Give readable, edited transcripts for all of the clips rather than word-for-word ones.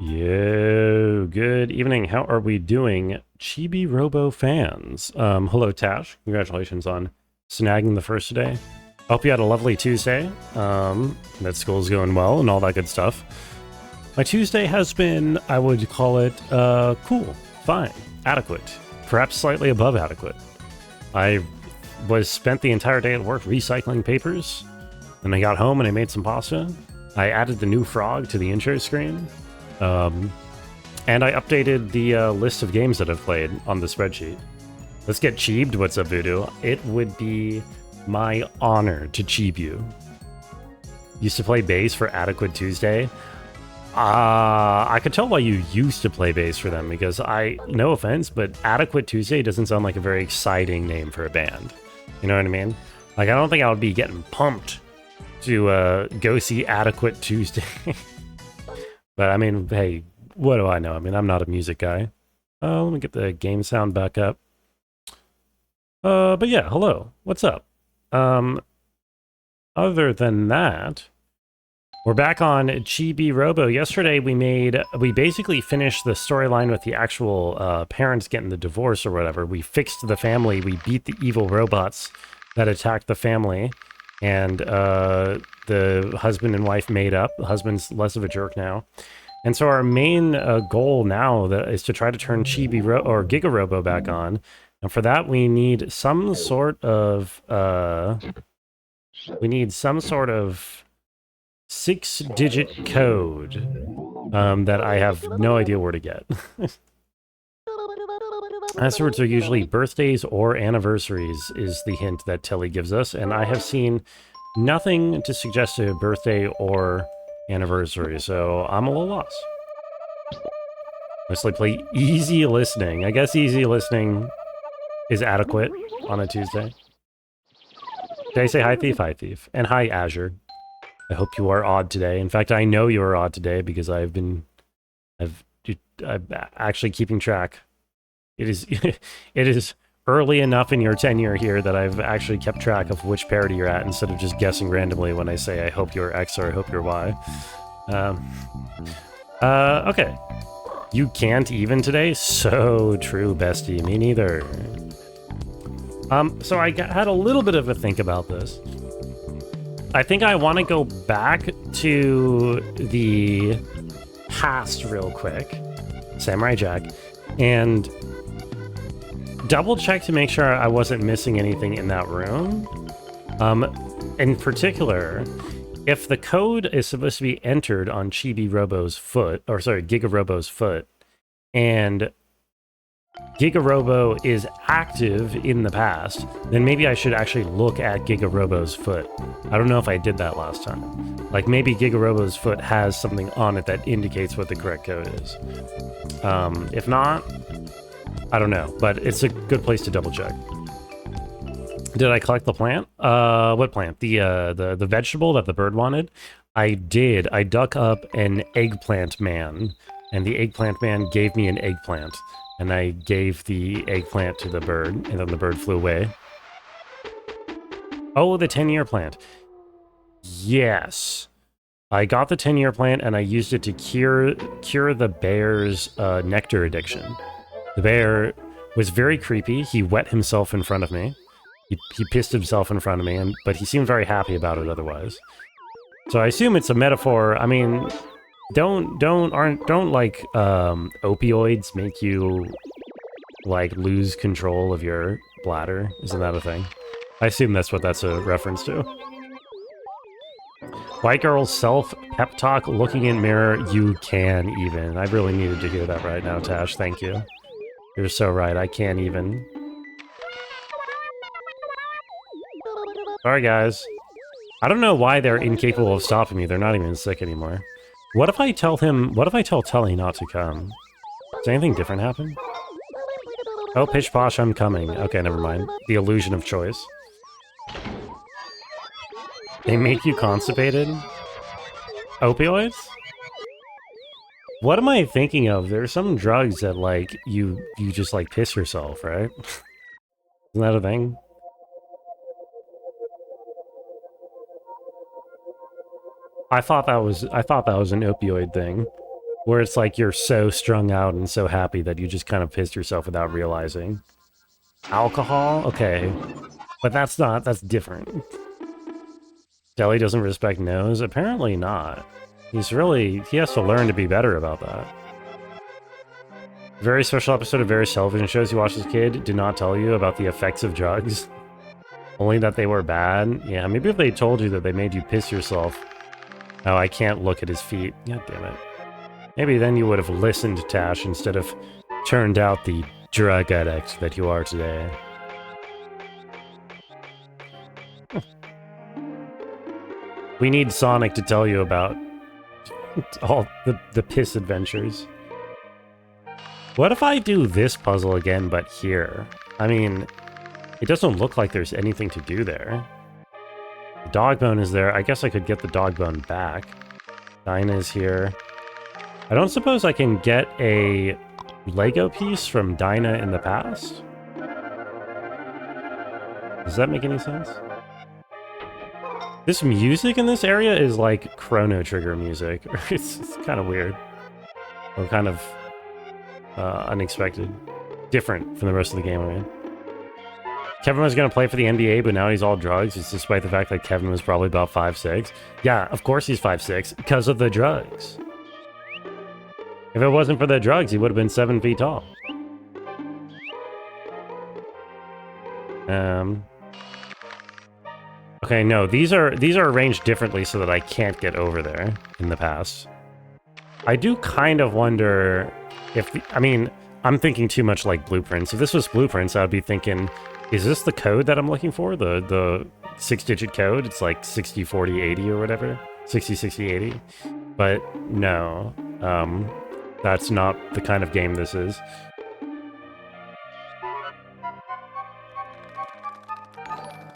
Yo, good evening. How are we doing, Chibi-Robo fans? Hello, Tash. Congratulations on snagging the first today. Hope you had a lovely Tuesday. That school's going well and all that good stuff. My Tuesday has been, I would call it, cool, fine, adequate, perhaps slightly above adequate. I spent the entire day at work recycling papers. Then I got home and I made some pasta. I added the new frog to the intro screen. And I updated the list of games that I've played on the spreadsheet. Let's get cheebed. What's up, Voodoo? It would be my honor to cheeb you. Used to play bass for Adequate Tuesday. I could tell why you used to play bass for them, because no offense, but Adequate Tuesday doesn't sound like a very exciting name for a band. You know what I mean? Like, I don't think I would be getting pumped to go see Adequate Tuesday. But I mean, hey, what do I know? I mean, I'm not a music guy. Let me get the game sound back up. But yeah, hello. What's up? Other than that, we're back on Chibi-Robo. Yesterday we basically finished the storyline with the actual parents getting the divorce or whatever. We fixed the family. We beat the evil robots that attacked the family. And the husband and wife made up. The husband's less of a jerk now. And so our main goal now is to try to turn Chibi-Robo or Giga-Robo back on. And for that, we need some sort of 6-digit code that I have no idea where to get. Passwords are usually birthdays or anniversaries, is the hint that Tilly gives us, and I have seen nothing to suggest a birthday or anniversary, so I'm a little lost. Mostly play easy listening. I guess easy listening is adequate on a Tuesday. Did I say hi, Thief? Hi, Thief. And hi, Azure. I hope you are odd today. In fact, I know you are odd today because I'm actually keeping track. It is early enough in your tenure here that I've actually kept track of which parody you're at instead of just guessing randomly when I say I hope you're X or I hope you're Y. Okay. You can't even today? So true, bestie. Me neither. So I had a little bit of a think about this. I think I want to go back to the past real quick, Samurai Jack, and double check to make sure I wasn't missing anything in that room. In particular, if the code is supposed to be entered on Chibi-Robo's foot, or sorry, Giga-Robo's foot, and Giga-Robo is active in the past, then maybe I should actually look at Giga-Robo's foot. I don't know if I did that last time. Like, maybe Giga-Robo's foot has something on it that indicates what the correct code is. If not, I don't know, but it's a good place to double check. Did I collect the plant? What plant? The vegetable that the bird wanted? I did. I dug up an eggplant man, and the eggplant man gave me an eggplant. And I gave the eggplant to the bird, and then the bird flew away. Oh, the 10-year plant. Yes. I got the 10-year plant, and I used it to cure the bear's nectar addiction. The bear was very creepy. He wet himself in front of me. He pissed himself in front of me, but he seemed very happy about it otherwise. So I assume it's a metaphor. I mean, don't like opioids make you like lose control of your bladder? Isn't that a thing? I assume that's what that's a reference to. White girl self pep talk looking in mirror, you can even. I really needed to hear that right now, Tash. Thank you. You're so right. I can't even. Sorry, guys. I don't know why they're incapable of stopping me. They're not even sick anymore. What if I tell Telly not to come? Does anything different happen? Oh, Pish Posh, I'm coming. Okay, never mind. The illusion of choice. They make you constipated? Opioids? What am I thinking of? There's some drugs that, like, you just, like, piss yourself, right? Isn't that a thing? I thought that was an opioid thing. Where it's like you're so strung out and so happy that you just kind of pissed yourself without realizing. Alcohol? Okay. But that's different. Deli doesn't respect no's? Apparently not. He has to learn to be better about that. Very special episode of various television shows you watched as a kid did not tell you about the effects of drugs. Only that they were bad. Yeah, maybe if they told you that they made you piss yourself. Oh, I can't look at his feet. God damn it. Maybe then you would have listened to Tash instead of turned out the drug addict that you are today. We need Sonic to tell you about all the piss adventures. What if I do this puzzle again, but here? I mean, it doesn't look like there's anything to do there. The dog bone is there. I guess I could get the dog bone back. Dinah is here. I don't suppose I can get a Lego piece from Dinah in the past? Does that make any sense? This music in this area is like Chrono Trigger music. It's kind of weird. Or kind of unexpected. Different from the rest of the game, I mean. Kevin was going to play for the NBA, but now he's all drugs. It's despite the fact that Kevin was probably about 5'6". Yeah, of course he's 5'6", because of the drugs. If it wasn't for the drugs, he would have been 7 feet tall. Okay, no, these are arranged differently so that I can't get over there in the past. I do kind of wonder if I mean, I'm thinking too much like blueprints. If this was blueprints, I'd be thinking, is this the code that I'm looking for? The 6-digit code? It's like 60, 40, 80 or whatever. 60, 60, 80. But no, that's not the kind of game this is.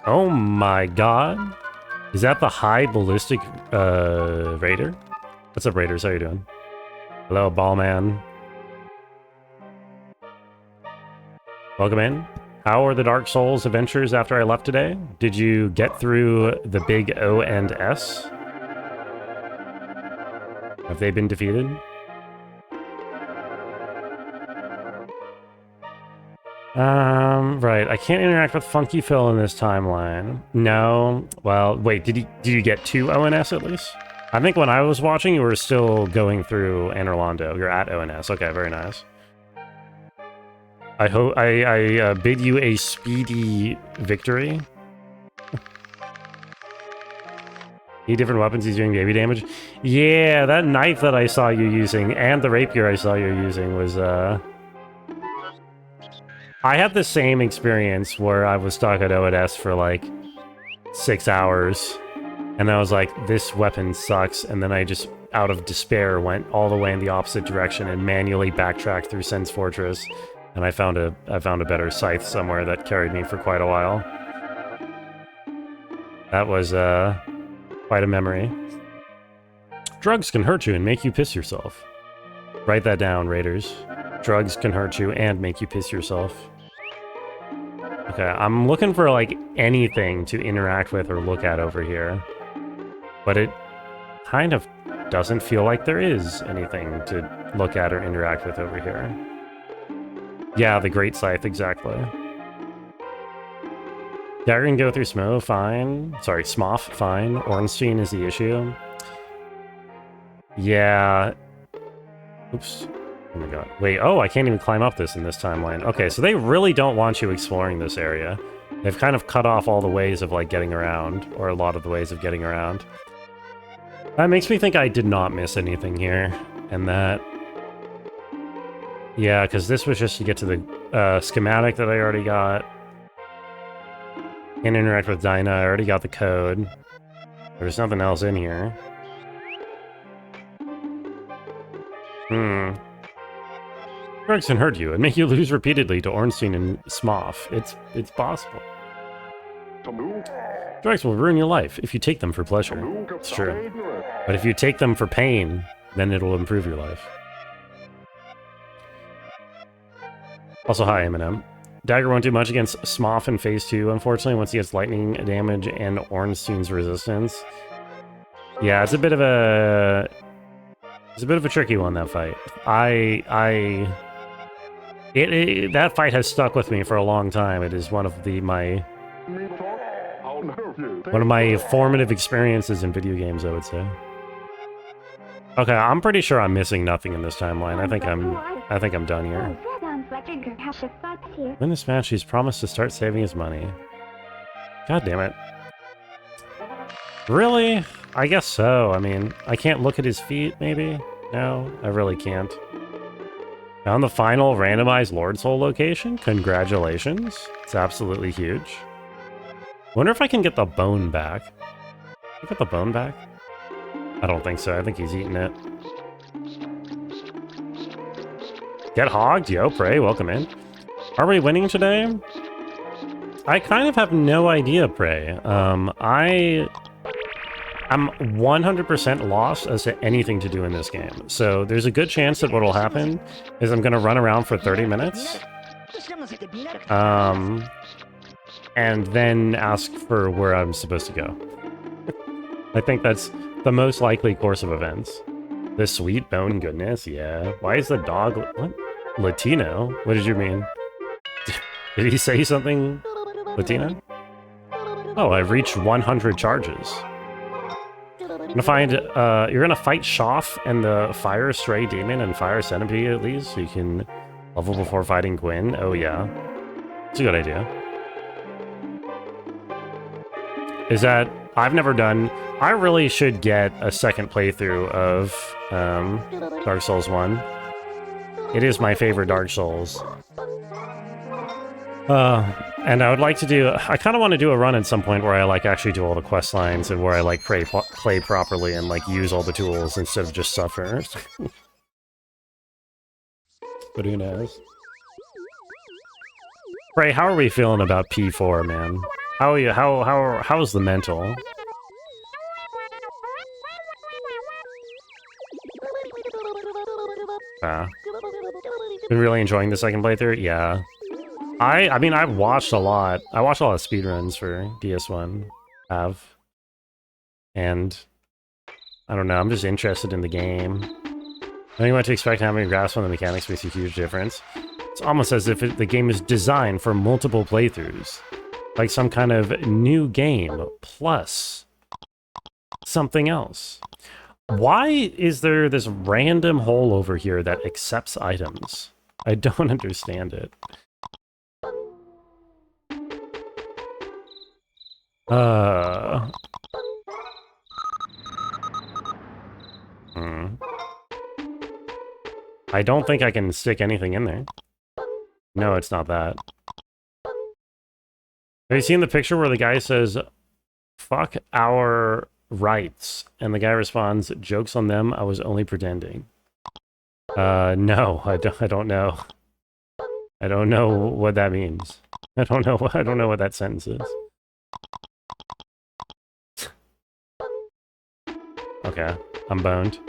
Oh my god. Is that the high ballistic raider? What's up, Raiders? How you doing? Hello, Ballman. Welcome in. How are the Dark Souls adventures after I left today? Did you get through the big O and S? Have they been defeated? Right. I can't interact with Funky Phil in this timeline. No. Well, wait, did you get to ONS at least? I think when I was watching, you were still going through Anor Londo. You're at ONS. Okay, very nice. I hope I bid you a speedy victory. Need different weapons, he's doing baby damage. Yeah, that knife that I saw you using and the rapier I saw you using was I had the same experience where I was stuck at ONS for like 6 hours, and I was like, this weapon sucks, and then I just, out of despair, went all the way in the opposite direction and manually backtracked through Sen's Fortress, and I found a better scythe somewhere that carried me for quite a while. That was quite a memory. Drugs can hurt you and make you piss yourself. Write that down, Raiders. Drugs can hurt you and make you piss yourself. Okay, I'm looking for, like, anything to interact with or look at over here. But it kind of doesn't feel like there is anything to look at or interact with over here. Yeah, the Great Scythe, exactly. Dagger can go through Smo, fine. Sorry, Smoff, fine. Ornstein is the issue. Yeah. Oops. Oh my god. Wait, oh, I can't even climb up this in this timeline. Okay, so they really don't want you exploring this area. They've kind of cut off all the ways of, like, getting around, or a lot of the ways of getting around. That makes me think I did not miss anything here, and that... Yeah, because this was just to get to the schematic that I already got. Can't interact with Dinah, I already got the code. There's nothing else in here. Drugs can hurt you and make you lose repeatedly to Ornstein and Smoff. It's possible. Drugs will ruin your life if you take them for pleasure. It's true. But if you take them for pain, then it'll improve your life. Also, hi, Eminem. Dagger won't do much against Smoff in Phase 2, unfortunately, once he gets lightning damage and Ornstein's resistance. Yeah, it's a bit of a It's a bit of a tricky one, that fight. That fight has stuck with me for a long time. It is one of my formative experiences in video games, I would say. Okay, I'm pretty sure I'm missing nothing in this timeline. I think I'm done here. Win this match, he's promised to start saving his money. God damn it. Really? I guess so. I mean, I can't look at his feet, maybe? No, I really can't. Found the final randomized Lord Soul location? Congratulations. It's absolutely huge. Wonder if I can get the bone back. Can I get the bone back? I don't think so. I think he's eating it. Get hogged? Yo, Prey, welcome in. Are we winning today? I kind of have no idea, Prey. I'm 100% lost as to anything to do in this game. So there's a good chance that what will happen is I'm going to run around for 30 minutes. And then ask for where I'm supposed to go. I think that's the most likely course of events. The sweet bone goodness, yeah. Why is the dog... What? Latino? What did you mean? Did he say something Latino? Oh, I've reached 100 charges. I'm gonna find, you're gonna fight Shoff and the Fire Stray Demon and Fire Centipede at least, so you can level before fighting Gwyn. Oh yeah. It's a good idea. Is that... I've never done... I really should get a second playthrough of Dark Souls 1. It is my favorite Dark Souls. And I would like to do... I kind of want to do a run at some point where I, like, actually do all the quest lines and where I, like, play properly and, like, use all the tools instead of just suffer. But who knows? Ray, how are we feeling about P4, man? How are you? How's the mental? Been really enjoying the second playthrough? Yeah. I mean, I've watched a lot. I watched a lot of speedruns for DS1. And I don't know, I'm just interested in the game. Knowing what to expect, having a grasp on the mechanics makes a huge difference. It's almost as if the game is designed for multiple playthroughs. Like some kind of new game, plus something else. Why is there this random hole over here that accepts items? I don't understand it. I don't think I can stick anything in there. No, it's not that. Have you seen the picture where the guy says, "Fuck our rights," and the guy responds, "Joke's on them, I was only pretending." No, I don't know. I don't know what that means. I don't know what that sentence is. Okay, I'm boned.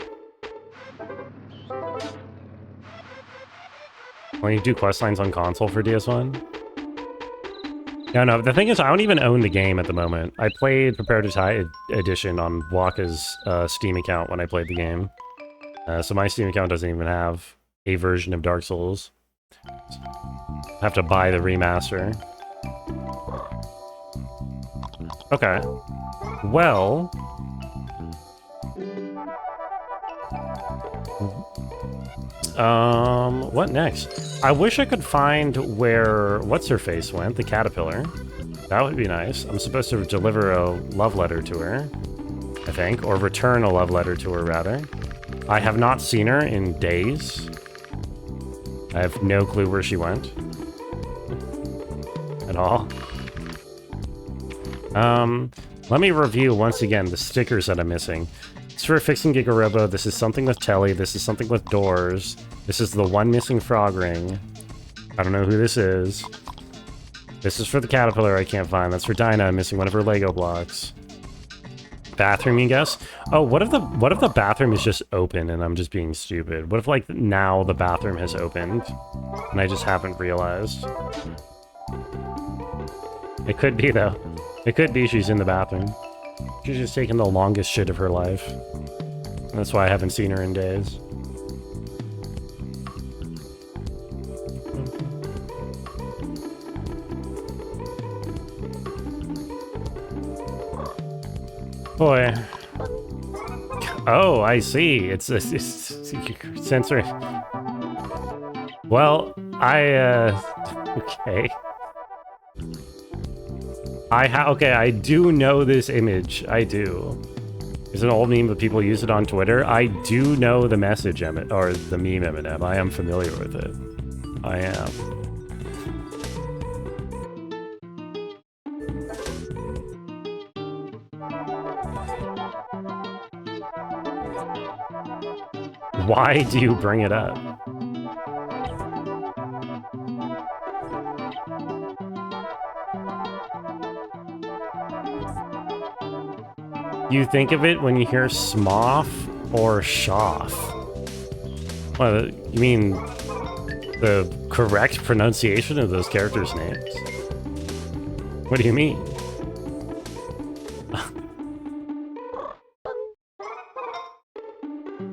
When you do quest lines on console for DS1? No, the thing is, I don't even own the game at the moment. I played Prepare to Die Edition on Waka's Steam account when I played the game. So my Steam account doesn't even have a version of Dark Souls. I have to buy the remaster. Okay. Well... what next? I wish I could find where What's-Her-Face went, the caterpillar. That would be nice. I'm supposed to deliver a love letter to her, I think, or return a love letter to her, rather. I have not seen her in days. I have no clue where she went. At all. Let me review once again the stickers that I'm missing. It's for fixing Giga-Robo. This is something with Telly. This is something with doors. This is the one missing frog ring. I don't know who this is. This is for the caterpillar I can't find. That's for Dinah. I'm missing one of her Lego blocks. Bathroom, you guess? Oh, what if the bathroom is just open and I'm just being stupid? What if, like, now the bathroom has opened and I just haven't realized? It could be, though. It could be she's in the bathroom. She's just taking the longest shit of her life. That's why I haven't seen her in days. Boy. Oh, I see. It's censoring. Well, okay. Okay, I do know this image. I do. It's an old meme, but people use it on Twitter. I do know the message, or the meme Eminem. I am familiar with it. I am. Why do you bring it up? You think of it when you hear Smoff or Shoff? Well, you mean the correct pronunciation of those characters' names? What do you mean?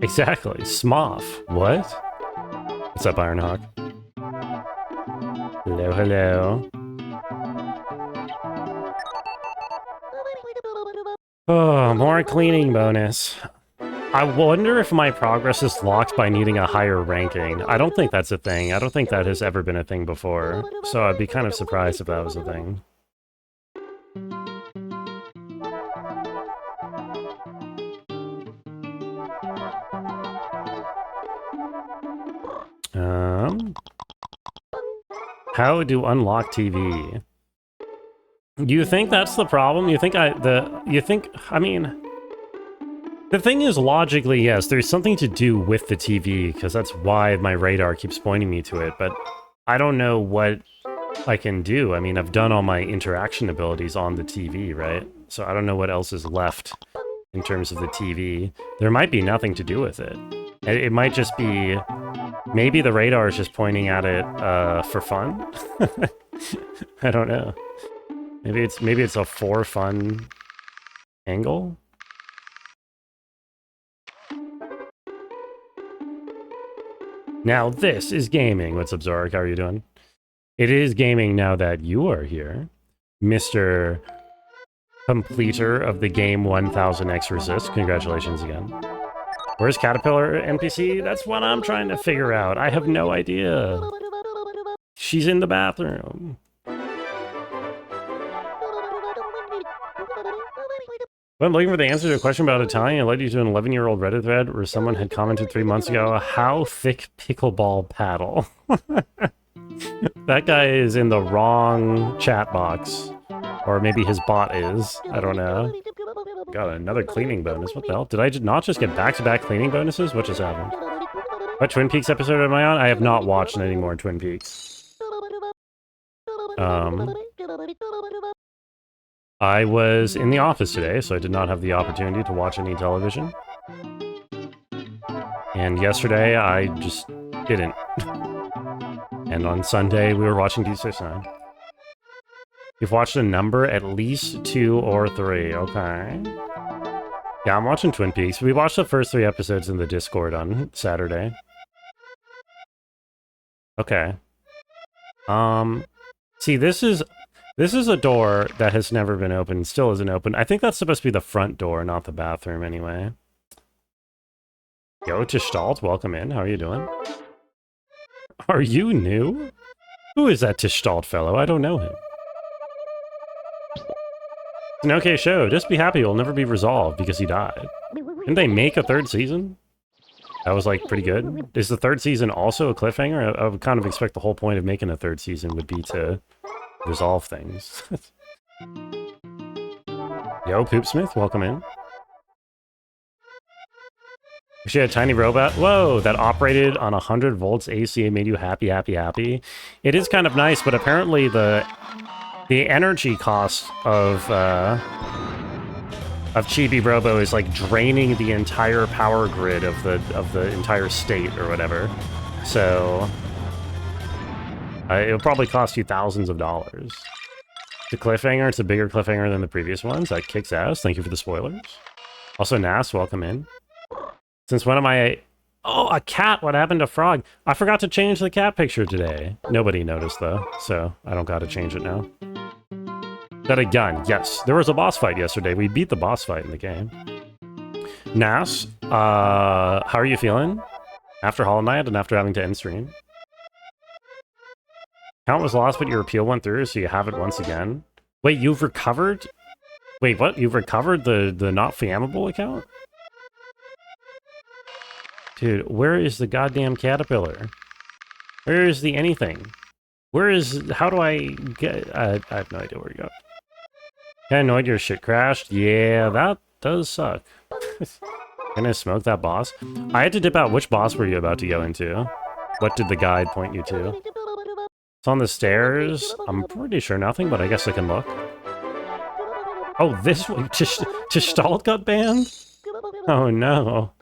Exactly, Smoff. What? What's up, Ironhawk? Hello, hello. Oh, more cleaning bonus. I wonder if my progress is locked by needing a higher ranking. I don't think that's a thing. I don't think that has ever been a thing before. So I'd be kind of surprised if that was a thing. How to unlock TV? You think that's the problem? You think I mean, the thing is, logically, yes, there's something to do with the TV, because that's why my radar keeps pointing me to it, but I don't know what I can do. I mean, I've done all my interaction abilities on the TV, right? So I don't know what else is left in terms of the TV. There might be nothing to do with it. It might just be... Maybe the radar is just pointing at it for fun? I don't know. Maybe it's a for fun angle? Now this is gaming. What's up, Zorik? How are you doing? It is gaming now that you are here, Mr. Completer of the game 1000x Resist. Congratulations again. Where's Caterpillar NPC? That's what I'm trying to figure out. I have no idea. She's in the bathroom. I'm looking for the answer to a question about Italian. It led you to an 11-year-old Reddit thread where someone had commented 3 months ago, how thick pickleball paddle? That guy is in the wrong chat box. Or maybe his bot is. I don't know. Got another cleaning bonus. What the hell? Did I not just get back-to-back cleaning bonuses? What just happened? What Twin Peaks episode am I on? I have not watched any more Twin Peaks. I was in the office today, so I did not have the opportunity to watch any television. And yesterday, I just didn't. And on Sunday, we were watching D69. You've watched a number, at least 2 or 3. Okay. Yeah, I'm watching Twin Peaks. We watched the first 3 episodes in the Discord on Saturday. Okay. See, this is a door that has never been opened, still isn't open. I think that's supposed to be the front door, not the bathroom anyway. Yo, Tishtalt, welcome in. How are you doing? Are you new? Who is that Tishtalt fellow? I don't know him. It's an okay show. Just be happy it'll never be resolved because he died. Didn't they make a 3rd season? That was, like, pretty good. Is the 3rd season also a cliffhanger? I would kind of expect the whole point of making a 3rd season would be to resolve things. Yo, Poopsmith, welcome in. She had a tiny robot. Whoa, that operated on 100 volts AC and made you happy, happy, happy. It is kind of nice, but apparently the energy cost of Chibi-Robo is like draining the entire power grid of the entire state or whatever. So it'll probably cost you thousands of dollars. The cliffhanger, it's a bigger cliffhanger than the previous ones. That kicks ass. Thank you for the spoilers. Also, Nas, welcome in. Since when am I... Oh, a cat! What happened to Frog? I forgot to change the cat picture today. Nobody noticed, though, so I don't gotta change it now. That a gun? Yes. There was a boss fight yesterday. We beat the boss fight in the game. Nas, how are you feeling? After Hollow Knight and after having to end stream? Count was lost, but your appeal went through, so you have it once again. Wait, you've recovered? Wait, what? You've recovered the not flammable account? Dude, where is the goddamn caterpillar? Where is the anything? Where is... How do I get... I have no idea where to go. Kinda annoyed your shit crashed? Yeah, that does suck. Gonna smoke that boss? I had to dip out. Which boss were you about to go into? What did the guide point you to? It's on the stairs. I'm pretty sure nothing, but I guess I can look. Oh, this one. Gestalt got banned? Oh, no.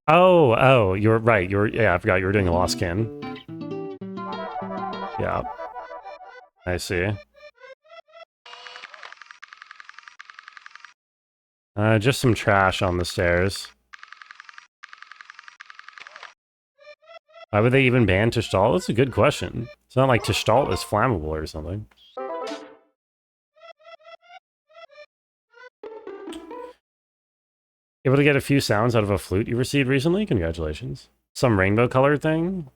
Oh, you're right. Yeah, I forgot you were doing a lost kin. Yeah. I see. Just some trash on the stairs. Why would they even ban Gestalt? That's a good question. It's not like Gestalt is flammable or something. Able to get a few sounds out of a flute you received recently? Congratulations. Some rainbow colored thing?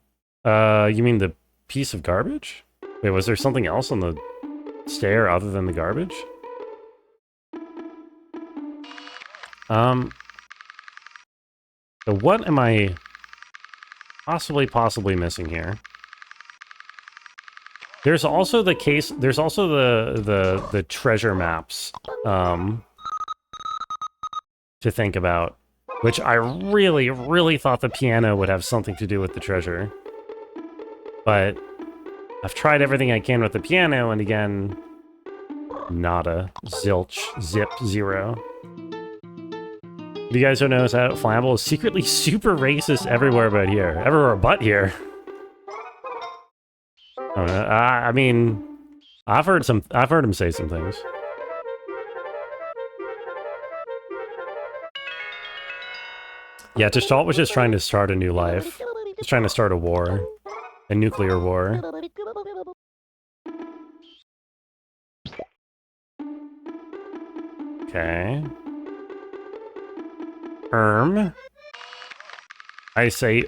You mean the piece of garbage? Wait, was there something else on the stair other than the garbage? So what am I possibly missing here? There's also the case, there's also the treasure maps, to think about, which I really thought the piano would have something to do with the treasure. But I've tried everything I can with the piano, and again, nada, zilch, zip, zero. You guys don't know that flammable is secretly super racist everywhere but here. Everywhere but here. Oh, no, I mean, I've heard him say some things. Yeah, Gestalt was just trying to start a new life. He's trying to start a war. A nuclear war. Okay. I say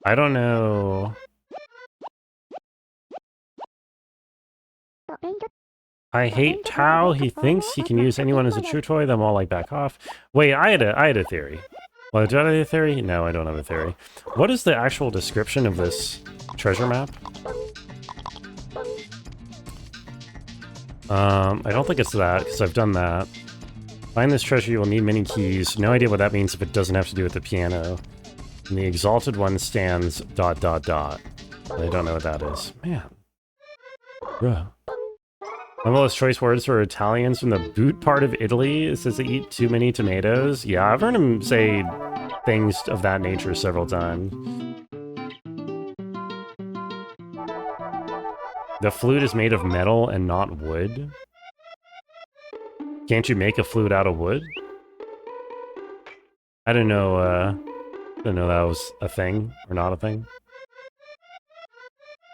I don't know. I hate Tao. He thinks he can use anyone as a chew toy. Them all like back off. Wait, I had a theory. Well, do I have a theory? No, I don't have a theory. What is the actual description of this treasure map? I don't think it's that, because I've done that. Find this treasure, you will need many keys. No idea what that means if it doesn't have to do with the piano. And the exalted one stands ... I don't know what that is. Man. Bruh. One of those choice words for Italians from the boot part of Italy. It says they eat too many tomatoes. Yeah, I've heard him say things of that nature several times. The flute is made of metal and not wood. Can't you make a flute out of wood? I don't know that was a thing or not a thing.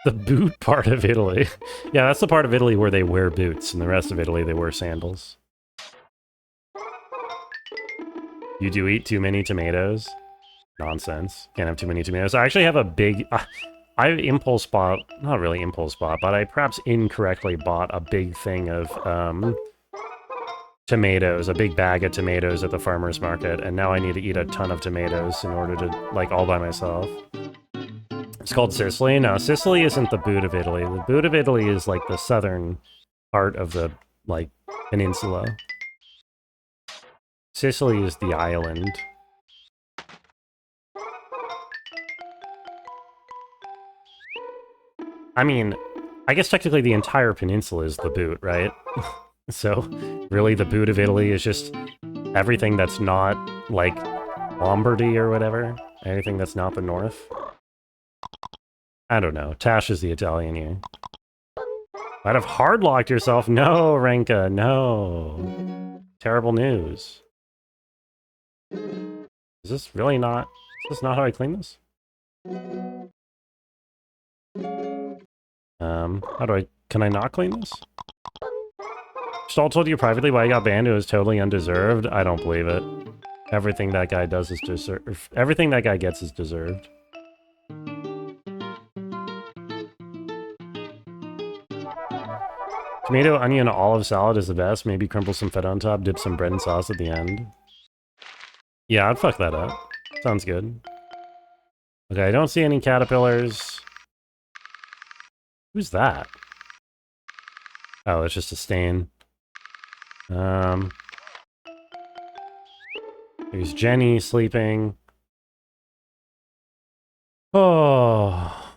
The boot part of Italy. Yeah, that's the part of Italy where they wear boots, and the rest of Italy they wear sandals. You do eat too many tomatoes? Nonsense. Can't have too many tomatoes. I actually have a big... I impulse bought... Not really impulse bought, but I perhaps incorrectly bought a big thing of tomatoes. A big bag of tomatoes at the farmer's market, and now I need to eat a ton of tomatoes in order to, like, all by myself. It's called Sicily? No, Sicily isn't the boot of Italy. The boot of Italy is, like, the southern part of the, like, peninsula. Sicily is the island. I mean, I guess technically the entire peninsula is the boot, right? So, really, the boot of Italy is just everything that's not, like, Lombardy or whatever. Anything that's not the north. I don't know. Tash is the Italian here. Might have hard locked yourself. No, Renka, no. Terrible news. Is this really not? Is this not how I clean this? How do I? Can I not clean this? Stahl told you privately why he got banned. It was totally undeserved. I don't believe it. Everything that guy does is deserved. Everything that guy gets is deserved. Tomato, onion, olive salad is the best. Maybe crumble some feta on top, dip some bread and sauce at the end. Yeah, I'd fuck that up. Sounds good. Okay, I don't see any caterpillars. Who's that? Oh, it's just a stain. There's Jenny sleeping. Oh.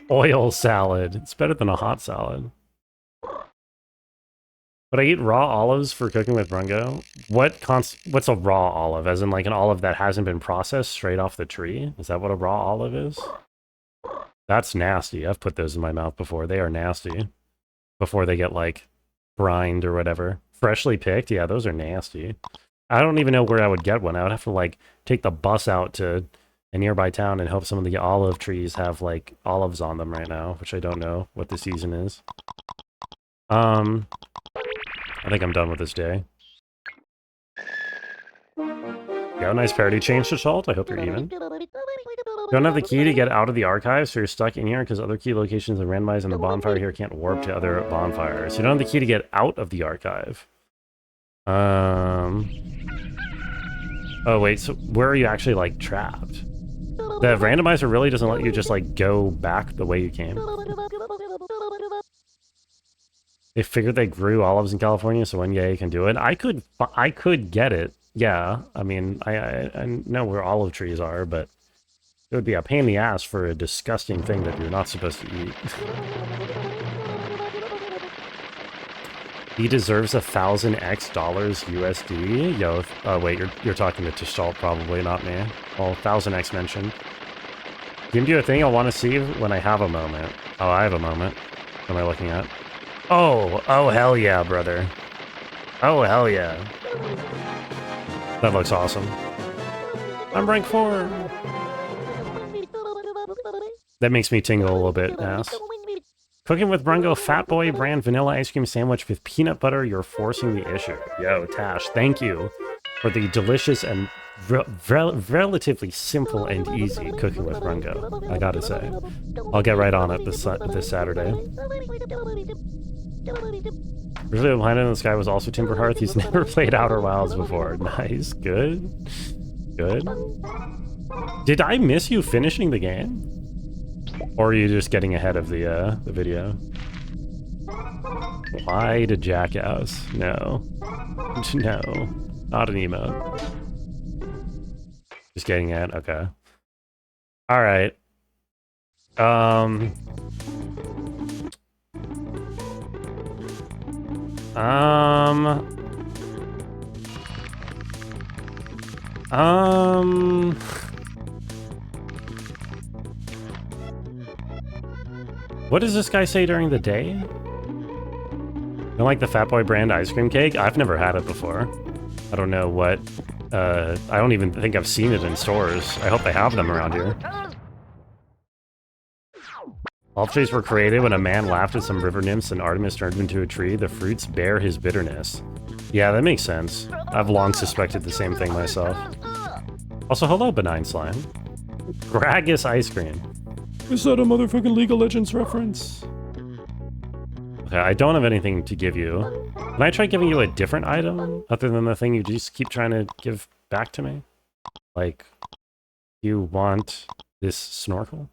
Oil salad. It's better than a hot salad. But I eat raw olives for cooking with Brungo. What's a raw olive? As in like an olive that hasn't been processed straight off the tree? Is that what a raw olive is? That's nasty. I've put those in my mouth before. They are nasty. Before they get like brined or whatever. Freshly picked? Yeah, those are nasty. I don't even know where I would get one. I would have to like take the bus out to a nearby town and hope some of the olive trees have like olives on them right now, which I don't know what the season is. I think I'm done with this day. You got a nice parody change to Salt. I hope you're even. You don't have the key to get out of the archive, so you're stuck in here because other key locations are randomized and the bonfire here can't warp to other bonfires. You don't have the key to get out of the archive. Oh wait, so where are you actually like trapped? The randomizer really doesn't let you just like go back the way you came. They figured they grew olives in California, so one yay can do it. I could get it. Yeah, I mean, I know where olive trees are, but it would be a pain in the ass for a disgusting thing that you're not supposed to eat. He deserves $1,000 USD. Yo, wait, you're talking to Tishalt probably, not me. Well, 1000x mentioned. Give you a thing I want to see when I have a moment. Oh, I have a moment. What am I looking at? Oh hell yeah, brother. Oh hell yeah. That looks awesome. I'm rank 4. That makes me tingle a little bit, ass. Cooking with Brungo Fat Boy brand vanilla ice cream sandwich with peanut butter. You're forcing the issue. Yo, Tash, thank you for the delicious and relatively simple and easy cooking with Brungo. I gotta say. I'll get right on it this Saturday. Originally, Behind in the Sky was also Timber Hearth. He's never played Outer Wilds before. Nice. Good. Good. Did I miss you finishing the game? Or are you just getting ahead of the video? Why to Jackass? No. No. Not an emote. Just getting it? Okay. Alright. What does this guy say during the day? You don't like the Fat Boy brand ice cream cake? I've never had it before. I don't know what, I don't even think I've seen it in stores. I hope they have them around here. Olive trees were created when a man laughed at some river nymphs and Artemis turned him into a tree. The fruits bear his bitterness. Yeah, that makes sense. I've long suspected the same thing myself. Also, hello, Benign Slime. Gragas ice cream. Is that a motherfucking League of Legends reference? Okay, I don't have anything to give you. Can I try giving you a different item other than the thing you just keep trying to give back to me? Like, you want this snorkel?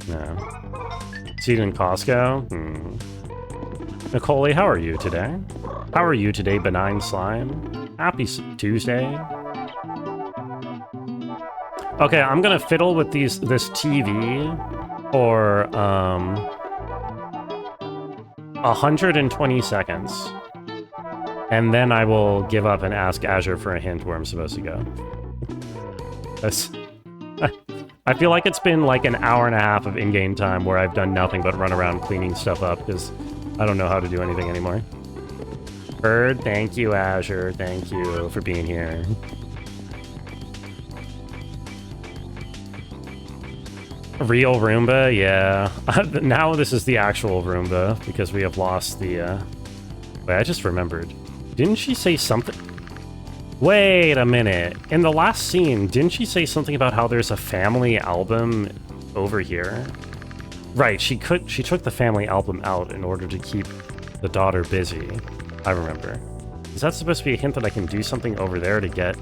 No. Seed in Costco? Nicole, how are you today? How are you today, Benign Slime? Happy Tuesday. Okay, I'm gonna fiddle with this TV for 120 seconds. And then I will give up and ask Azure for a hint where I'm supposed to go. I feel like it's been like an hour and a half of in-game time where I've done nothing but run around cleaning stuff up because I don't know how to do anything anymore. Bird, thank you, Azure. Thank you for being here. Real Roomba, yeah. Now this is the actual Roomba because we have lost the... Wait, I just remembered. Didn't she say something? Wait a minute. In the last scene, didn't she say something about how there's a family album over here? Right, she took the family album out in order to keep the daughter busy. I remember. Is that supposed to be a hint that I can do something over there to get...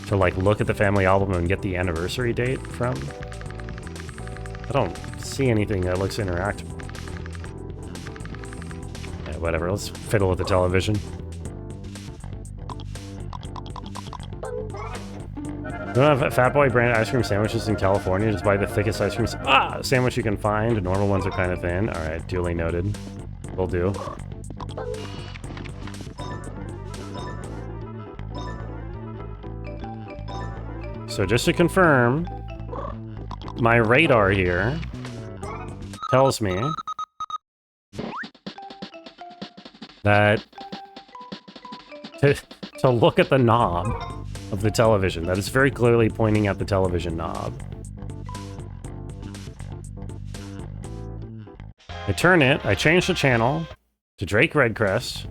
to, like, look at the family album and get the anniversary date from? I don't see anything that looks interactive. Yeah, whatever, let's fiddle with the television. You don't have Fat Boy brand ice cream sandwiches in California? Just buy the thickest ice cream sandwich you can find. Normal ones are kind of thin. Alright, duly noted. Will do. So just to confirm, my radar here tells me that to look at the knob of the television, that is very clearly pointing at the television knob. I turn it, I change the channel to Drake Redcrest.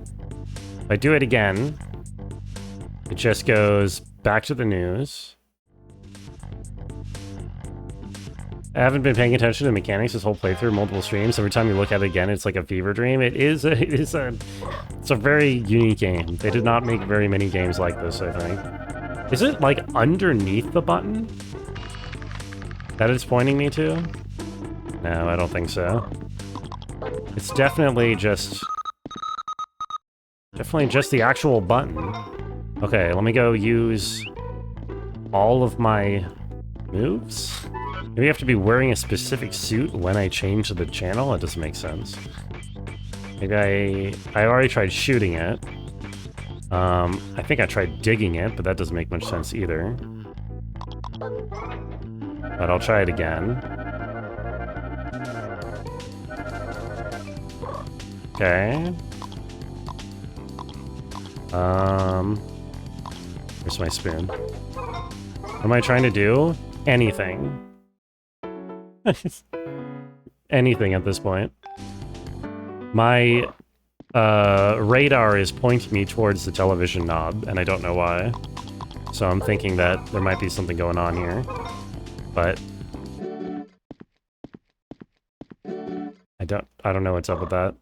If I do it again, it just goes back to the news. I haven't been paying attention to mechanics this whole playthrough, multiple streams. Every time you look at it again, it's like a fever dream. It's a very unique game. They did not make very many games like this, I think. Is it like underneath the button that it's pointing me to? No, I don't think so. It's definitely just the actual button. Okay, let me go use all of my moves. Maybe I have to be wearing a specific suit when I change the channel? That doesn't make sense. Maybe I already tried shooting it. I think I tried digging it, but that doesn't make much sense either. But I'll try it again. Okay. Where's my spoon? What am I trying to do? Anything. Anything at this point. My radar is pointing me towards the television knob, and I don't know why. So I'm thinking that there might be something going on here. But I don't know what's up with that.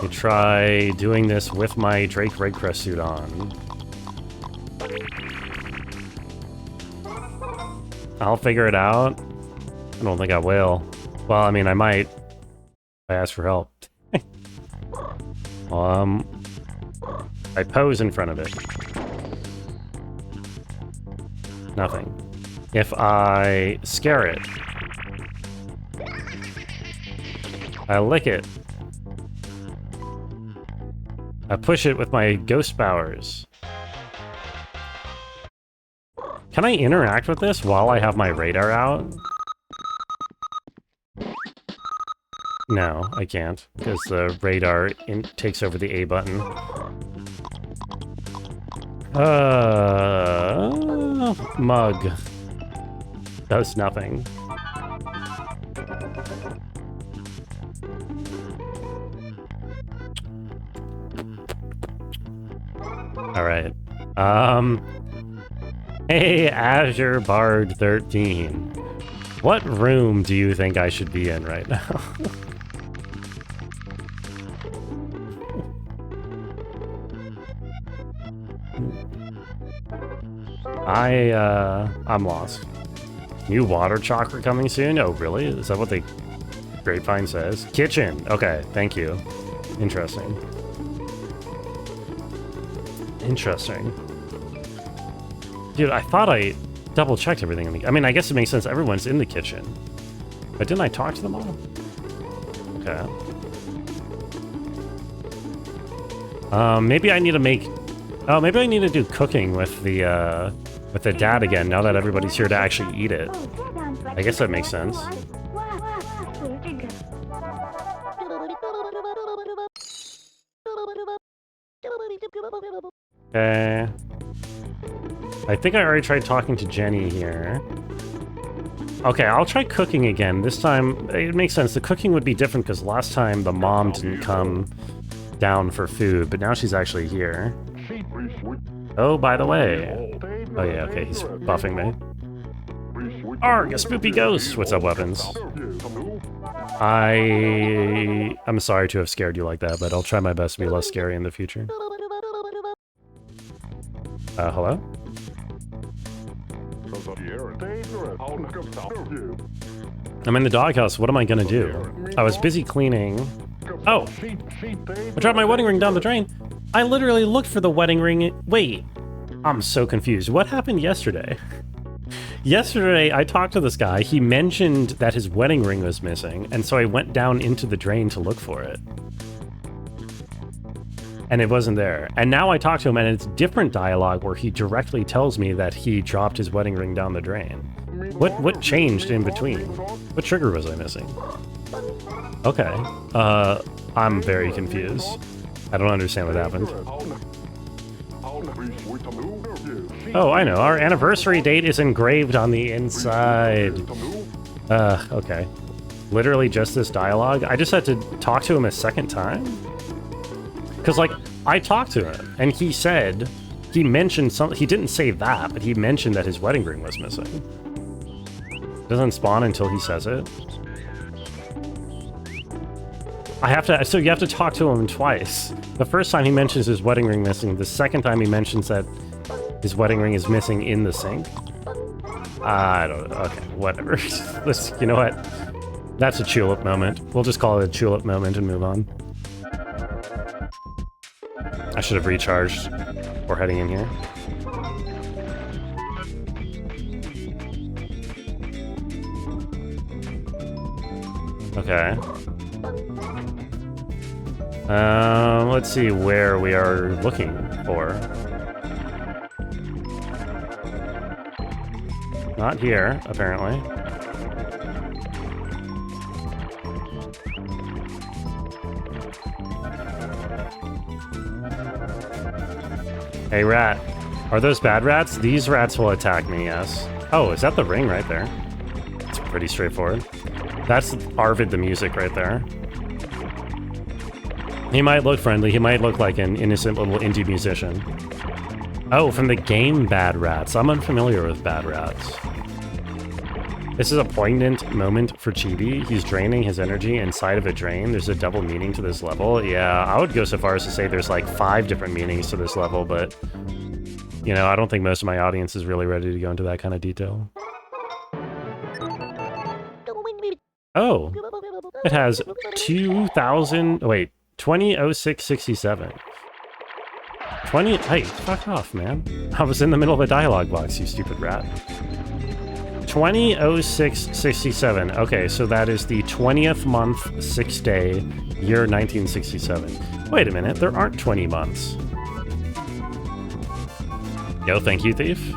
You try doing this with my Drake Redcrest suit on. I'll figure it out. I don't think I will. Well, I mean, I might. I ask for help. I pose in front of it. Nothing. If I scare it, I lick it. I push it with my ghost powers. Can I interact with this while I have my radar out? No, I can't, because the radar takes over the A button. Mug. Does nothing. Alright. Hey, Azure Bard 13. What room do you think I should be in right now? I'm lost. New water chakra coming soon? Oh, really? Is that what the grapevine says? Kitchen! Okay, thank you. Interesting. Interesting. Dude, I thought I double-checked everything in the... I mean, I guess it makes sense. Everyone's in the kitchen. But didn't I talk to them all? Okay. Maybe I need to make... Oh, maybe I need to do cooking with the with the dad again, now that everybody's here to actually eat it. I guess that makes sense. Okay. I think I already tried talking to Jenny here. Okay, I'll try cooking again. This time, it makes sense. The cooking would be different because last time the mom didn't come down for food, but now she's actually here. Oh, by the way. Oh yeah, okay, he's buffing me. Arg, a spoopy ghost! What's up, weapons? I'm sorry to have scared you like that, but I'll try my best to be less scary in the future. Hello? I'm in the doghouse. What am I gonna do? I was busy cleaning. Oh! I dropped my wedding ring down the drain. I literally looked for the wedding ring. Wait. I'm so confused. What happened yesterday? Yesterday, I talked to this guy. He mentioned that his wedding ring was missing, and so I went down into the drain to look for it. And it wasn't there. And now I talk to him, and it's different dialogue where he directly tells me that he dropped his wedding ring down the drain. What changed in between? What trigger was I missing? Okay. I'm very confused. I don't understand what happened. Oh, I know. Our anniversary date is engraved on the inside. Okay. Literally just this dialogue? I just had to talk to him a second time? Because, like, I talked to him, and he said, he mentioned something, he didn't say that, but he mentioned that his wedding ring was missing. It doesn't spawn until he says it. So you have to talk to him twice. The first time he mentions his wedding ring missing, the second time he mentions that his wedding ring is missing in the sink. I don't know, okay, whatever. You know what? That's a tulip moment. We'll just call it a tulip moment and move on. I should have recharged before heading in here. Okay. Let's see where we are looking for. Not here, apparently. Hey, rat. Are those bad rats? These rats will attack me, yes. Oh, is that the ring right there? It's pretty straightforward. That's Arvid the music right there. He might look friendly. He might look like an innocent little indie musician. Oh, from the game Bad Rats. I'm unfamiliar with Bad Rats. This is a poignant moment for Chibi. He's draining his energy inside of a drain. There's a double meaning to this level. Yeah, I would go so far as to say there's like 5 different meanings to this level, but you know, I don't think most of my audience is really ready to go into that kind of detail. Oh, it has 200667. 20, hey, fuck off, man. I was in the middle of a dialogue box, you stupid rat. 200667. Okay, so that is the 20th month, 6th day, year 1967. Wait a minute, there aren't 20 months. Yo, thank you, thief.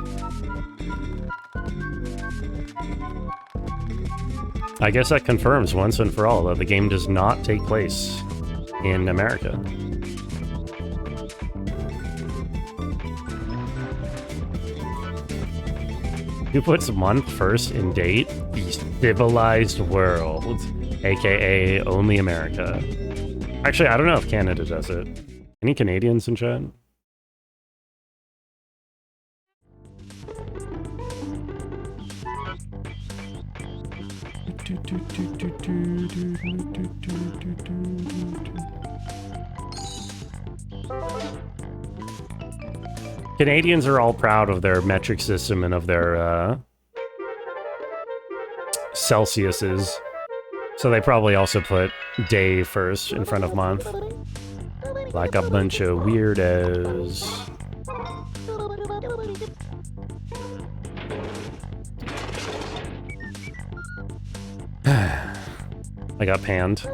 I guess that confirms once and for all that the game does not take place in America. Who puts month first in date? The civilized world, aka only America. Actually, I don't know if Canada does it. Any Canadians in chat? Canadians are all proud of their metric system and of their Celsiuses. So they probably also put day first in front of month. Like a bunch of weirdos. I got panned.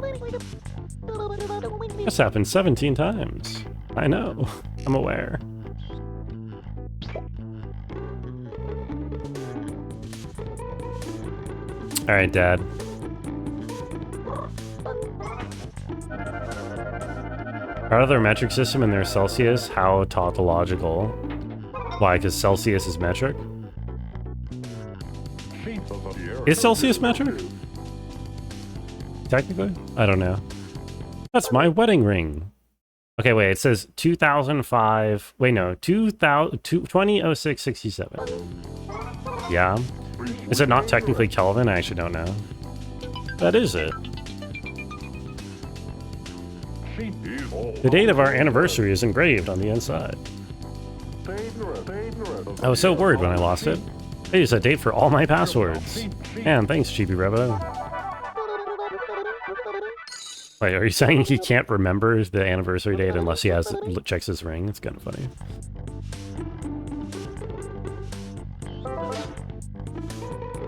This happened 17 times. I know. I'm aware. All right, Dad. Part of their metric system and their Celsius, how tautological. Why? Because Celsius is metric? Is Celsius metric? Technically? I don't know. That's my wedding ring. Okay, wait, it says 2005. Wait, no, 2006-67. Yeah. Is it not technically Kelvin? I actually don't know. That is it. The date of our anniversary is engraved on the inside. I was so worried when I lost it. They use a date for all my passwords. Man, thanks, Chibi-Robo. Wait, are you saying he can't remember the anniversary date unless he checks his ring? It's kind of funny.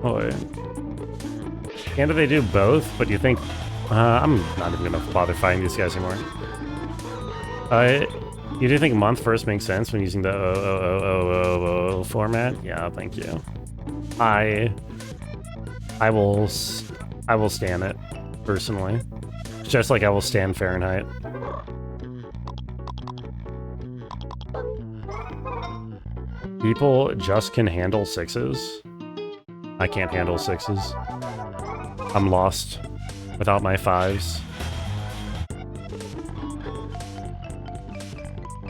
Boy. Can't they do both? But you think... I'm not even gonna bother finding these guys anymore. You do think month first makes sense when using the format? Yeah, thank you. I will stan it, personally. Just like I will stan Fahrenheit. People just can handle 6s. I can't handle 6s. I'm lost without my 5s.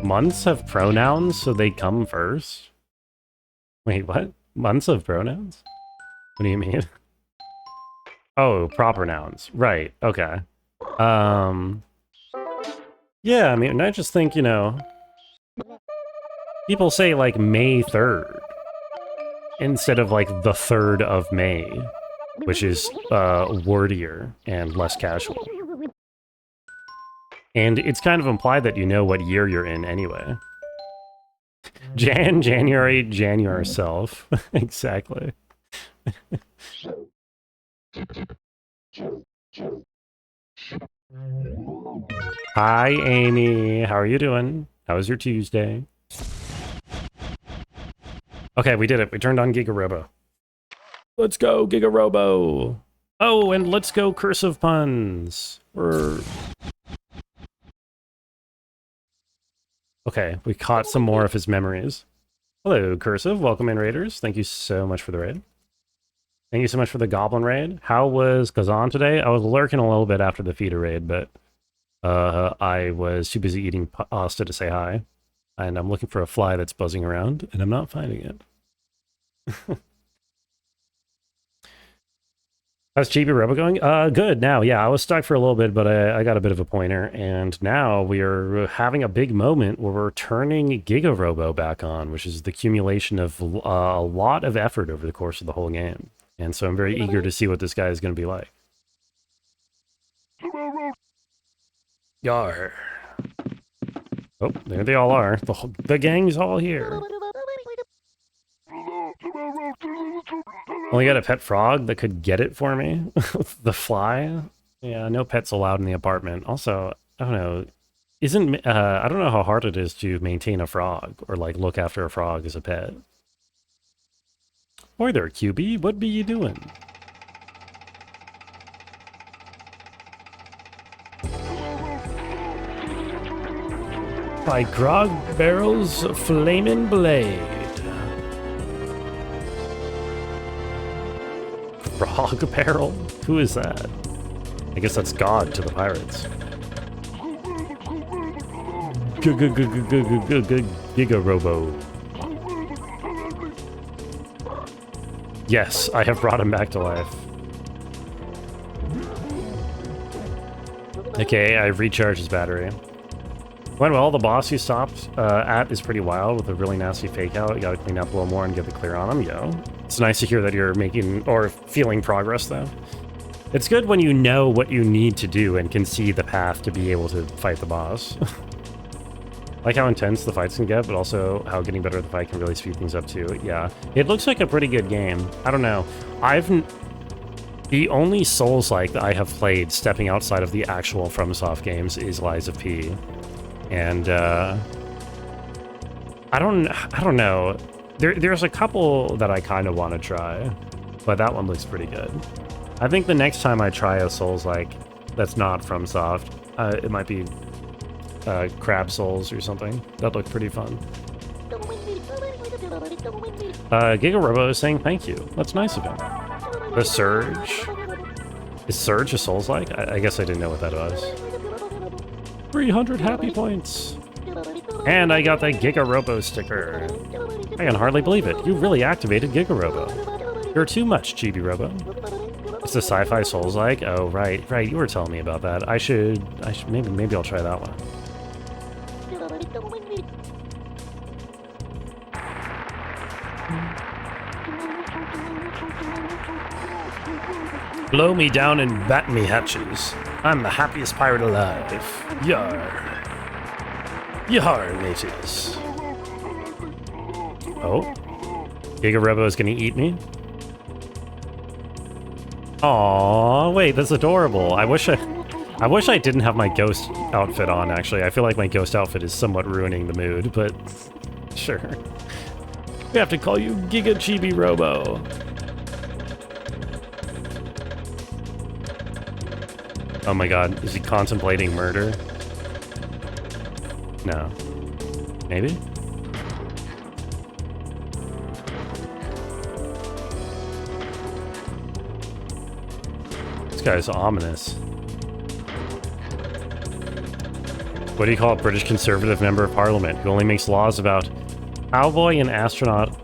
Months have pronouns, so they come first? Wait, what? Months have pronouns? What do you mean? Oh, proper nouns. Right, okay. Yeah, I mean, I just think, you know, people say, like, May 3rd instead of, like, the 3rd of May, which is, wordier and less casual. And it's kind of implied that you know what year you're in anyway. January self. Exactly. Hi, Amy. How are you doing? How was your Tuesday? Okay, we did it. We turned on Giga-Robo. Let's go, Giga-Robo. Oh, and let's go cursive puns. Okay, we caught some more of his memories. Hello, Cursive. Welcome in, Raiders. Thank you so much for the raid. Thank you so much for the Goblin raid. How was Kazan today? I was lurking a little bit after the feeder raid, but I was too busy eating pasta to say hi. And I'm looking for a fly that's buzzing around, and I'm not finding it. How's Chibi-Robo going? Good now. Yeah, I was stuck for a little bit, but I got a bit of a pointer, and now we are having a big moment where we're turning Giga-Robo back on, which is the accumulation of a lot of effort over the course of the whole game. And so I'm very eager to see what this guy is going to be like. Yar. Oh, there they all are. The gang's all here. Only got a pet frog that could get it for me. The fly. Yeah, no pets allowed in the apartment. Also, I don't know. I don't know how hard it is to maintain a frog or like look after a frog as a pet. Boy there, QB. What be you doing? By Grog Barrel's Flamin' Blade. Grog Barrel? Who is that? I guess that's God to the pirates. Giga-Robo. Yes, I have brought him back to life. Okay, I recharged his battery. Went well. The boss you stopped at is pretty wild with a really nasty fake out. You gotta clean up a little more and get the clear on him, yo. It's nice to hear that you're making or feeling progress, though. It's good when you know what you need to do and can see the path to be able to fight the boss. Like how intense the fights can get, but also how getting better at the fight can really speed things up too. Yeah, it looks like a pretty good game. I don't know. The only Souls-like that I have played stepping outside of the actual FromSoft games is Lies of P. And I don't know. There's a couple that I kind of want to try, but that one looks pretty good. I think the next time I try a Souls-like that's not FromSoft, it might be Crab Souls or something. That looked pretty fun. Giga-Robo is saying thank you. That's nice of him. The Surge. Is Surge a Souls-like? I guess I didn't know what that was. 300 happy points. And I got the Giga-Robo sticker. I can hardly believe it. You really activated Giga-Robo. You're too much, Chibi-Robo. It's a sci-fi Souls-like? Oh, right. You were telling me about that. I should maybe I'll try that one. Blow me down and bat me hatches. I'm the happiest pirate alive. Yar. Yar, mateys. Oh? Giga-Robo is gonna eat me? Aww, wait, that's adorable. I wish I didn't have my ghost outfit on, actually. I feel like my ghost outfit is somewhat ruining the mood, but sure. We have to call you Giga Chibi-Robo. Oh my god, is he contemplating murder? No. Maybe? This guy's ominous. What do you call a British Conservative Member of Parliament who only makes laws about cowboy and astronaut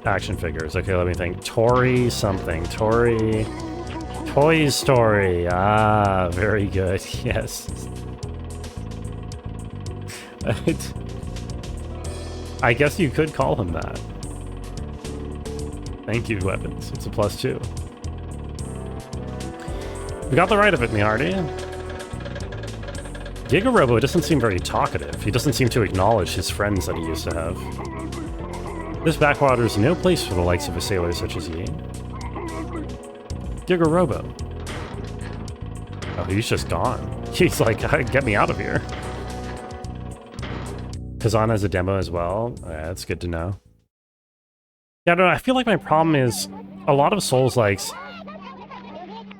action figures? Okay, let me think. Tory something. Tory... Toy Story. Ah, very good. Yes. I guess you could call him that. Thank you, Weapons. It's a +2. We got the right of it, Mihardy. Giga-Robo doesn't seem very talkative. He doesn't seem to acknowledge his friends that he used to have. This backwater is no place for the likes of a sailor such as ye. Giga-Robo. Oh, he's just gone. He's like, get me out of here. Kazan has a demo as well. Yeah, that's good to know. Yeah, I don't know. I feel like my problem is a lot of Souls-likes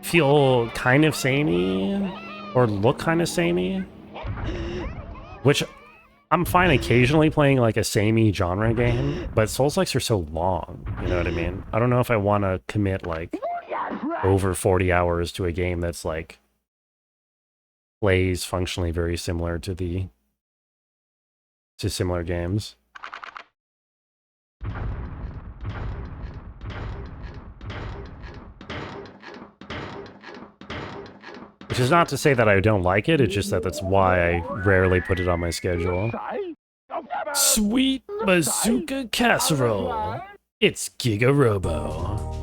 feel kind of samey or look kind of samey, which I'm fine occasionally playing like a samey genre game, but Souls-likes are so long. You know what I mean? I don't know if I want to commit like over 40 hours to a game that's like plays functionally very similar to similar games. Which is not to say that I don't like it, it's just that that's why I rarely put it on my schedule. Sweet bazooka casserole! It's Giga-Robo.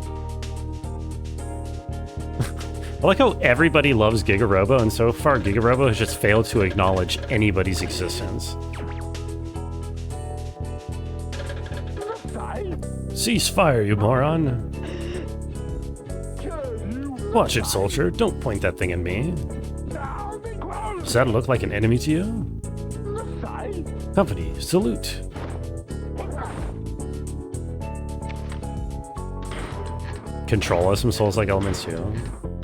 I like how everybody loves Giga-Robo, and so far Giga-Robo has just failed to acknowledge anybody's existence. Cease fire, you moron! Watch it, soldier. Don't point that thing at me. Does that look like an enemy to you? Company, salute. Control has some Souls-like elements too.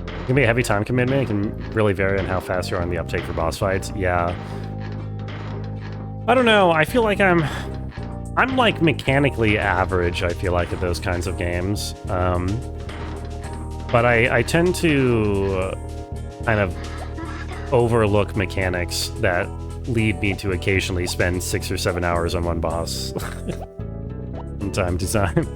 It can be a heavy time commitment. It can really vary on how fast you're on the uptake for boss fights. Yeah. I don't know. I feel like I'm like mechanically average, I feel like, at those kinds of games. But I tend to kind of overlook mechanics that lead me to occasionally spend 6 or 7 hours on one boss from time to time.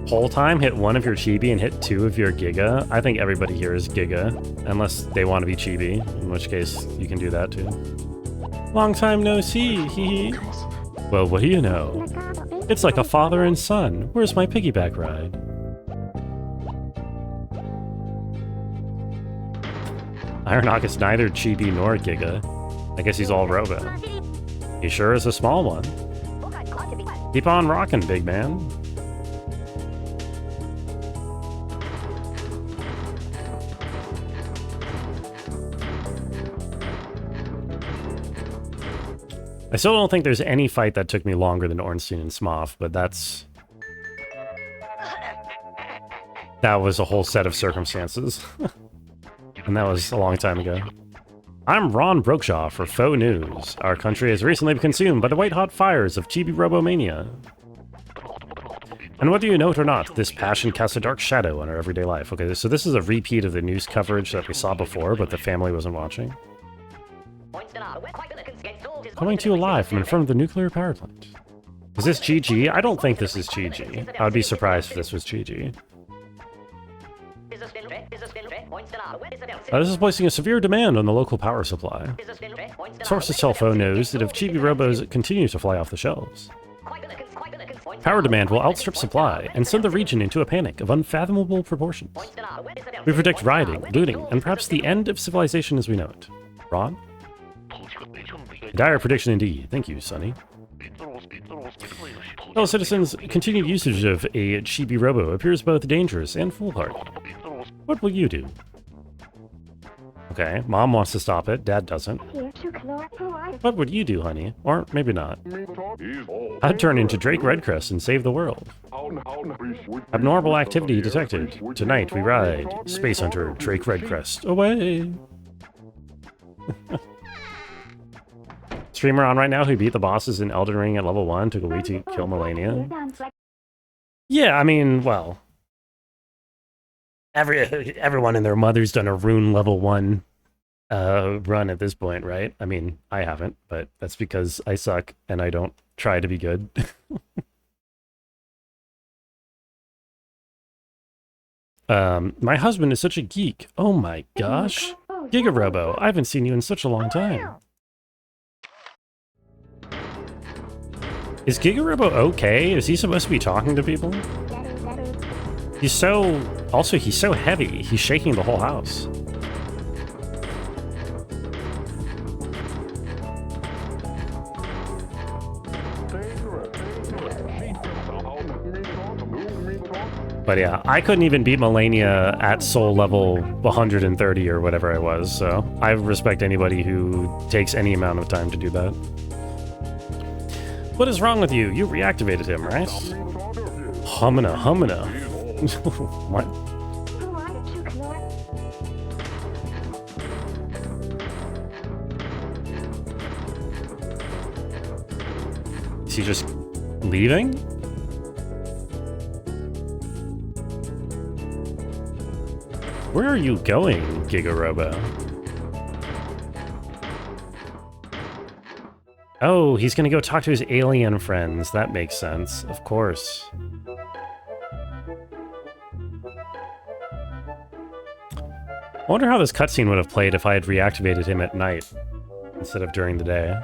Whole time, hit 1 of your Chibi and hit 2 of your Giga. I think everybody here is Giga, unless they want to be Chibi, in which case you can do that too. Long time no see, hee hee. Well, what do you know? It's like a father and son. Where's my piggyback ride? Ironhawk is neither Chibi nor Giga. I guess he's all Robo. He sure is a small one. Keep on rocking, big man. I still don't think there's any fight that took me longer than Ornstein and Smough, but that's That was a whole set of circumstances. And that was a long time ago. I'm Ron Brokshaw for Faux News. Our country has recently been consumed by the white-hot fires of Chibi-Robo mania. And whether you know it or not, this passion casts a dark shadow on our everyday life. Okay, so this is a repeat of the news coverage that we saw before, but the family wasn't watching. Coming to you live from in front of the nuclear power plant. Is this GG? I don't think this is GG. I would be surprised if this was GG. This is placing a severe demand on the local power supply. Sources tell Faux News that if Chibi-Robos continue to fly off the shelves, power demand will outstrip supply and send the region into a panic of unfathomable proportions. We predict rioting, looting, and perhaps the end of civilization as we know it. Ron? Dire prediction indeed. Thank you, Sonny. Fellow citizens, continued usage of a Chibi-Robo appears both dangerous and foolhardy. What will you do? Okay, Mom wants to stop it, Dad doesn't. What would you do, honey? Or maybe not. I'd turn into Drake Redcrest and save the world. Abnormal activity detected. Tonight we ride Space Hunter Drake Redcrest away. Streamer on right now who beat the bosses in Elden Ring at level 1 took a week to kill Melania. Yeah, I mean, well, everyone and their mother's done a rune level 1 run at this point, right? I mean, I haven't, but that's because I suck and I don't try to be good. My husband is such a geek. Oh my gosh. Giga-Robo, I haven't seen you in such a long time. Is Giga-Robo okay? Is he supposed to be talking to people? He's so... Also, he's so heavy. He's shaking the whole house. But yeah, I couldn't even beat Melania at soul level 130 or whatever I was, so I respect anybody who takes any amount of time to do that. What is wrong with you? You reactivated him, right? Humana, humana. What? Is he just leaving? Where are you going, Giga-Robo? Oh, he's gonna go talk to his alien friends. That makes sense, of course. I wonder how this cutscene would have played if I had reactivated him at night instead of during the day.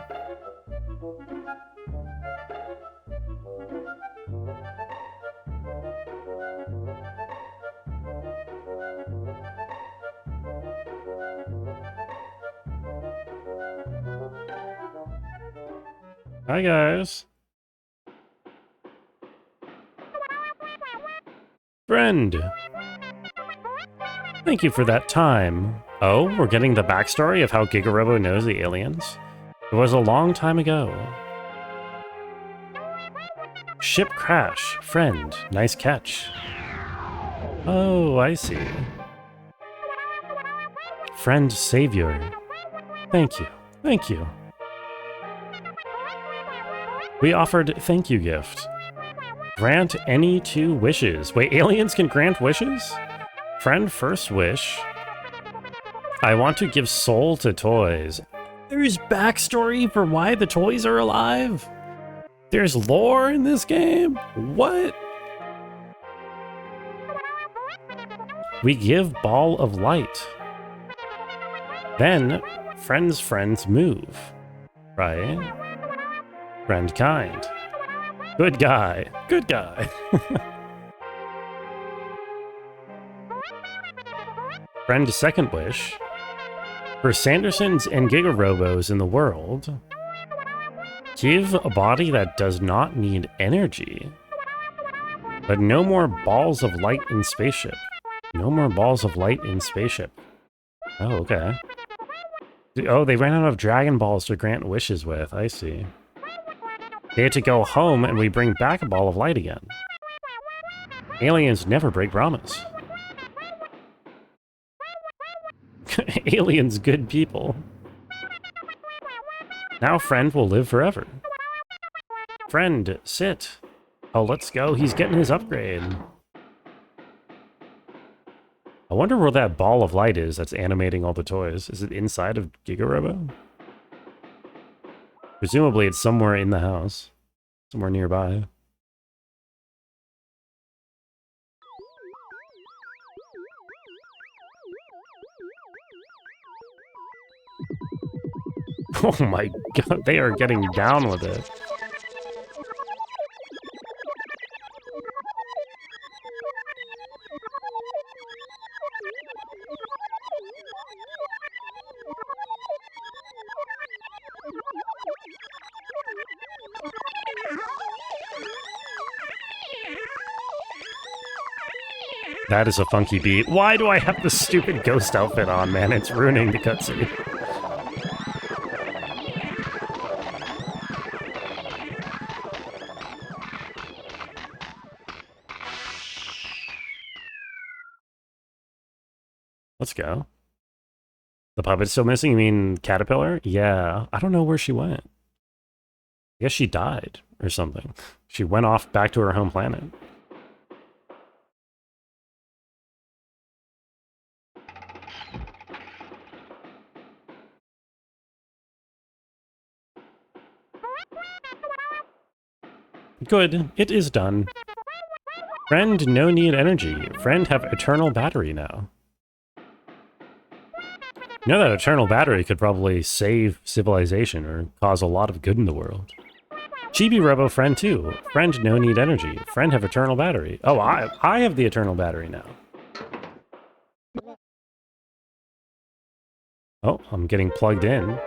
Hi, guys. Friend. Thank you for that time. Oh, we're getting the backstory of how Giga-Robo knows the aliens? It was a long time ago. Ship crash. Friend. Nice catch. Oh, I see. Friend savior. Thank you. Thank you. We offered thank you gift. Grant any 2 wishes. Wait, aliens can grant wishes? Friend first wish. I want to give soul to toys. There's backstory for why the toys are alive? There's lore in this game? What? We give ball of light. Then, friends move. Right? Friend kind. Good guy. Good guy. Friend second wish. For Sandersons and Giga-Robos in the world, give a body that does not need energy. But no more balls of light in spaceship. No more balls of light in spaceship. Oh, okay. Oh, they ran out of Dragon Balls to grant wishes with. I see. They had to go home and we bring back a ball of light again. Aliens never break promise. Aliens good people. Now friend will live forever. Friend, sit. Oh, let's go. He's getting his upgrade. I wonder where that ball of light is that's animating all the toys. Is it inside of Giga-Robo? Presumably it's somewhere in the house. Somewhere nearby. Oh my god, they are getting down with it. That is a funky beat. Why do I have this stupid ghost outfit on, man? It's ruining the cutscene. Let's go. The puppet's still missing? You mean Caterpillar? Yeah. I don't know where she went. I guess she died or something. She went off back to her home planet. Good. It is done. Friend, no need energy. Friend have eternal battery now. You know that eternal battery could probably save civilization or cause a lot of good in the world. Chibi-Robo friend too. Friend, no need energy. Friend have eternal battery. Oh, I have the eternal battery now. Oh, I'm getting plugged in.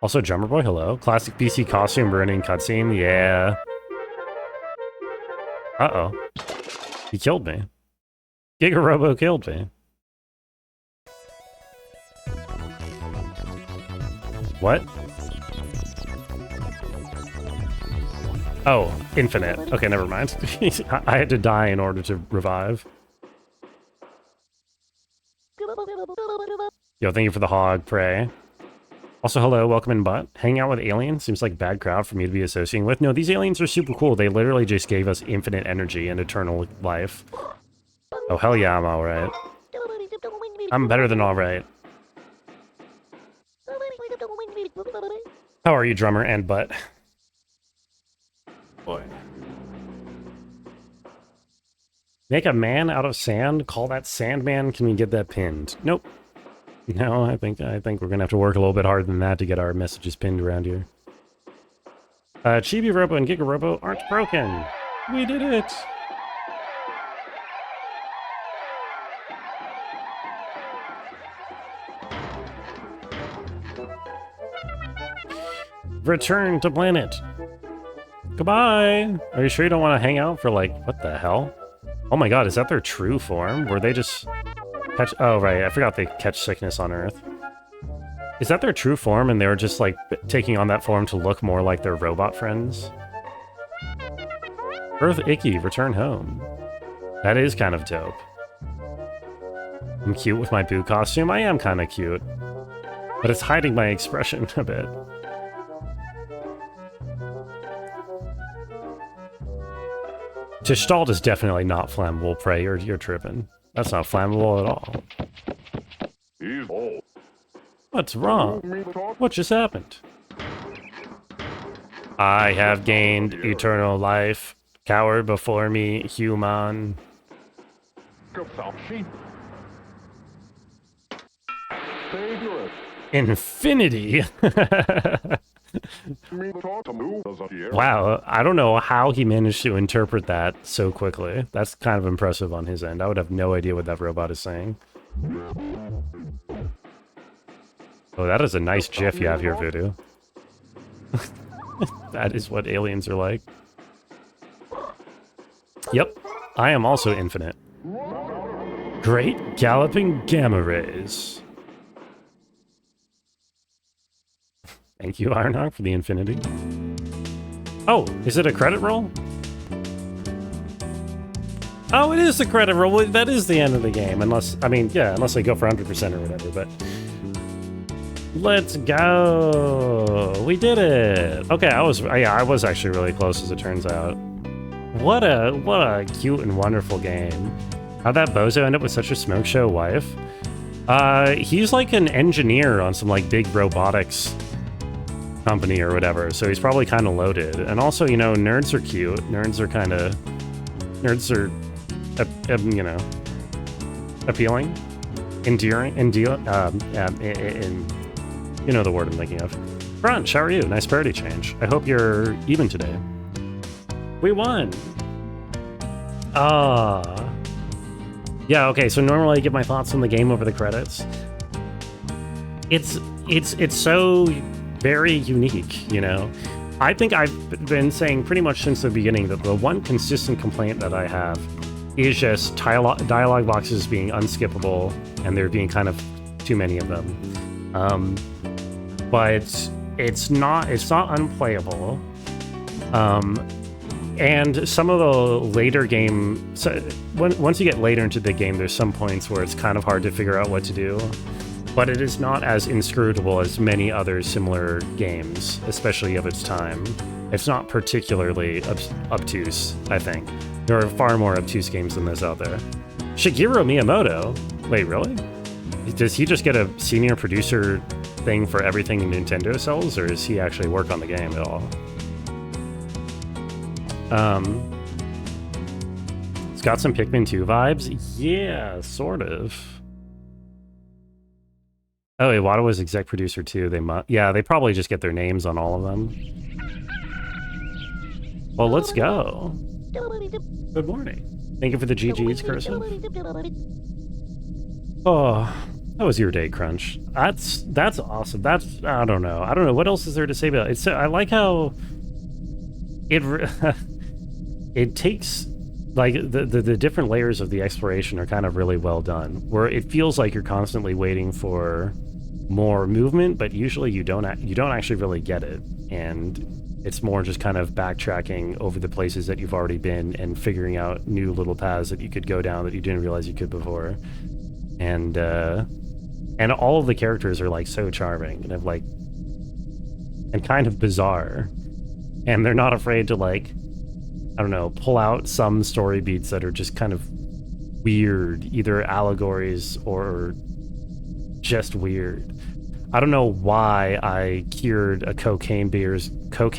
Also, Drummer Boy, hello. Classic PC costume burning cutscene, yeah. Uh-oh. He killed me. Giga-Robo killed me. What? Oh, infinite. Okay, never mind. I had to die in order to revive. Yo, thank you for the hog, Prey. Also, hello, welcome in, butt. Hanging out with aliens seems like a bad crowd for me to be associating with. No, these aliens are super cool. They literally just gave us infinite energy and eternal life. Oh, hell yeah, I'm alright. I'm better than alright. How are you, drummer and butt? Boy. Make a man out of sand? Call that Sandman? Can we get that pinned? Nope. No, I think we're gonna have to work a little bit harder than that to get our messages pinned around here. Chibi-Robo and Giga-Robo aren't broken. We did it. Return to planet. Goodbye. Are you sure you don't want to hang out for like, what the hell? Oh my god, is that their true form? Were they just catch? Oh right, I forgot they catch sickness on Earth. Is that their true form and they were just like taking on that form to look more like their robot friends? Earth Icky, return home. That is kind of dope. I'm cute with my Boo costume. I am kind of cute. But it's hiding my expression a bit. Tishtald is definitely not flammable, Prey. You're tripping. That's not flammable at all. What's wrong? What just happened? I have gained eternal life. Cower before me, human. Infinity? Wow, I don't know how he managed to interpret that so quickly. That's kind of impressive on his end. I would have no idea what that robot is saying. Oh, that is a nice GIF you have here, Voodoo. That is what aliens are like. Yep, I am also infinite. Great galloping gamma rays. Thank you, Ironhawk, for the infinity. Oh, is it a credit roll? Oh, it is the credit roll. Well, that is the end of the game, unless, I mean, yeah, unless they go for 100% or whatever, but... Let's go! We did it! Okay, I was actually really close, as it turns out. What a cute and wonderful game. How'd that bozo end up with such a smoke show wife? He's like an engineer on some like big robotics company or whatever, so he's probably kind of loaded. And also, you know, nerds are cute. Nerds are, you know, appealing, endearing, you know the word I'm thinking of. Crunch, how are you? Nice party change. I hope you're even today. We won! Yeah, okay, so normally I give my thoughts on the game over the credits. It's so very unique, you know? I think I've been saying pretty much since the beginning that the one consistent complaint that I have is just dialogue boxes being unskippable and there being kind of too many of them. But it's not unplayable. And some of the later game, so once you get later into the game, there's some points where it's kind of hard to figure out what to do. But it is not as inscrutable as many other similar games, especially of its time. It's not particularly obtuse, I think. There are far more obtuse games than this out there. Shigeru Miyamoto? Wait, really? Does he just get a senior producer thing for everything Nintendo sells, or does he actually work on the game at all? It's got some Pikmin 2 vibes. Yeah, sort of. Oh, Iwata was exec producer too. They probably just get their names on all of them. Well, let's go. Good morning. Thank you for the GG's, cursive. Oh, that was your day, Crunch. That's awesome. I don't know what else is there to say about it. It's I like how it takes, like, the different layers of the exploration are kind of really well done, where it feels like you're constantly waiting for more movement, but usually you don't actually really get it, and it's more just kind of backtracking over the places that you've already been and figuring out new little paths that you could go down that you didn't realize you could before. And all of the characters are like so charming and and kind of bizarre, and they're not afraid to, like, I don't know, pull out some story beats that are just kind of weird, either allegories or just weird. I don't know why I cured a cocaine bear's coke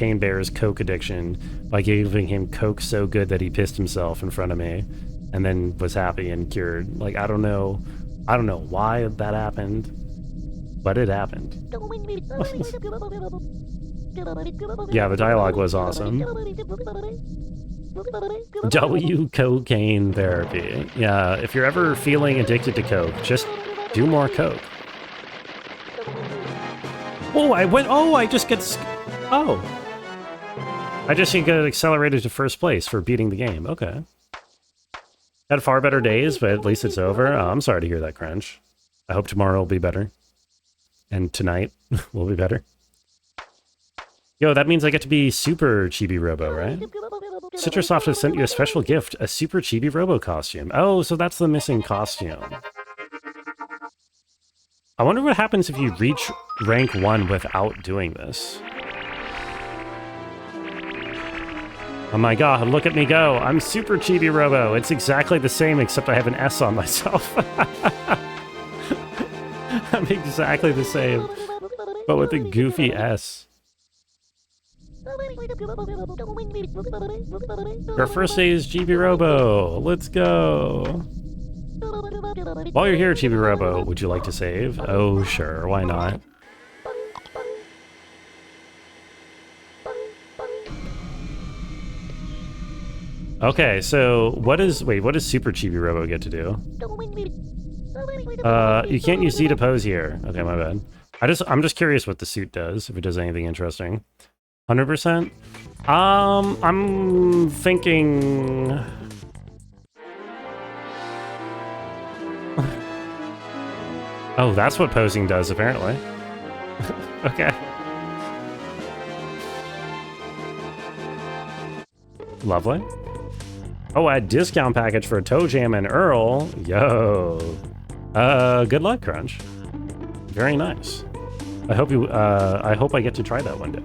addiction by giving him coke so good that he pissed himself in front of me and then was happy and cured. Like, I don't know why that happened, but it happened. Yeah, the dialogue was awesome. W cocaine therapy. Yeah, if you're ever feeling addicted to coke, just do more coke. Oh, I just get accelerated to first place for beating the game. Okay. Had far better days, but at least it's over. Oh, I'm sorry to hear that, Crunch. I hope tomorrow will be better. And tonight will be better. Yo, that means I get to be Super Chibi-Robo, right? Citrosoft has sent you a special gift, a Super Chibi-Robo costume. Oh, so that's the missing costume. I wonder what happens if you reach rank 1 without doing this. Oh my god, look at me go. I'm Super Chibi-Robo. It's exactly the same, except I have an S on myself. I'm exactly the same, but with a goofy S. Our first day is Chibi-Robo. Let's go. While you're here, Chibi-Robo, would you like to save? Oh, sure, why not? Okay, so what does Super Chibi-Robo get to do? You can't use Z to pose here. Okay, my bad. I'm just curious what the suit does, if it does anything interesting. 100%? I'm thinking... Oh, that's what posing does, apparently. Okay. Lovely. Oh, a discount package for Toe Jam and Earl. Yo. Good luck, Crunch. Very nice. I hope I get to try that one day.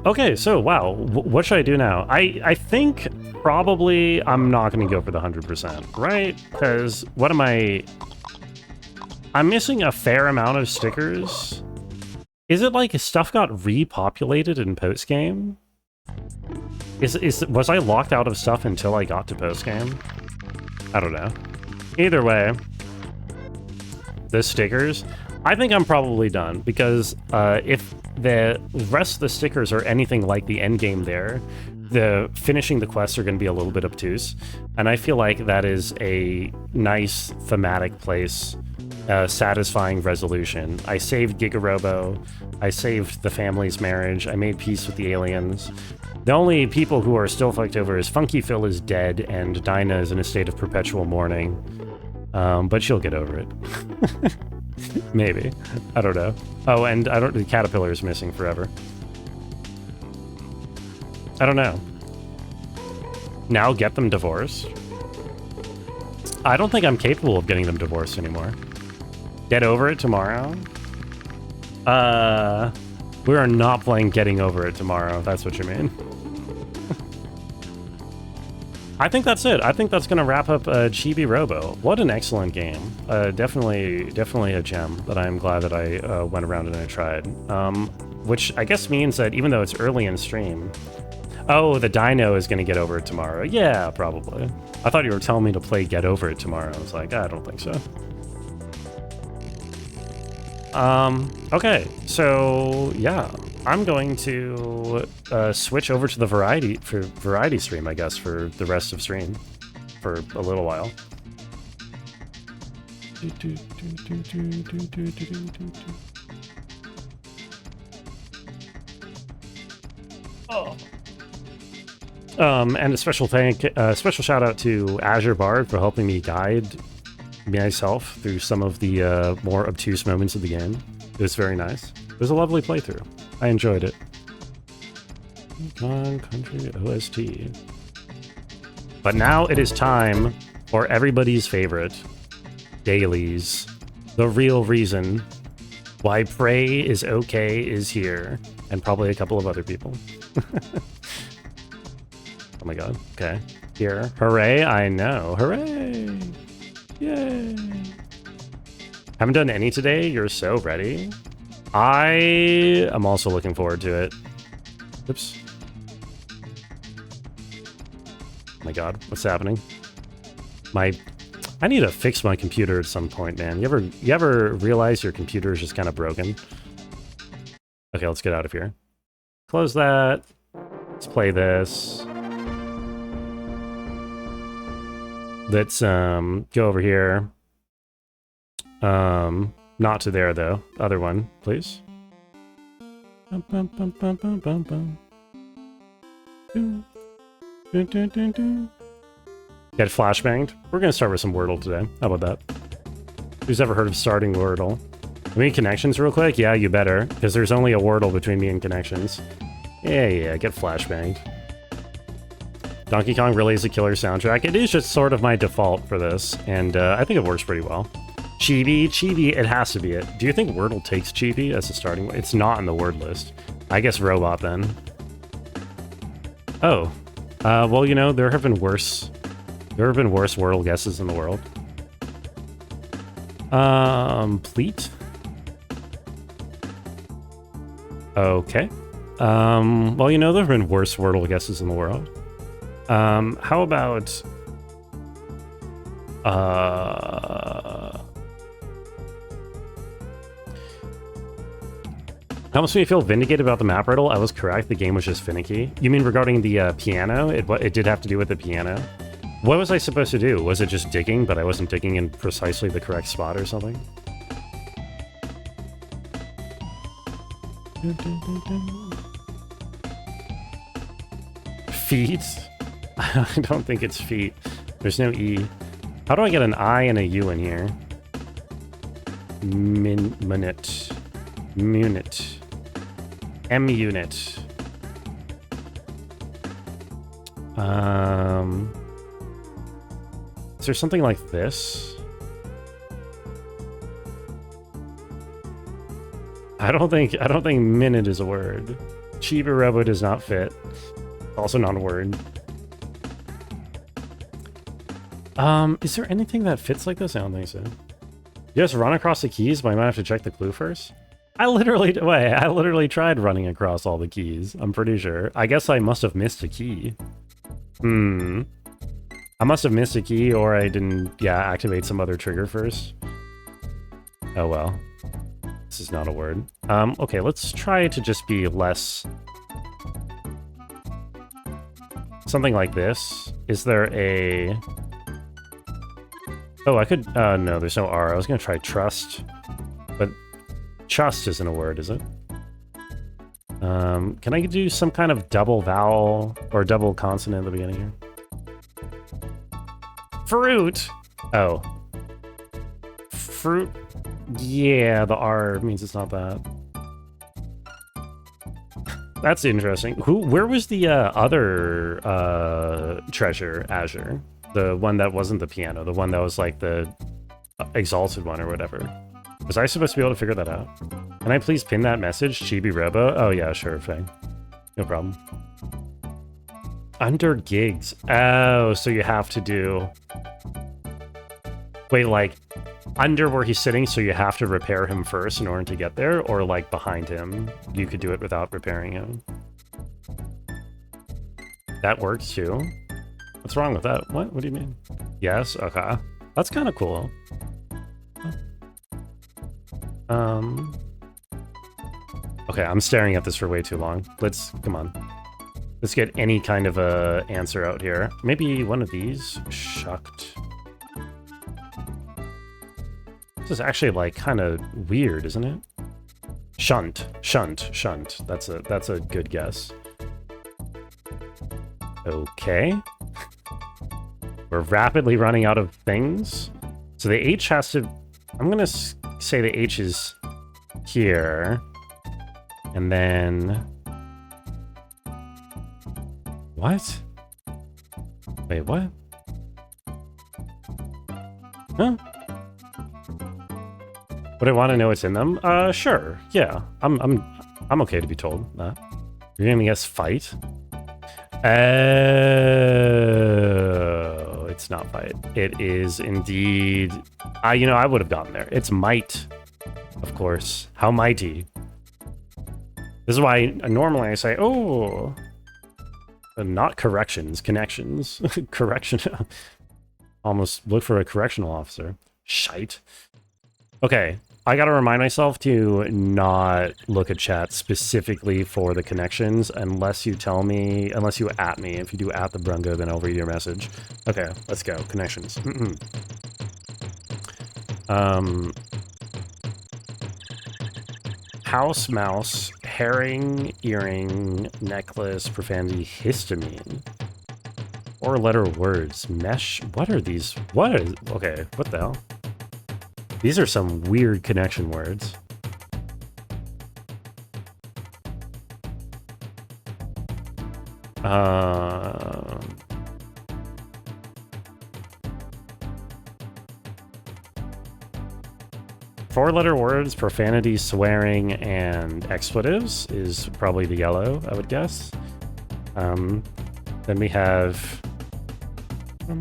Okay, so wow, what should I do now? I think probably I'm not gonna go for the 100%, right? Because what am I'm missing a fair amount of stickers. Is it like stuff got repopulated in post-game? Was I locked out of stuff until I got to post-game? I don't know. Either way, the stickers, I think I'm probably done, because if the rest of the stickers are anything like the end game there, the finishing the quests are going to be a little bit obtuse, and I feel like that is a nice thematic place, satisfying resolution. I saved Giga-Robo, I saved the family's marriage, I made peace with the aliens. The only people who are still fucked over is Funky Phil is dead, and Dinah is in a state of perpetual mourning. But she'll get over it. Maybe. I don't know. Oh, and the caterpillar is missing forever. I don't know. Now get them divorced? I don't think I'm capable of getting them divorced anymore. Get over it tomorrow? We are not playing Getting Over It tomorrow, if that's what you mean. I think that's it. I think that's going to wrap up Chibi-Robo. What an excellent game. Definitely a gem that I'm glad that I went around and I tried. Which I guess means that even though it's early in stream... Oh, the dino is going to get over it tomorrow. Yeah, probably. I thought you were telling me to play Get Over It tomorrow. I was like, I don't think so. Okay, so yeah, I'm going to switch over to the variety stream, I guess, for the rest of stream for a little while. Oh. And a special shout out to Azure Bard for helping me guide myself through some of the more obtuse moments of the game. It was very nice. It was a lovely playthrough. I enjoyed it. Country OST. But now it is time for everybody's favorite, dailies. The real reason why Prey is okay is here, and probably a couple of other people. Oh my god. Okay. Here. Hooray, I know. Hooray! Yay! Haven't done any today? You're so ready? I am also looking forward to it. Oops. Oh my god, what's happening? I need to fix my computer at some point, man. You ever realize your computer is just kind of broken? Okay, let's get out of here. Close that. Let's play this. Let's go over here. Not to there though. Other one, please. Get flashbanged. We're gonna start with some Wordle today. How about that? Who's ever heard of starting Wordle? I mean, connections real quick? Yeah, you better, because there's only a Wordle between me and connections. Yeah, get flashbanged. Donkey Kong really is a killer soundtrack. It is just sort of my default for this, and I think it works pretty well. Chibi, it has to be it. Do you think Wordle takes Chibi as a starting? It's not in the word list. I guess Robot then. Oh, well, you know, there have been worse Wordle guesses in the world. Pleat. Okay. Well, you know, there have been worse Wordle guesses in the world. How about... Helps me feel vindicated about the map riddle. I was correct. The game was just finicky. You mean regarding the piano? It did have to do with the piano. What was I supposed to do? Was it just digging, but I wasn't digging in precisely the correct spot or something? Feet? I don't think it's feet. There's no E. How do I get an I and a U in here? Minute. Munit. M-unit. Is there something like this? I don't think minute is a word. Chibi-Robo does not fit. Also not a word. Is there anything that fits like this? I don't think so. You just run across the keys, but I might have to check the clue first. I literally tried running across all the keys. I'm pretty sure. I guess I must have missed a key. I must have missed a key, or I didn't, activate some other trigger first. Oh well. This is not a word. Okay, let's try to just be less... Something like this. Is there a... Oh, I could... no, there's no R. I was gonna try trust. But trust isn't a word, is it? Can I do some kind of double vowel or double consonant at the beginning here? Fruit! Oh. Fruit... Yeah, the R means it's not that. That's interesting. Where was the other treasure, Azure? The one that wasn't the piano, the one that was like the exalted one or whatever. Was I supposed to be able to figure that out? Can I please pin that message, Chibi-Robo? Oh yeah, sure thing. No problem. Under gigs. Oh, so you have to do... Wait, like, under where he's sitting, so you have to repair him first in order to get there? Or, like, behind him, you could do it without repairing him? That works, too? What's wrong with that? What? What do you mean? Yes? Okay. That's kind of cool. Okay, I'm staring at this for way too long. Come on. Let's get any kind of a answer out here. Maybe one of these? Shucked. This is actually, like, kind of weird, isn't it? Shunt. That's a good guess. Okay. We're rapidly running out of things. So the H has to... I'm gonna say the H is here. And then... What? Wait, what? Huh? Would I want to know what's in them? Sure. Yeah. I'm okay to be told that. You're gonna guess fight? Oh, it's not fight. It is indeed... you know, I would have gotten there. It's might, of course. How mighty. This is why normally I say, oh... Not corrections, connections. Correction. Almost look for a correctional officer. Shite. Okay, I gotta remind myself to not look at chat specifically for the connections unless you tell me, unless you at me. If you do at the Brungo, then I'll read your message. Okay, let's go. Connections. House, mouse, herring, earring, necklace, profanity, histamine. Four-letter words. Mesh. What are these? What is... Okay, what the hell? These are some weird connection words. Four-letter words, profanity, swearing, and expletives is probably the yellow, I would guess. Then we have... I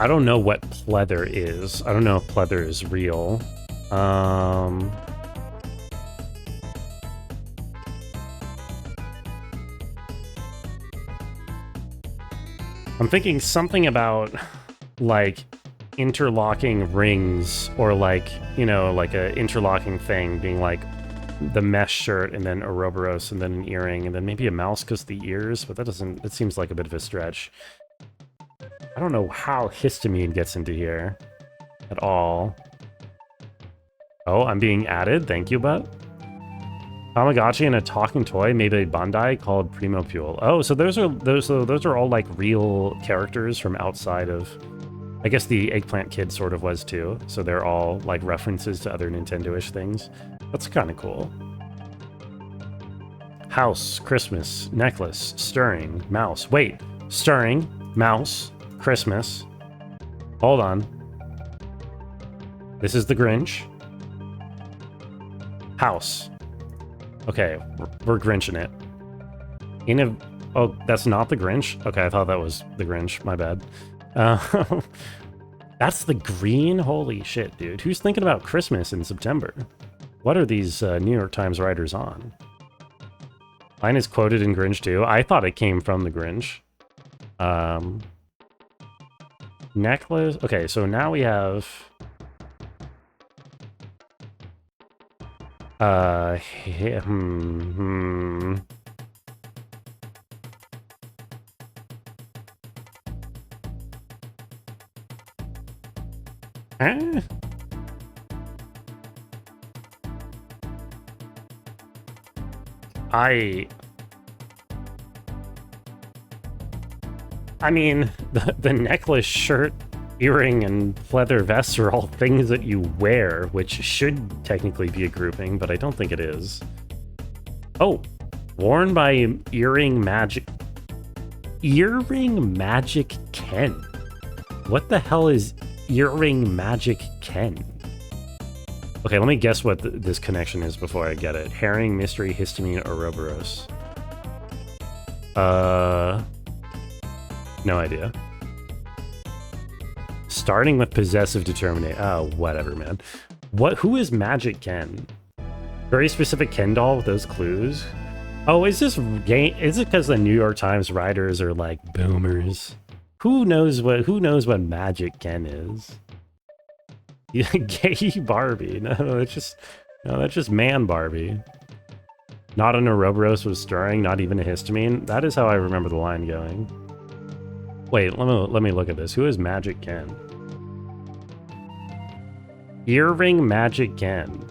don't know what pleather is. I don't know if pleather is real. I'm thinking something about, like, interlocking rings, or like, you know, like a interlocking thing being like the mesh shirt and then Ouroboros and then an earring and then maybe a mouse because the ears, but that doesn't, it seems like a bit of a stretch. I don't know how histamine gets into here at all. Oh, I'm being added. Thank you, bud. Tamagotchi and a talking toy, maybe a Bandai called Primo Fuel. Oh, so those are all like real characters from outside of I guess the Eggplant Kid sort of was too, so they're all like references to other Nintendo-ish things. That's kind of cool. House, Christmas, necklace, stirring, mouse. Wait, stirring, mouse, Christmas. Hold on. This is the Grinch. House. Okay, we're Grinching it. Oh, that's not the Grinch? Okay, I thought that was the Grinch. My bad. That's the green? Holy shit, dude. Who's thinking about Christmas in September? What are these New York Times writers on? Mine is quoted in Grinch too. I thought it came from the Grinch. Necklace. Okay, so now we have... I mean, the necklace, shirt, earring, and leather vests are all things that you wear, which should technically be a grouping, but I don't think it is. Oh, worn by Earring Magic Ken. What the hell is Earring Magic Ken? Okay, let me guess what this connection is before I get it. Herring, Mystery, Histamine, Ouroboros. No idea. Starting with Possessive Determinate. Oh, whatever, man. Who is Magic Ken? Very specific Ken doll with those clues? Oh, is this game? Is it because the New York Times writers are like boomers? Who knows what Magic Ken is? Gay Barbie. No, that's just man Barbie. Not an Ouroboros was stirring, not even a histamine. That is how I remember the line going. Wait, let me look at this. Who is Magic Ken? Earring Magic Ken.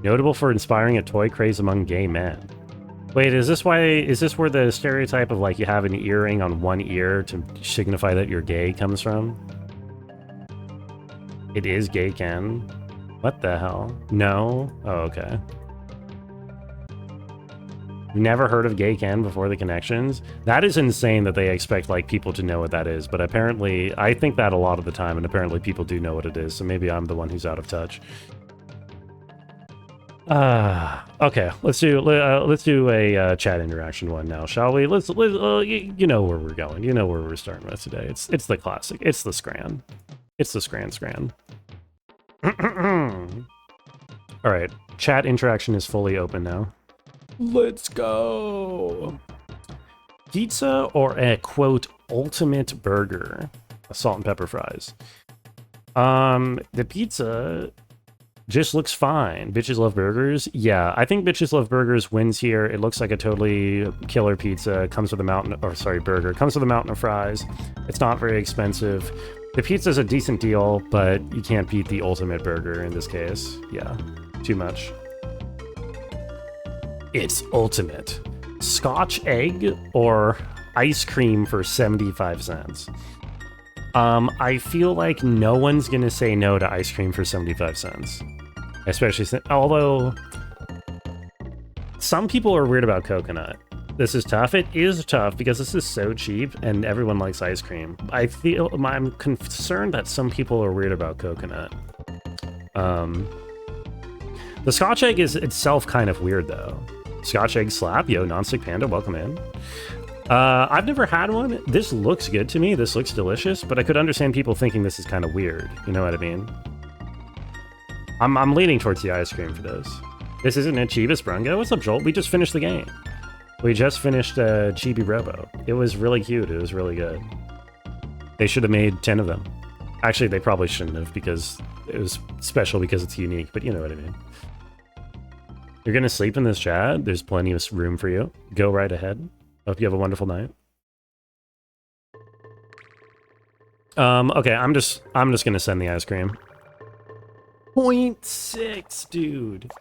Notable for inspiring a toy craze among gay men. Wait, is this where the stereotype of like you have an earring on one ear to signify that you're gay comes from? It is Gay Ken. What the hell? No? Oh, okay. Never heard of Gay Ken before the connections? That is insane that they expect like people to know what that is, but apparently I think that a lot of the time, and apparently people do know what it is, so maybe I'm the one who's out of touch. Okay, let's do a chat interaction one now, shall we? Let's you know where we're going. You know where we're starting with today. It's the classic. It's the Scran. It's the Scran. All right, chat interaction is fully open now. Let's go. Pizza or a quote ultimate burger? Salt and pepper fries. The pizza just looks fine. Bitches love burgers. Yeah, I think bitches love burgers wins here. It looks like a totally killer pizza. Comes with a burger. Comes with a mountain of fries. It's not very expensive. The pizza's a decent deal, but you can't beat the ultimate burger in this case. Yeah, too much. It's ultimate. Scotch egg or ice cream for 75 cents. I feel like no one's gonna say no to ice cream for 75 cents. Especially since, although some people are weird about coconut. This is tough. It is tough because this is so cheap and everyone likes ice cream. I'm concerned that some people are weird about coconut. The Scotch egg is itself kind of weird though. Scotch egg slap. Yo, Nonstick Panda, welcome in. I've never had one. This looks good to me. This looks delicious, but I could understand people thinking this is kind of weird. You know what I mean? I'm leaning towards the ice cream for this. This isn't a Chivas Brungo. What's up, Joel? We just finished the game. We just finished Chibi-Robo. It was really cute. It was really good. They should have made 10 of them. Actually, they probably shouldn't have because it was special because it's unique, but you know what I mean. You're going to sleep in this chat? There's plenty of room for you. Go right ahead. Hope you have a wonderful night. Okay, I'm just gonna send the ice cream. 0.6, dude.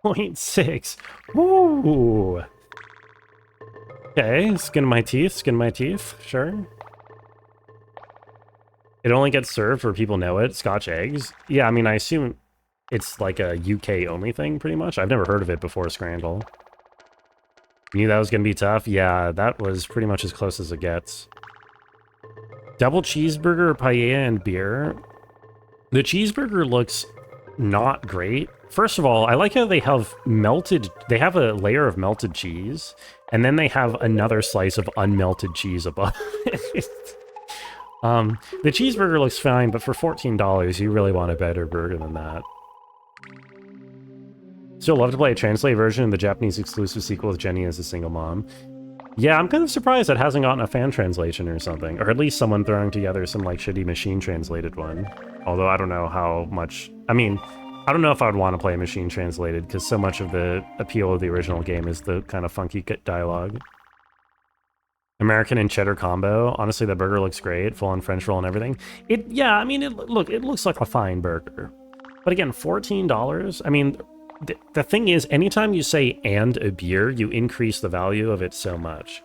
0.6. Woo. Okay, skin my teeth, sure. It only gets served where people know it. Scotch eggs. Yeah, I mean, I assume it's like a UK only thing, pretty much. I've never heard of it before Scrandle. Knew that was going to be tough. Yeah, that was pretty much as close as it gets. Double cheeseburger, paella, and beer. The cheeseburger looks not great. First of all, I like how they have they have a layer of melted cheese, and then they have another slice of unmelted cheese above it. The cheeseburger looks fine, but for $14, you really want a better burger than that. Still love to play a translated version of the Japanese exclusive sequel with Jenny as a single mom. Yeah, I'm kind of surprised it hasn't gotten a fan translation or something, or at least someone throwing together some like shitty machine translated one. Although I don't know how much, I mean, I don't know if I would want to play machine translated because so much of the appeal of the original game is the kind of funky dialogue. American and cheddar combo. Honestly, the burger looks great, full on French roll and everything. Yeah, I mean, it looks like a fine burger. But again, $14. I mean, the thing is, anytime you say "and a beer," you increase the value of it so much.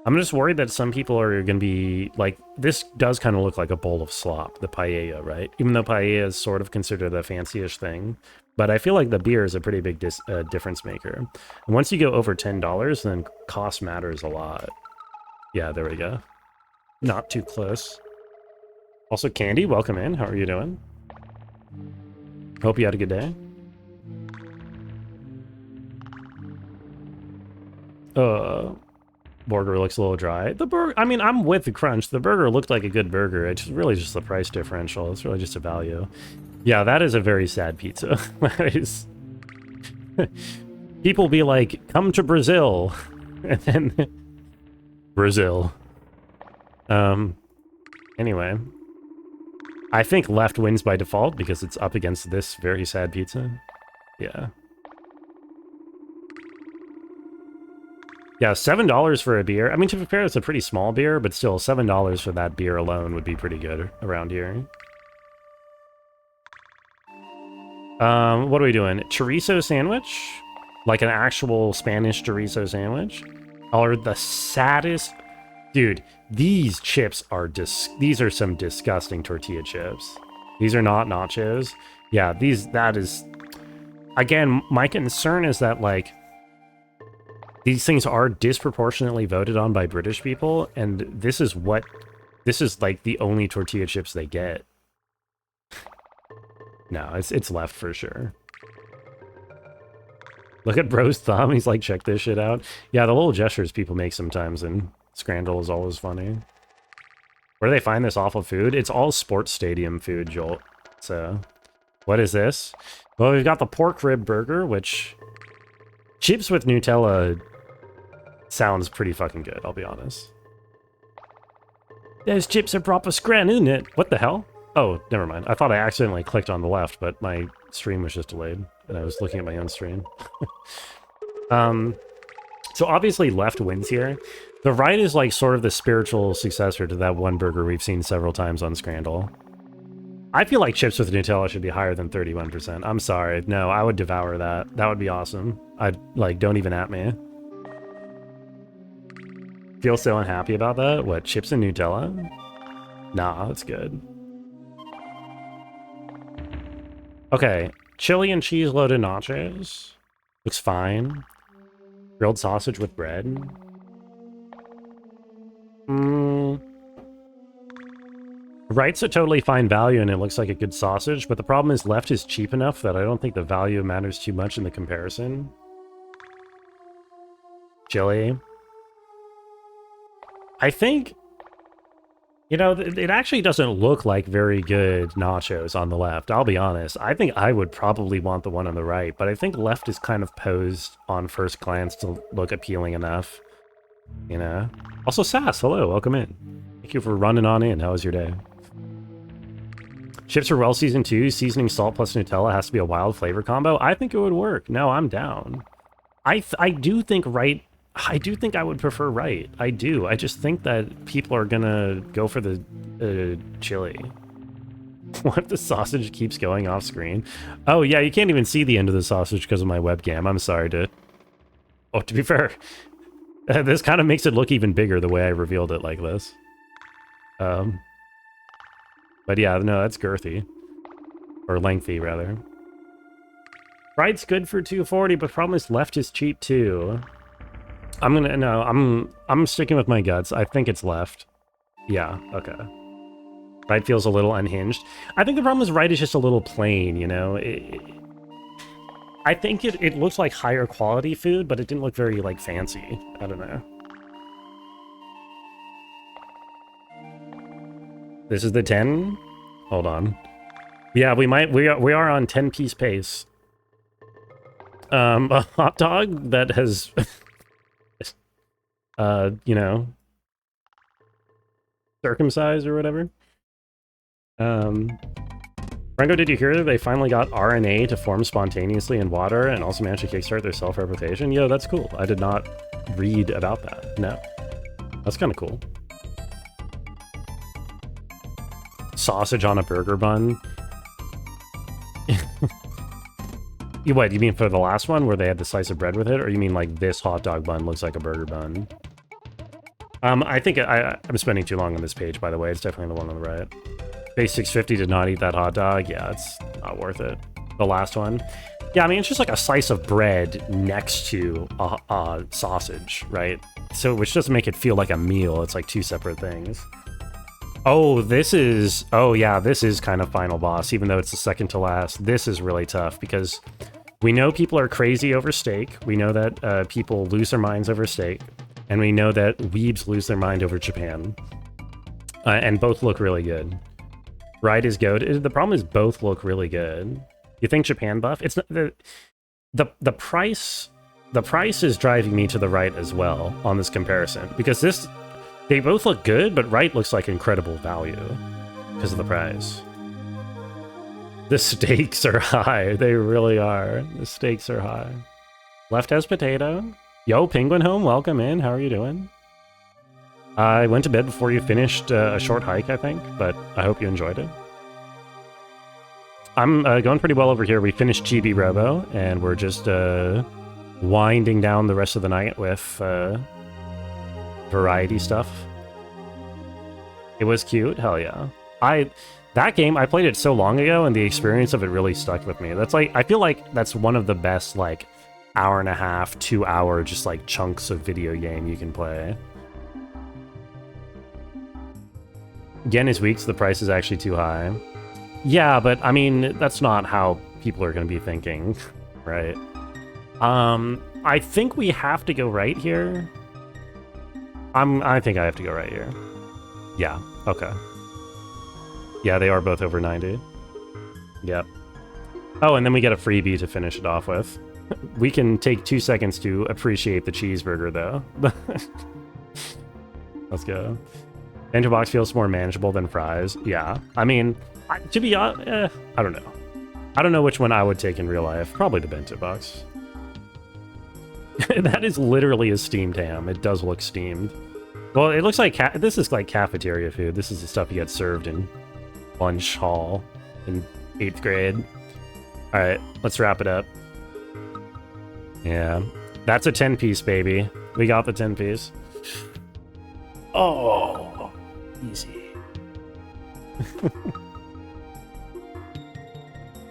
I'm just worried that some people are going to be like, this does kind of look like a bowl of slop, the paella, right? Even though paella is sort of considered a fancy-ish thing. But I feel like the beer is a pretty big difference maker. And once you go over $10, then cost matters a lot. Yeah, there we go. Not too close. Also, Candy, welcome in. How are you doing? Hope you had a good day. Burger looks a little dry. The burger, I mean, I'm with the crunch. The burger looked like a good burger. It's really just the price differential. It's really just a value. Yeah, that is a very sad pizza. That is... People be like, come to Brazil. And then... Brazil. Anyway. I think left wins by default because it's up against this very sad pizza. Yeah. Yeah, $7 for a beer. I mean, to be fair, it's a pretty small beer, but still, $7 for that beer alone would be pretty good around here. What are we doing? Chorizo sandwich? Like an actual Spanish chorizo sandwich? Or the saddest... Dude, these chips are these are some disgusting tortilla chips. These are not nachos. Yeah, that is... Again, my concern is that, like... These things are disproportionately voted on by British people, and this is like the only tortilla chips they get. No, it's left for sure. Look at bro's thumb, he's like, check this shit out. Yeah, the little gestures people make sometimes in Scrandle is always funny. Where do they find this awful food? It's all sports stadium food, Jolt. So, what is this? Well, we've got the pork rib burger, which... Chips with Nutella... sounds pretty fucking good, I'll be honest. Those chips are proper scran, isn't it? What the hell? Oh, never mind. I thought I accidentally clicked on the left, but my stream was just delayed, and I was looking at my own stream. So obviously left wins here. The right is like sort of the spiritual successor to that one burger we've seen several times on Scrandle. I feel like chips with Nutella should be higher than 31%. I'm sorry. No, I would devour that. That would be awesome. I'd, like, don't even at me. Feel so unhappy about that? What, chips and Nutella? Nah, that's good. Okay, chili and cheese loaded nachos. Looks fine. Grilled sausage with bread. Right's a totally fine value and it looks like a good sausage, but the problem is left is cheap enough that I don't think the value matters too much in the comparison. Chili. I think, you know, it actually doesn't look like very good nachos on the left, I'll be honest. I think I would probably want the one on the right, but I think left is kind of posed on first glance to look appealing enough, you know? Also, Sass, hello, welcome in. Thank you for running on in. How was your day? Chips are well seasoned too. Seasoning salt plus Nutella has to be a wild flavor combo. I think it would work. No, I'm down. I do think right... I do think I would prefer right. I do. I just think that people are gonna go for the chili. What if the sausage keeps going off screen? Oh yeah, you can't even see the end of the sausage because of my webcam. I'm sorry to... Oh, to be fair, this kind of makes it look even bigger the way I revealed it like this. But yeah, no, that's girthy. Or lengthy, rather. Right's good for 240, but problem is left is cheap too. I'm sticking with my guts. I think it's left. Yeah, okay. Right feels a little unhinged. I think the problem is right is just a little plain, you know? I think it looks like higher quality food, but it didn't look very, like, fancy. I don't know. This is the 10? Hold on. Yeah, we are on 10-piece pace. A hot dog that has, you know, circumcised or whatever. Rango, did you hear that they finally got RNA to form spontaneously in water and also managed to kickstart their self-replication? Yo, that's cool. I did not read about that. No. That's kind of cool. Sausage on a burger bun. What, you mean for the last one where they had the slice of bread with it? Or you mean like this hot dog bun looks like a burger bun? I think I'm spending too long on this page, by the way. It's definitely the one on the right. Base 650 did not eat that hot dog. Yeah, it's not worth it. The last one. Yeah, I mean, it's just like a slice of bread next to a sausage, right? So, which doesn't make it feel like a meal. It's like two separate things. Oh, oh yeah, this is kind of final boss, even though it's the second to last. This is really tough because we know people are crazy over steak. We know that people lose their minds over steak. And we know that weebs lose their mind over Japan. And both look really good. Right is good. The problem is both look really good. You think Japan buff? It's not, the price is driving me to the right as well on this comparison. Because they both look good, but right looks like incredible value because of the price. The stakes are high. They really are. The stakes are high. Left has potato. Yo, Penguin Home, welcome in. How are you doing? I went to bed before you finished a short hike, I think, but I hope you enjoyed it. I'm going pretty well over here. We finished Chibi-Robo, and we're just winding down the rest of the night with variety stuff. It was cute. Hell yeah. That game, I played it so long ago, and the experience of it really stuck with me. That's like, I feel like that's one of the best, like, hour and a half, 2 hour, just like chunks of video game you can play. Yen is weak, so the price is actually too high. Yeah, but I mean, that's not how people are going to be thinking, right? I think we have to go right here. I think I have to go right here. Yeah, okay. Yeah, they are both over 90. Yep. Oh, and then we get a freebie to finish it off with. We can take 2 seconds to appreciate the cheeseburger, though. Let's go. Bento box feels more manageable than fries. Yeah. I mean, to be honest, I don't know. I don't know which one I would take in real life. Probably the bento box. That is literally a steamed ham. It does look steamed. Well, it looks like this is like cafeteria food. This is the stuff you get served in lunch hall in 8th grade. All right, let's wrap it up. Yeah, that's a 10-piece, baby. We got the 10-piece. Oh, easy.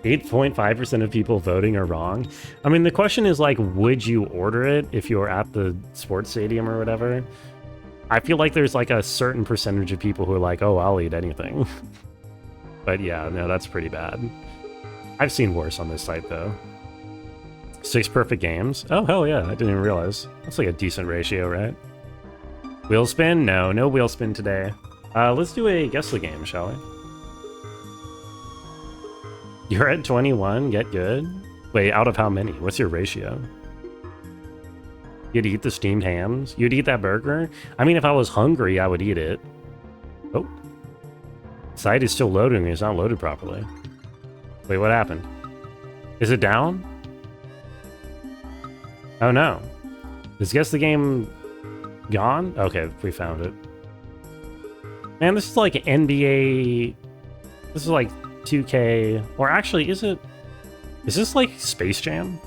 8.5% of people voting are wrong. I mean, the question is like, would you order it if you were at the sports stadium or whatever? I feel like there's like a certain percentage of people who are like, oh, I'll eat anything. But yeah, no, that's pretty bad. I've seen worse on this site, though. 6 perfect games? Oh, hell yeah, I didn't even realize. That's like a decent ratio, right? Wheel spin? No, no wheel spin today. Let's do a guess the game, shall we? You're at 21, get good. Wait, out of how many? What's your ratio? You'd eat the steamed hams? You'd eat that burger? I mean, if I was hungry, I would eat it. Oh. Site is still loading. It's not loaded properly. Wait, what happened? Is it down? Oh no. Is guess the game gone? Okay, we found it. Man, this is like NBA. This is like 2K. Or actually, is this like Space Jam?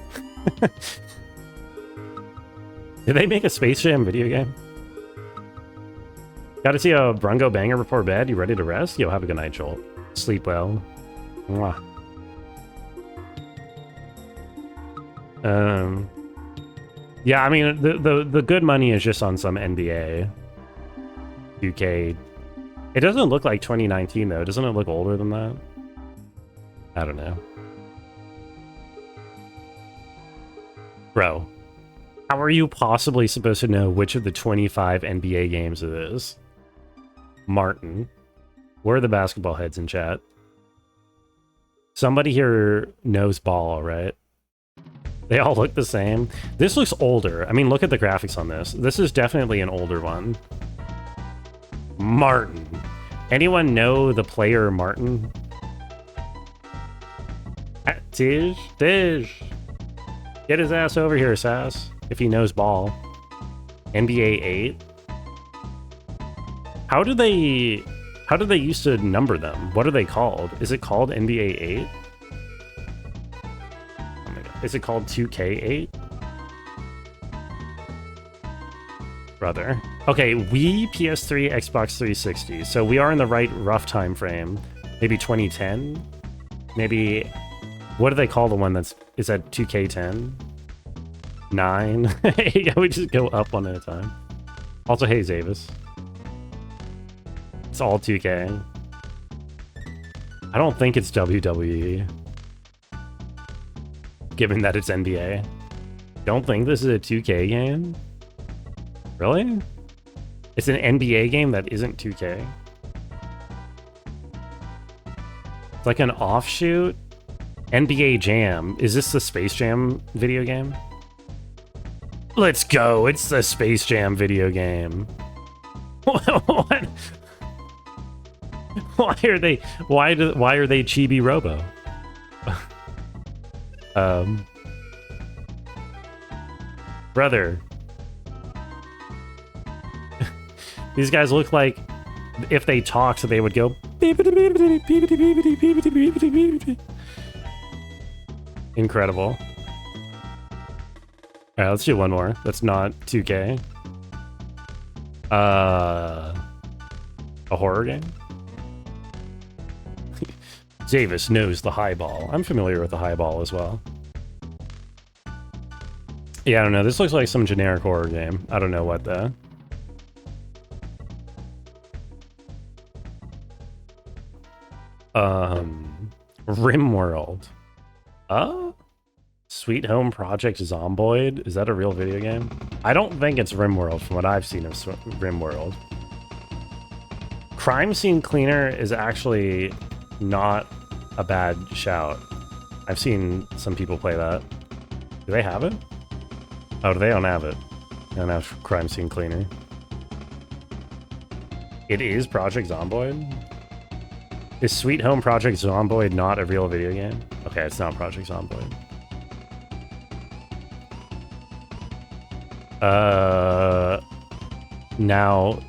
Did they make a Space Jam video game? Gotta see a Brungo banger before bed. You ready to rest? Yo, have a good night, Joel. Sleep well. Mwah. Yeah, I mean, the good money is just on some NBA 2K. It doesn't look like 2019, though. Doesn't it look older than that? I don't know. Bro, how are you possibly supposed to know which of the 25 NBA games it is? Martin. Where are the basketball heads in chat? Somebody here knows ball, right? They all look the same. This looks older. I mean, look at the graphics on this. This is definitely an older one. Martin. Anyone know the player Martin? Tish. Get his ass over here, Sass. If he knows ball. NBA 8. How do they used to number them? What are they called? Is it called NBA 8? Oh my god. Is it called 2K8? Brother. Okay, Wii, PS3, Xbox 360. So we are in the right rough time frame. Maybe 2010? Maybe... What do they call the one that's... Is that 2K10? 9? Yeah, we just go up one at a time. Also, hey, Zavis. It's all 2K. I don't think it's WWE. Given that it's NBA. Don't think this is a 2K game? Really? It's an NBA game that isn't 2K? It's like an offshoot? NBA Jam. Is this the Space Jam video game? Let's go. It's the Space Jam video game. What? Why are they Chibi-Robo? Brother. These guys look like if they talk, so they would go. Incredible. Alright, let's do one more. That's not 2K. A horror game? Zavis knows the highball. I'm familiar with the highball as well. Yeah, I don't know. This looks like some generic horror game. I don't know what though. RimWorld. Sweet Home Project Zomboid? Is that a real video game? I don't think it's RimWorld from what I've seen of RimWorld. Crime Scene Cleaner is actually not a bad shout. I've seen some people play that. Do they have it? Oh, they don't have it. They don't have Crime Scene Cleaner. It is Project Zomboid? Is Sweet Home Project Zomboid not a real video game? Okay, it's not Project Zomboid. Now...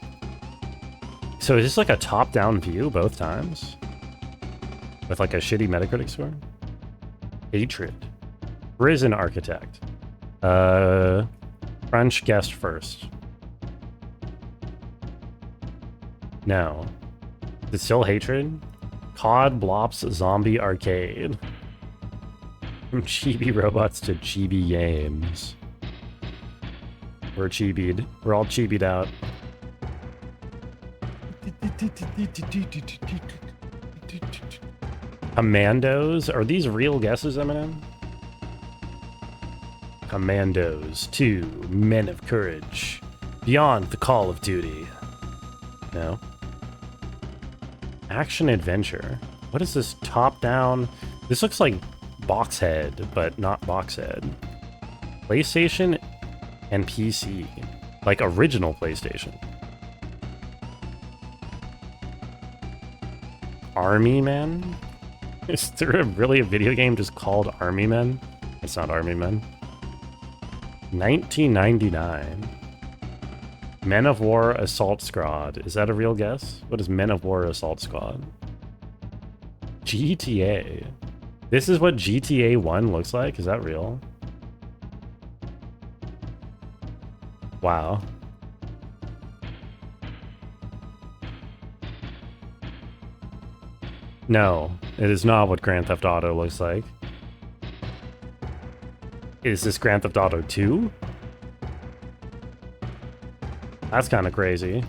So is this like a top-down view both times? With like a shitty Metacritic score? Hatred. Prison Architect. French guest first. No. Is it still Hatred? COD Blops Zombie Arcade. From Chibi Robots to Chibi Games. We're chibied. We're all chibied out. Commandos? Are these real guesses, Eminem? Commandos 2, Men of Courage. Beyond the Call of Duty. No. Action Adventure. What is this top-down? This looks like Boxhead, but not Boxhead. PlayStation and PC. Like original PlayStation. Army Men? Is there really a video game just called Army Men? It's not Army Men. 1999. Men of War Assault Squad. Is that a real guess? What is Men of War Assault Squad? GTA. This is what GTA 1 looks like? Is that real? Wow. No, it is not what Grand Theft Auto looks like. Is this Grand Theft Auto 2? That's kind of crazy.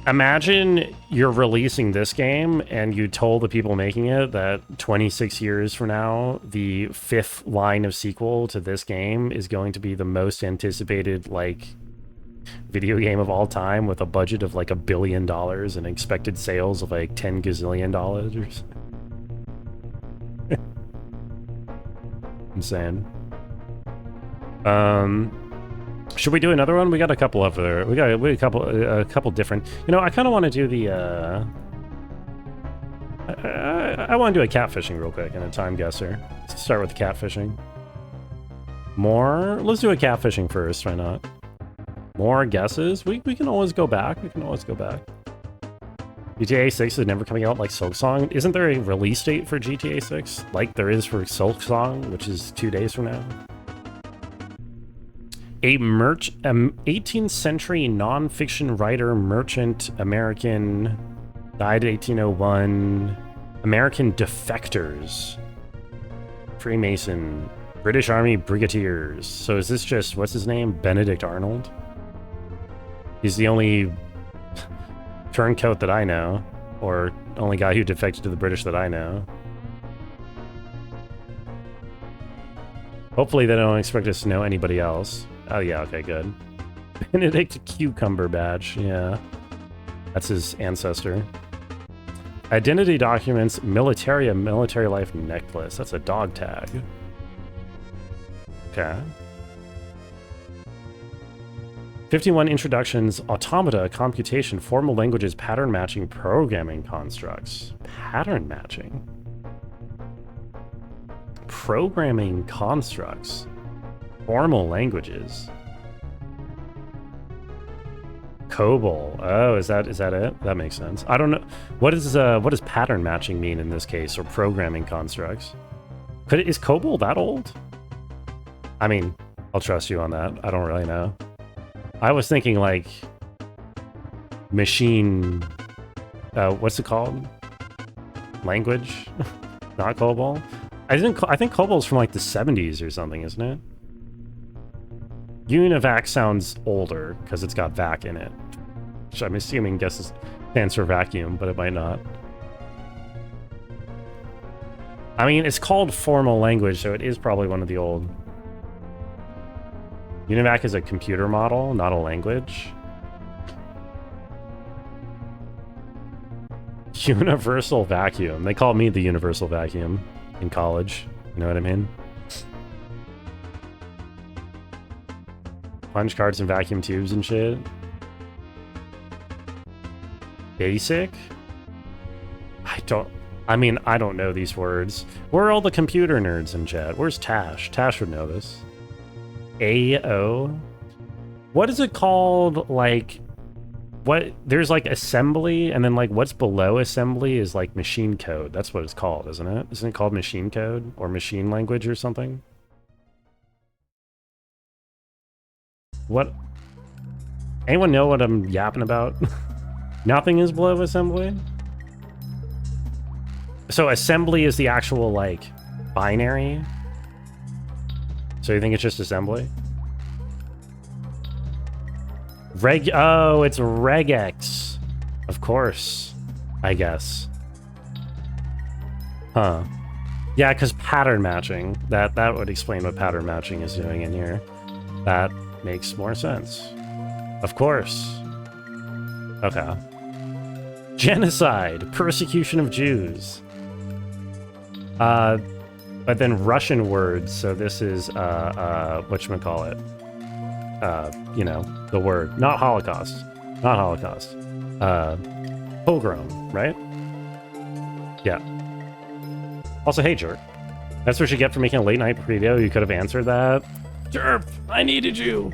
Imagine you're releasing this game and you told the people making it that 26 years from now, the 5th line of sequel to this game is going to be the most anticipated, like, video game of all time with a budget of like $1 billion and expected sales of like $10 gazillion or something. Insane. Should we do another one? We got a couple of we got a couple different. You know, I kind of want to do the I want to do a catfishing real quick and a time guesser. Let's start with the catfishing. Let's do a catfishing first, why not? More guesses? We can always go back. We can always go back. GTA 6 is never coming out like Silksong. Isn't there a release date for GTA 6? Like there is for Silksong, which is 2 days from now. A 18th century non-fiction writer, merchant, American, died in 1801. American defectors. Freemason. British Army Brigadiers. So is this just, what's his name? Benedict Arnold? He's the only turncoat that I know, or only guy who defected to the British that I know. Hopefully they don't expect us to know anybody else. Oh yeah, okay, good. Benedict Cucumber Badge, yeah. That's his ancestor. Identity documents, military life necklace. That's a dog tag. Okay. 51 introductions, automata, computation, formal languages, pattern matching, programming constructs. Pattern matching? Programming constructs. Formal languages. COBOL. Oh, is that it? That makes sense. I don't know. What does pattern matching mean in this case, or programming constructs? Is COBOL that old? I mean, I'll trust you on that. I don't really know. I was thinking like machine, what's it called? Language? Not COBOL? I think COBOL's from like the 70s or something, isn't it? Univac sounds older because it's got vac in it. Which I'm assuming stands for vacuum, but it might not. I mean, it's called formal language, so it is probably one of the old. Univac is a computer model, not a language. Universal vacuum. They called me the universal vacuum in college. You know what I mean? Punch cards and vacuum tubes and shit. Basic? I don't know these words. Where are all the computer nerds in chat? Where's Tash? Tash would know this. AO? What is it called? Like, what? There's like assembly, and then like what's below assembly is like machine code. That's what it's called, isn't it? Isn't it called machine code or machine language or something? What? Anyone know what I'm yapping about? Nothing is below assembly? So assembly is the actual like binary? So you think it's just assembly? Oh, it's regex. Of course, I guess. Huh. Yeah, because pattern matching. That would explain what pattern matching is doing in here. That makes more sense. Of course. Okay. Genocide. Persecution of Jews. But then Russian words, so this is, whatchamacallit? You know, the word. Not Holocaust. Not Holocaust. Pogrom, right? Yeah. Also, hey, jerk. That's what you get for making a late night video. You could have answered that. Jerp, I needed you.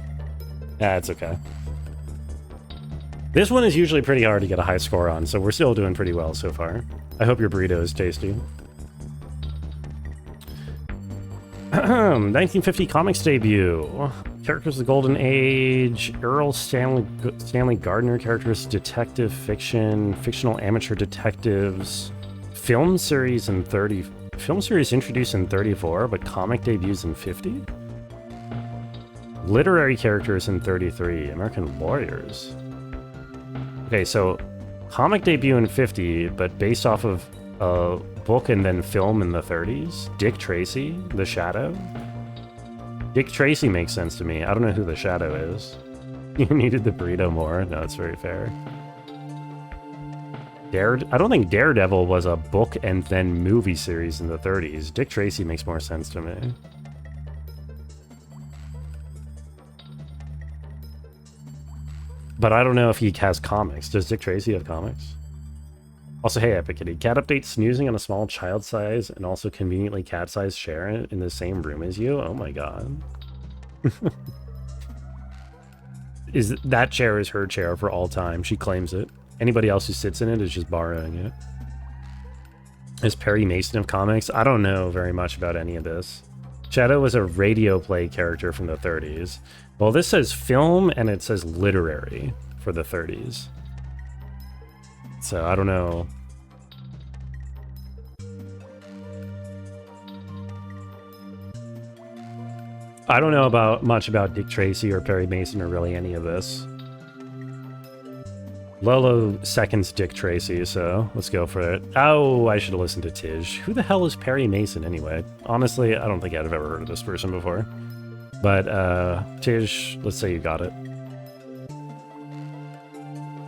Yeah, it's okay. This one is usually pretty hard to get a high score on, so we're still doing pretty well so far. I hope your burrito is tasty. 1950 comics debut. Characters of the Golden Age, Earl Stanley Gardner characters, detective fiction, fictional amateur detectives, film series introduced in 34, but comic debuts in 50? Literary characters in 33, American lawyers. Okay, so comic debut in 50, but based off of a book and then film in the 30s. Dick Tracy, The Shadow. Dick Tracy makes sense to me. I don't know who The Shadow is. You needed the burrito more. No, it's very fair. I don't think Daredevil was a book and then movie series in the 30s. Dick Tracy makes more sense to me. But I don't know if he has comics. Does Dick Tracy have comics? Also, hey, Epic Kitty. Cat update snoozing on a small child size and also conveniently cat size Sharon in the same room as you? Oh my god. That chair is her chair for all time. She claims it. Anybody else who sits in it is just borrowing it. Is Perry Mason of comics? I don't know very much about any of this. Shadow was a radio play character from the 30s. Well, this says film and it says literary for the 30s. So I don't know. I don't know much about Dick Tracy or Perry Mason or really any of this. Lolo seconds Dick Tracy, so let's go for it. Oh, I should have listened to Tish. Who the hell is Perry Mason anyway? Honestly, I don't think I've ever heard of this person before. But Tish, let's say you got it.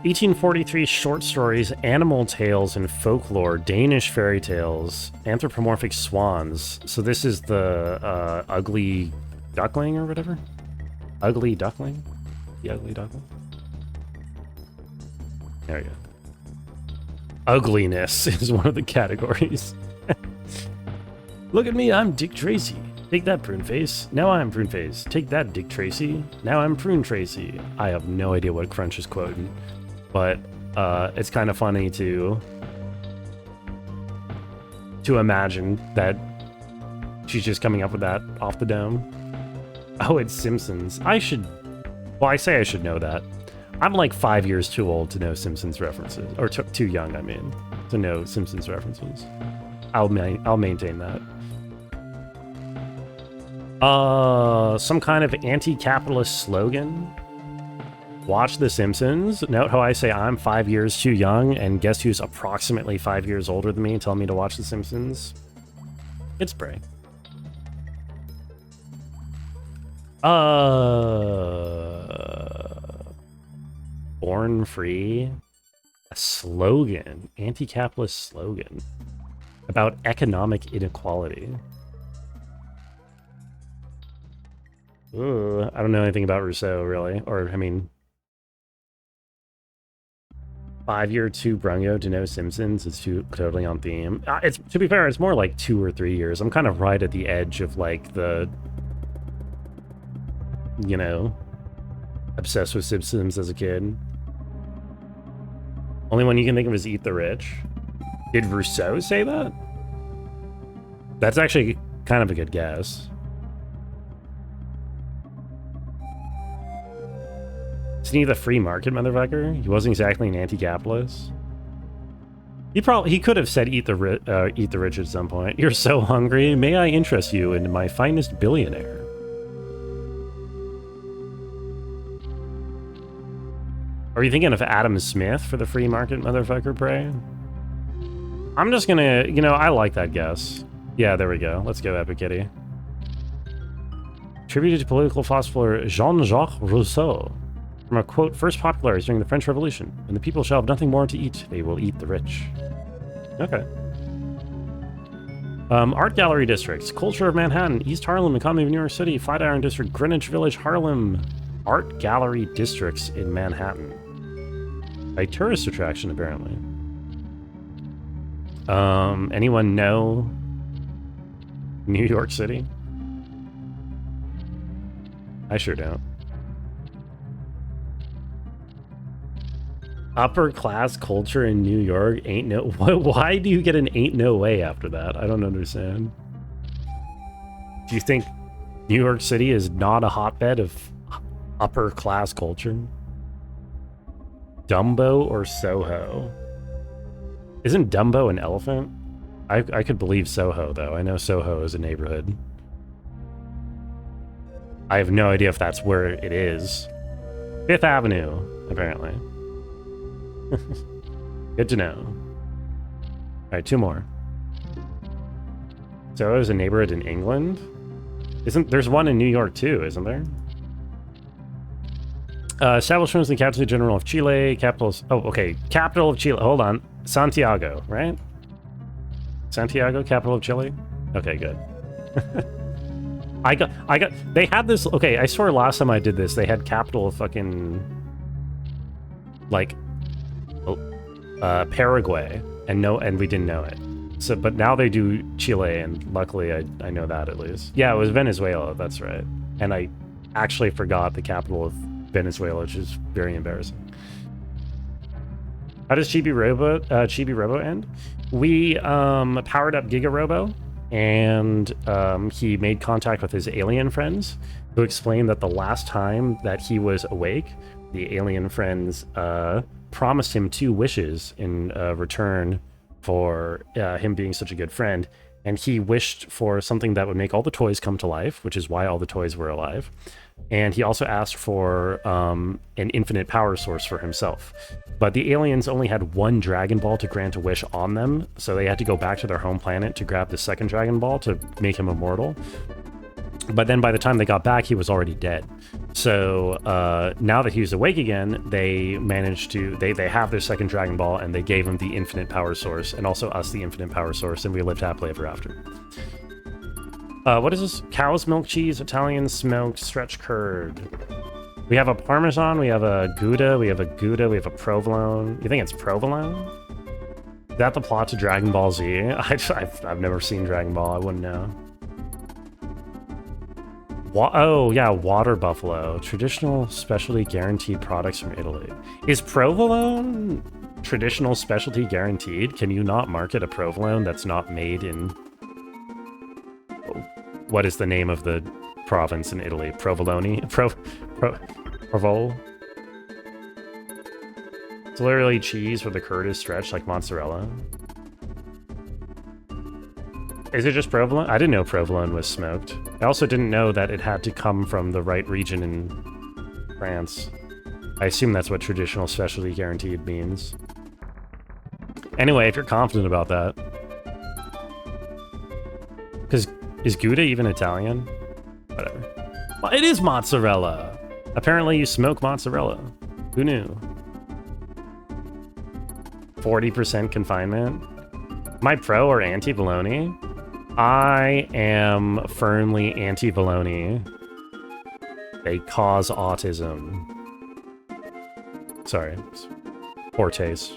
1843 short stories, animal tales and folklore, Danish fairy tales, anthropomorphic swans. So this is the ugly duckling or whatever? Ugly duckling? The ugly duckling? There we go. Ugliness is one of the categories. Look at me, I'm Dick Tracy. Take that, Prune Face. Now I'm Prune Face. Take that, Dick Tracy. Now I'm Prune Tracy. I have no idea what Crunch is quoting. But it's kind of funny to imagine that she's just coming up with that off the dome. Oh, it's Simpsons. I say I should know that. I'm like 5 years too old to know Simpsons references. Or too young, I mean, to know Simpsons references. I'll maintain that. Some kind of anti-capitalist slogan? Watch The Simpsons. Note how I say I'm 5 years too young, and guess who's approximately 5 years older than me telling me to watch The Simpsons? It's Bray. Born Free? A slogan. Anti-capitalist slogan. About economic inequality. Ooh, I don't know anything about Rousseau, really. Or, I mean... 5 year too Brungo to know Simpsons is totally on theme. It's, to be fair, it's more like 2 or 3 years. I'm kind of right at the edge of like the, you know, obsessed with Simpsons as a kid. Only one you can think of is Eat the Rich. Did Rousseau say that? That's actually kind of a good guess. Isn't he the free market motherfucker? He wasn't exactly an anti-capitalist. He could have said eat the rich at some point. You're so hungry. May I interest you in my finest billionaire? Are you thinking of Adam Smith for the free market motherfucker, Prey? I'm just gonna, you know, I like that guess. Yeah, there we go. Let's go, Epic Kitty. Attributed to political philosopher Jean-Jacques Rousseau. From a quote first popularized during the French Revolution. When the people shall have nothing more to eat, they will eat the rich. Okay. Art Gallery Districts. Culture of Manhattan. East Harlem, Economy of New York City. Flatiron District. Greenwich Village, Harlem. Art Gallery Districts in Manhattan. A tourist attraction, apparently. Anyone know New York City? I sure don't. Upper class culture in New York ain't no... Why do you get an ain't no way after that? I don't understand. Do you think New York City is not a hotbed of upper class culture. Dumbo or Soho? Isn't Dumbo an elephant? I could believe Soho, though. I know Soho is a neighborhood. I have no idea if that's where it is. Fifth Avenue, apparently. Good to know. Alright, 2 more. Soho is a neighborhood in England? There's one in New York, too, isn't there? Establishment is the capital general of Chile. Capital of Chile. Hold on. Santiago, right? Santiago, capital of Chile? Okay, good. They had this, okay, I swear last time I did this, they had capital of fucking, like, Paraguay, and we didn't know it. So, but now they do Chile, and luckily I know that at least. Yeah, it was Venezuela, that's right. And I actually forgot the capital of Venezuela, which is very embarrassing. How does Chibi-Robo end? We powered up Giga-Robo, and he made contact with his alien friends, who explained that the last time that he was awake, the alien friends promised him 2 wishes in return for him being such a good friend. And he wished for something that would make all the toys come to life, which is why all the toys were alive. And he also asked for an infinite power source for himself. But the aliens only had 1 Dragon Ball to grant a wish on them, so they had to go back to their home planet to grab the 2nd Dragon Ball to make him immortal. But then by the time they got back, he was already dead. So now that he was awake again, they managed to... They have their 2nd Dragon Ball, and they gave him the infinite power source, and also us the infinite power source, and we lived happily ever after. What is this? Cow's milk cheese, Italian smoked stretch curd. We have a Parmesan, we have a Gouda, we have a provolone. You think it's provolone? Is that the plot to Dragon Ball Z? I've never seen Dragon Ball, I wouldn't know. Oh, yeah, water buffalo. Traditional specialty guaranteed products from Italy. Is provolone traditional specialty guaranteed? Can you not market a provolone that's not made in... What is the name of the province in Italy? Provolone? Provol? It's literally cheese where the curd is stretched like mozzarella. Is it just provolone? I didn't know provolone was smoked. I also didn't know that it had to come from the right region in France. I assume that's what traditional specialty guaranteed means. Anyway, if you're confident about that. Because is Gouda even Italian? Whatever. Well, it is mozzarella! Apparently you smoke mozzarella. Who knew? 40% confinement? Am I pro or anti-bologna? I am firmly anti-bologna. They cause autism. Sorry. Poor taste.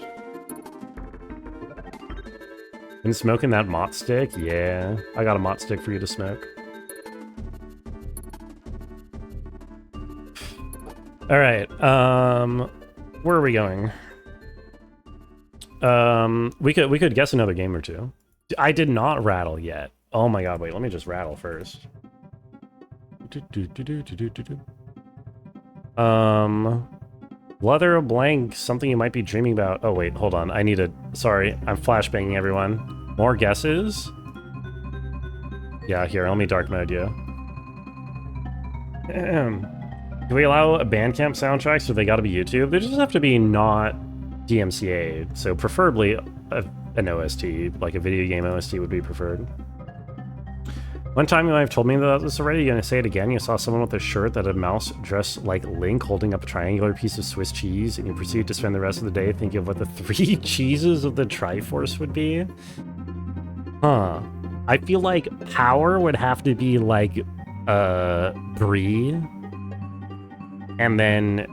Been smoking that mott stick? Yeah. I got a mott stick for you to smoke. Alright, where are we going? We could guess another game or 2. I did not rattle yet. Oh my god, wait, let me just rattle first. Leather or blank, something you might be dreaming about. Oh wait, hold on, sorry, I'm flashbanging everyone. More guesses? Yeah, here, let me dark mode you. Do we allow a Bandcamp soundtracks or they gotta be YouTube? They just have to be not DMCA, so preferably an OST, like a video game OST would be preferred. One time you might have told me about this already, you're gonna say it again. You saw someone with a shirt that had a mouse dressed like Link holding up a triangular piece of Swiss cheese, and you proceed to spend the rest of the day thinking of what the 3 cheeses of the Triforce would be. Huh. I feel like power would have to be like, Brie. And then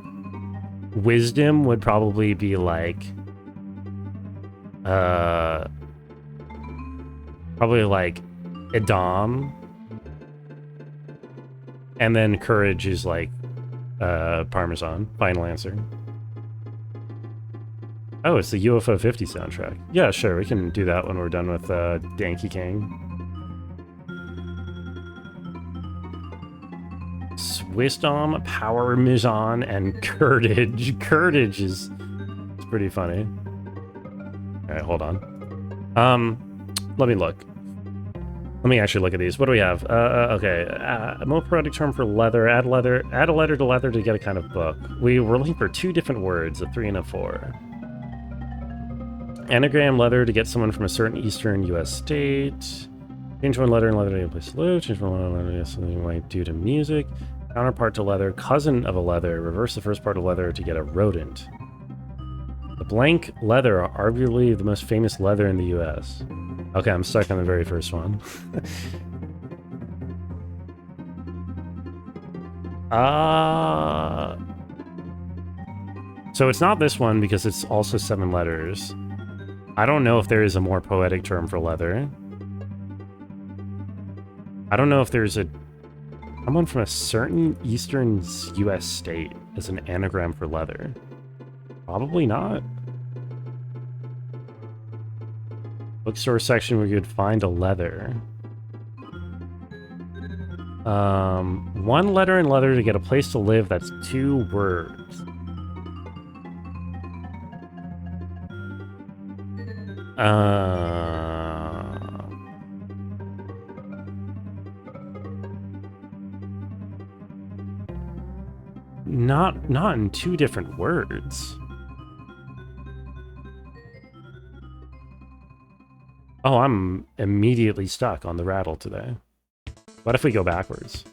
wisdom would probably be like, probably like Edam. And then courage is like, Parmesan. Final answer. Oh, it's the UFO 50 soundtrack. Yeah, sure, we can do that when we're done with, Danky King. wisdom, parmesan, and curtage. Curtage is pretty funny. All right, hold on. Let me look. Let me actually look at these. What do we have? Okay. A more poetic term for leather. Add leather. Add a letter to leather to get a kind of book. We were looking for 2 different words, a 3 and a 4. Anagram leather to get someone from a certain eastern U.S. state. Change one letter and leather to a place to live. Change one letter to something you might do to music. Counterpart to leather. Cousin of a leather. Reverse the first part of leather to get a rodent. The blank leather are arguably the most famous leather in the U.S. Okay, I'm stuck on the very first one. So it's not this one because it's also 7 letters. I don't know if there is a more poetic term for leather. I don't know if there's someone from a certain eastern U.S. state as an anagram for leather. Probably not. Bookstore section where you could find a leather. 1 letter in leather to get a place to live. That's 2 words. Not in 2 different words. Oh, I'm immediately stuck on the rattle today. What if we go backwards?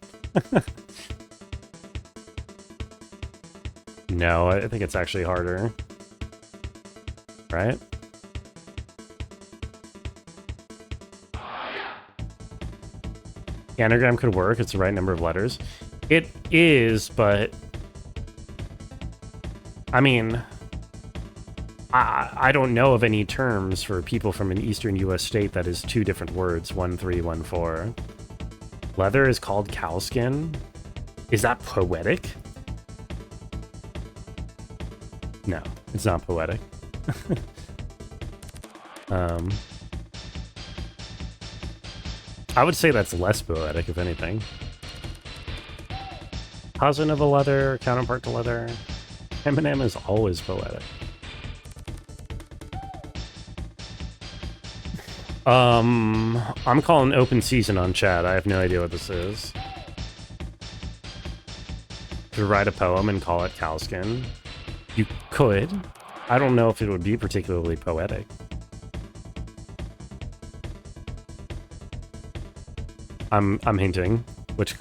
No, I think it's actually harder. Right? Anagram could work. It's the right number of letters. It is, but... I mean... I don't know of any terms for people from an eastern U.S. state that is 2 different words, 1, 3, 1, 4. Leather is called cowskin. Is that poetic? No, it's not poetic. I would say that's less poetic, if anything. Cousin of a leather, counterpart to leather. Eminem is always poetic. I'm calling open season on chat. I have no idea what this is. To write a poem and call it cowskin. You could. I don't know if it would be particularly poetic. I'm hinting. Which...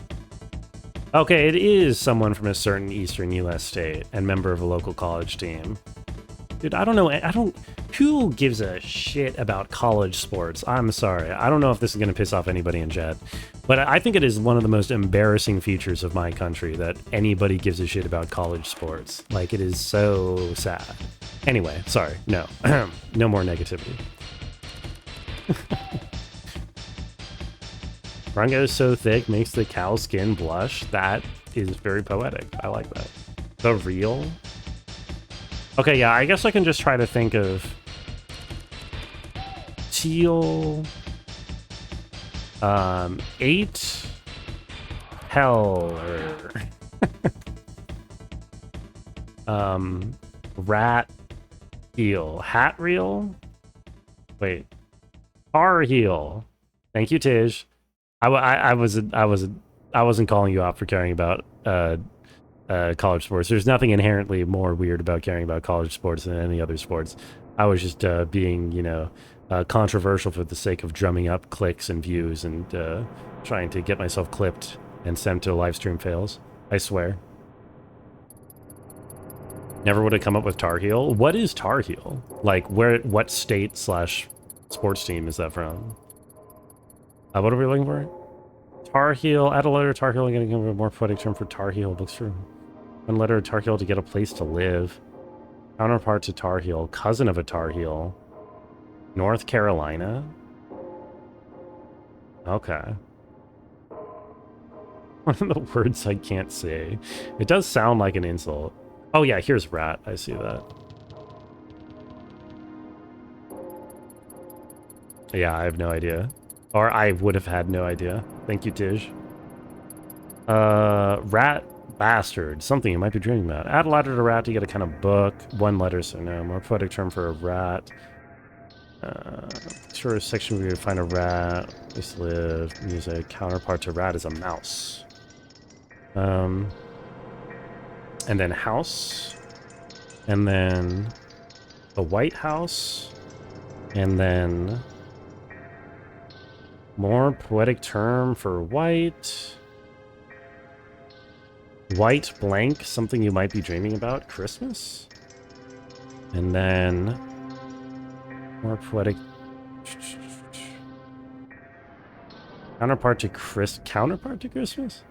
Okay, it is someone from a certain eastern U.S. state and member of a local college team. Dude, I don't know. Who gives a shit about college sports? I'm sorry. I don't know if this is going to piss off anybody in chat, but I think it is one of the most embarrassing features of my country that anybody gives a shit about college sports. Like, it is so sad. Anyway, sorry. No. No more negativity. Rango so thick makes the cow skin blush. That is very poetic. I like that. The real? Okay, yeah, I guess I can just try to think of teal, 8 heller, rat heel, hat reel. Wait, tar heel. Thank you, Tej. I wasn't calling you out for caring about college sports. There's nothing inherently more weird about caring about college sports than any other sports. I was just being, you know, controversial for the sake of drumming up clicks and views and trying to get myself clipped and sent to live stream fails. I swear. Never would have come up with Tar Heel. What is Tar Heel? Like, what state / sports team is that from? What are we looking for? Tar Heel. Add a letter to Tar Heel. I'm going to give a more poetic term for Tar Heel. Looks for 1 letter of Tar Heel to get a place to live. Counterpart to Tar Heel. Cousin of a Tar Heel. North Carolina. Okay. One of the words I can't say. It does sound like an insult. Oh yeah, here's rat. I see that. Yeah, I have no idea. Or I would have had no idea. Thank you, Tej. Rat Bastard. Something you might be dreaming about. Add a letter to rat to get a kind of book. One letter, so no. More poetic term for a rat. Sure, section where you find a rat. Used to live. Music. Counterpart to rat is a mouse. And then house. And then the White House. And then more poetic term for white. White blank, something you might be dreaming about. Christmas? And then more poetic counterpart to Christmas?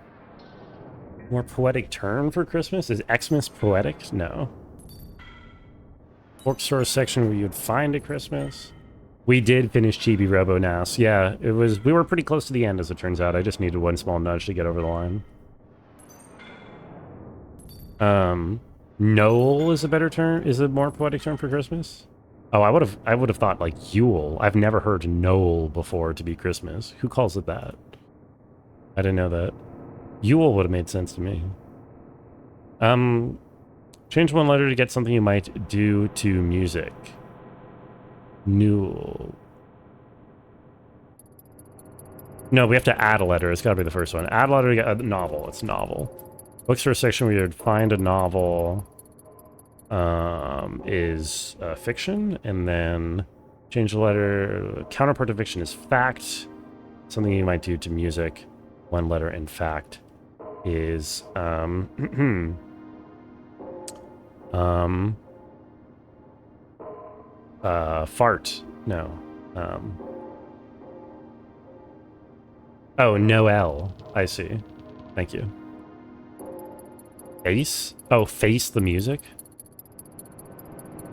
More poetic term for Christmas? Is Xmas poetic? No. Bookstore section where you'd find a Christmas. We did finish Chibi-Robo NAS. Yeah, it was. We were pretty close to the end, as it turns out. I just needed one small nudge to get over the line. Noel is a better term. Is a more poetic term for Christmas. Oh, I would have thought like Yule. I've never heard Noel before to be Christmas. Who calls it that? I didn't know that. Yule would have made sense to me. Change one letter to get something you might do to music. Newell. No, we have to add a letter. It's got to be the first one. Add a letter to get a novel. It's novel. Bookstore section where you'd find a novel is fiction, and then change the letter. Counterpart to fiction is fact. Something you might do to music. One letter in fact is fart. No. Oh, Noel. I see. Thank you. Face? Oh, face the music?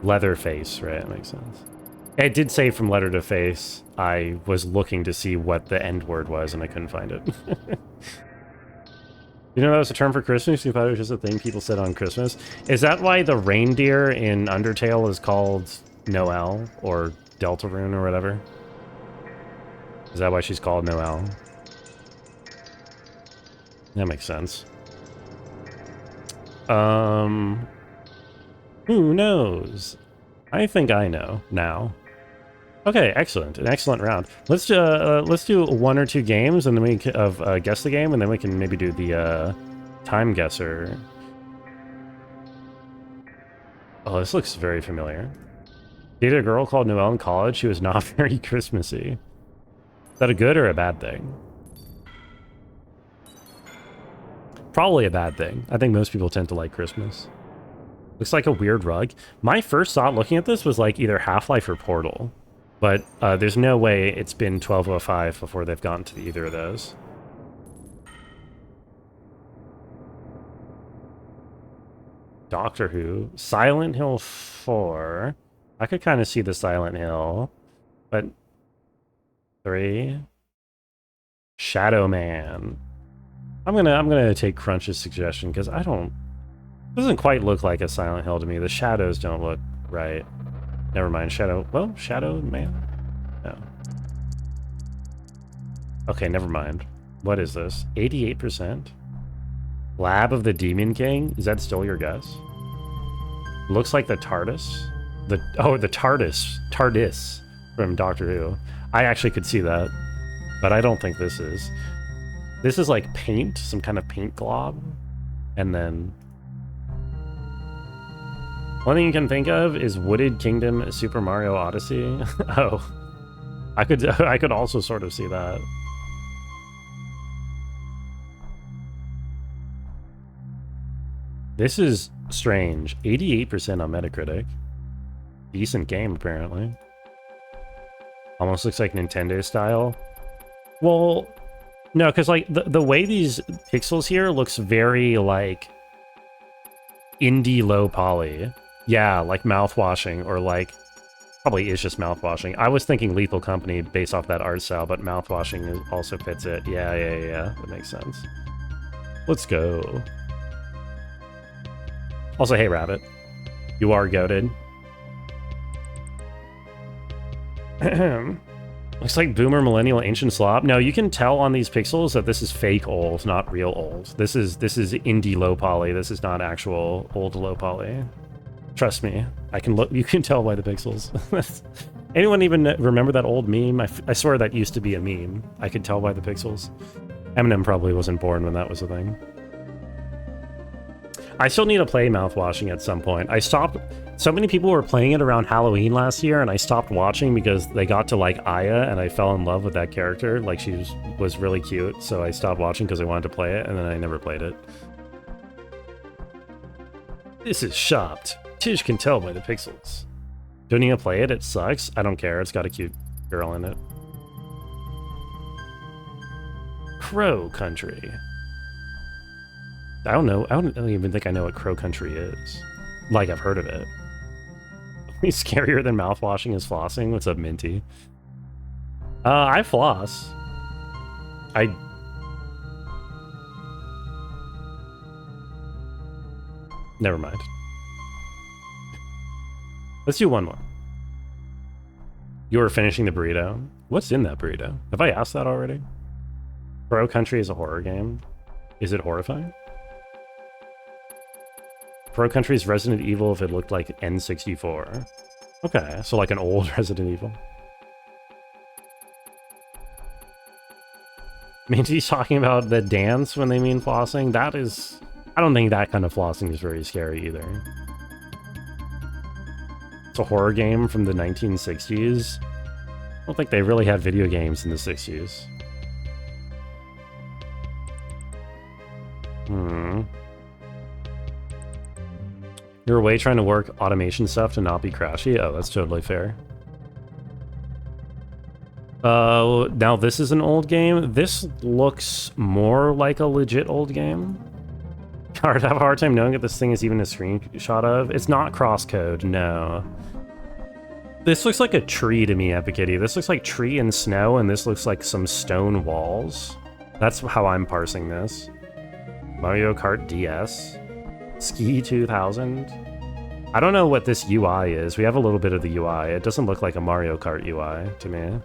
Leatherface, right? That makes sense. It did say from letter to face. I was looking to see what the end word was, and I couldn't find it. You know that was a term for Christmas? You thought it was just a thing people said on Christmas? Is that why the reindeer in Undertale is called Noel, or Deltarune, or whatever? Is that why she's called Noel? That makes sense. Who knows? I think I know now. Okay, excellent. An excellent round. Let's do one or two games, and then we can guess the game, and then we can maybe do the time guesser. Oh, this looks very familiar. Dated a girl called Noelle in college. She was not very Christmassy. Is that a good or a bad thing? Probably a bad thing. I think most people tend to like Christmas. Looks like a weird rug. My first thought looking at this was like either Half-Life or Portal. But there's no way it's been 1205 before they've gotten to either of those. Doctor Who. Silent Hill 4. I could kind of see the Silent Hill. But 3. Shadow Man. I'm gonna take Crunch's suggestion because I don't. It doesn't quite look like a Silent Hill to me. The shadows don't look right. Never mind. Shadow. Well, Shadow Man. No. Okay, never mind. What is this? 88%. Lab of the Demon King. Is that still your guess? Looks like the TARDIS. The TARDIS from Doctor Who. I actually could see that, but I don't think this is. This is like paint, some kind of paint glob. And then one thing you can think of is Wooded Kingdom Super Mario Odyssey. Oh. I could also sort of see that. This is strange. 88% on Metacritic. Decent game, apparently. Almost looks like Nintendo style. Well, no, because like the way these pixels here looks very like indie low poly. Yeah, like mouthwashing, or like probably is just mouthwashing. I was thinking Lethal Company based off that art style, but mouthwashing also fits it. Yeah. That makes sense. Let's go. Also, hey Rabbit, you are goated. Looks like boomer, millennial, ancient slop. No, you can tell on these pixels that this is fake old, not real old. This is indie low poly. This is not actual old low poly. Trust me, I can look. You can tell by the pixels. Anyone even remember that old meme? I swear that used to be a meme. I could tell by the pixels. Eminem probably wasn't born when that was a thing. I still need to play mouthwashing at some point. I stopped. So many people were playing it around Halloween last year, and I stopped watching because they got to like Aya, and I fell in love with that character. Like, she was really cute, so I stopped watching because I wanted to play it, and then I never played it. This is shopped. Tish can tell by the pixels. Don't need to play it, it sucks. I don't care, it's got a cute girl in it. Crow Country. I don't know, I don't even think I know what Crow Country is. Like, I've heard of it. He's scarier than mouthwashing is flossing. What's up, Minty? I floss. Never mind. Let's do one more. You were finishing the burrito. What's in that burrito? Have I asked that already? Crow Country is a horror game. Is it horrifying? Crow Country's Resident Evil if it looked like N64. Okay, so like an old Resident Evil. Minty's talking about the dance when they mean flossing. That is... I don't think that kind of flossing is very scary either. It's a horror game from the 1960s. I don't think they really had video games in the 60s. You're away trying to work automation stuff to not be crashy? Oh, that's totally fair. Now this is an old game. This looks more like a legit old game. I have a hard time knowing if this thing is even a screenshot of. It's not crosscode, no. This looks like a tree to me, Epic Kitty. This looks like tree and snow, and this looks like some stone walls. That's how I'm parsing this. Mario Kart DS. Ski 2000. I don't know what this UI is. We have a little bit of the UI. It doesn't look like a Mario Kart UI to me.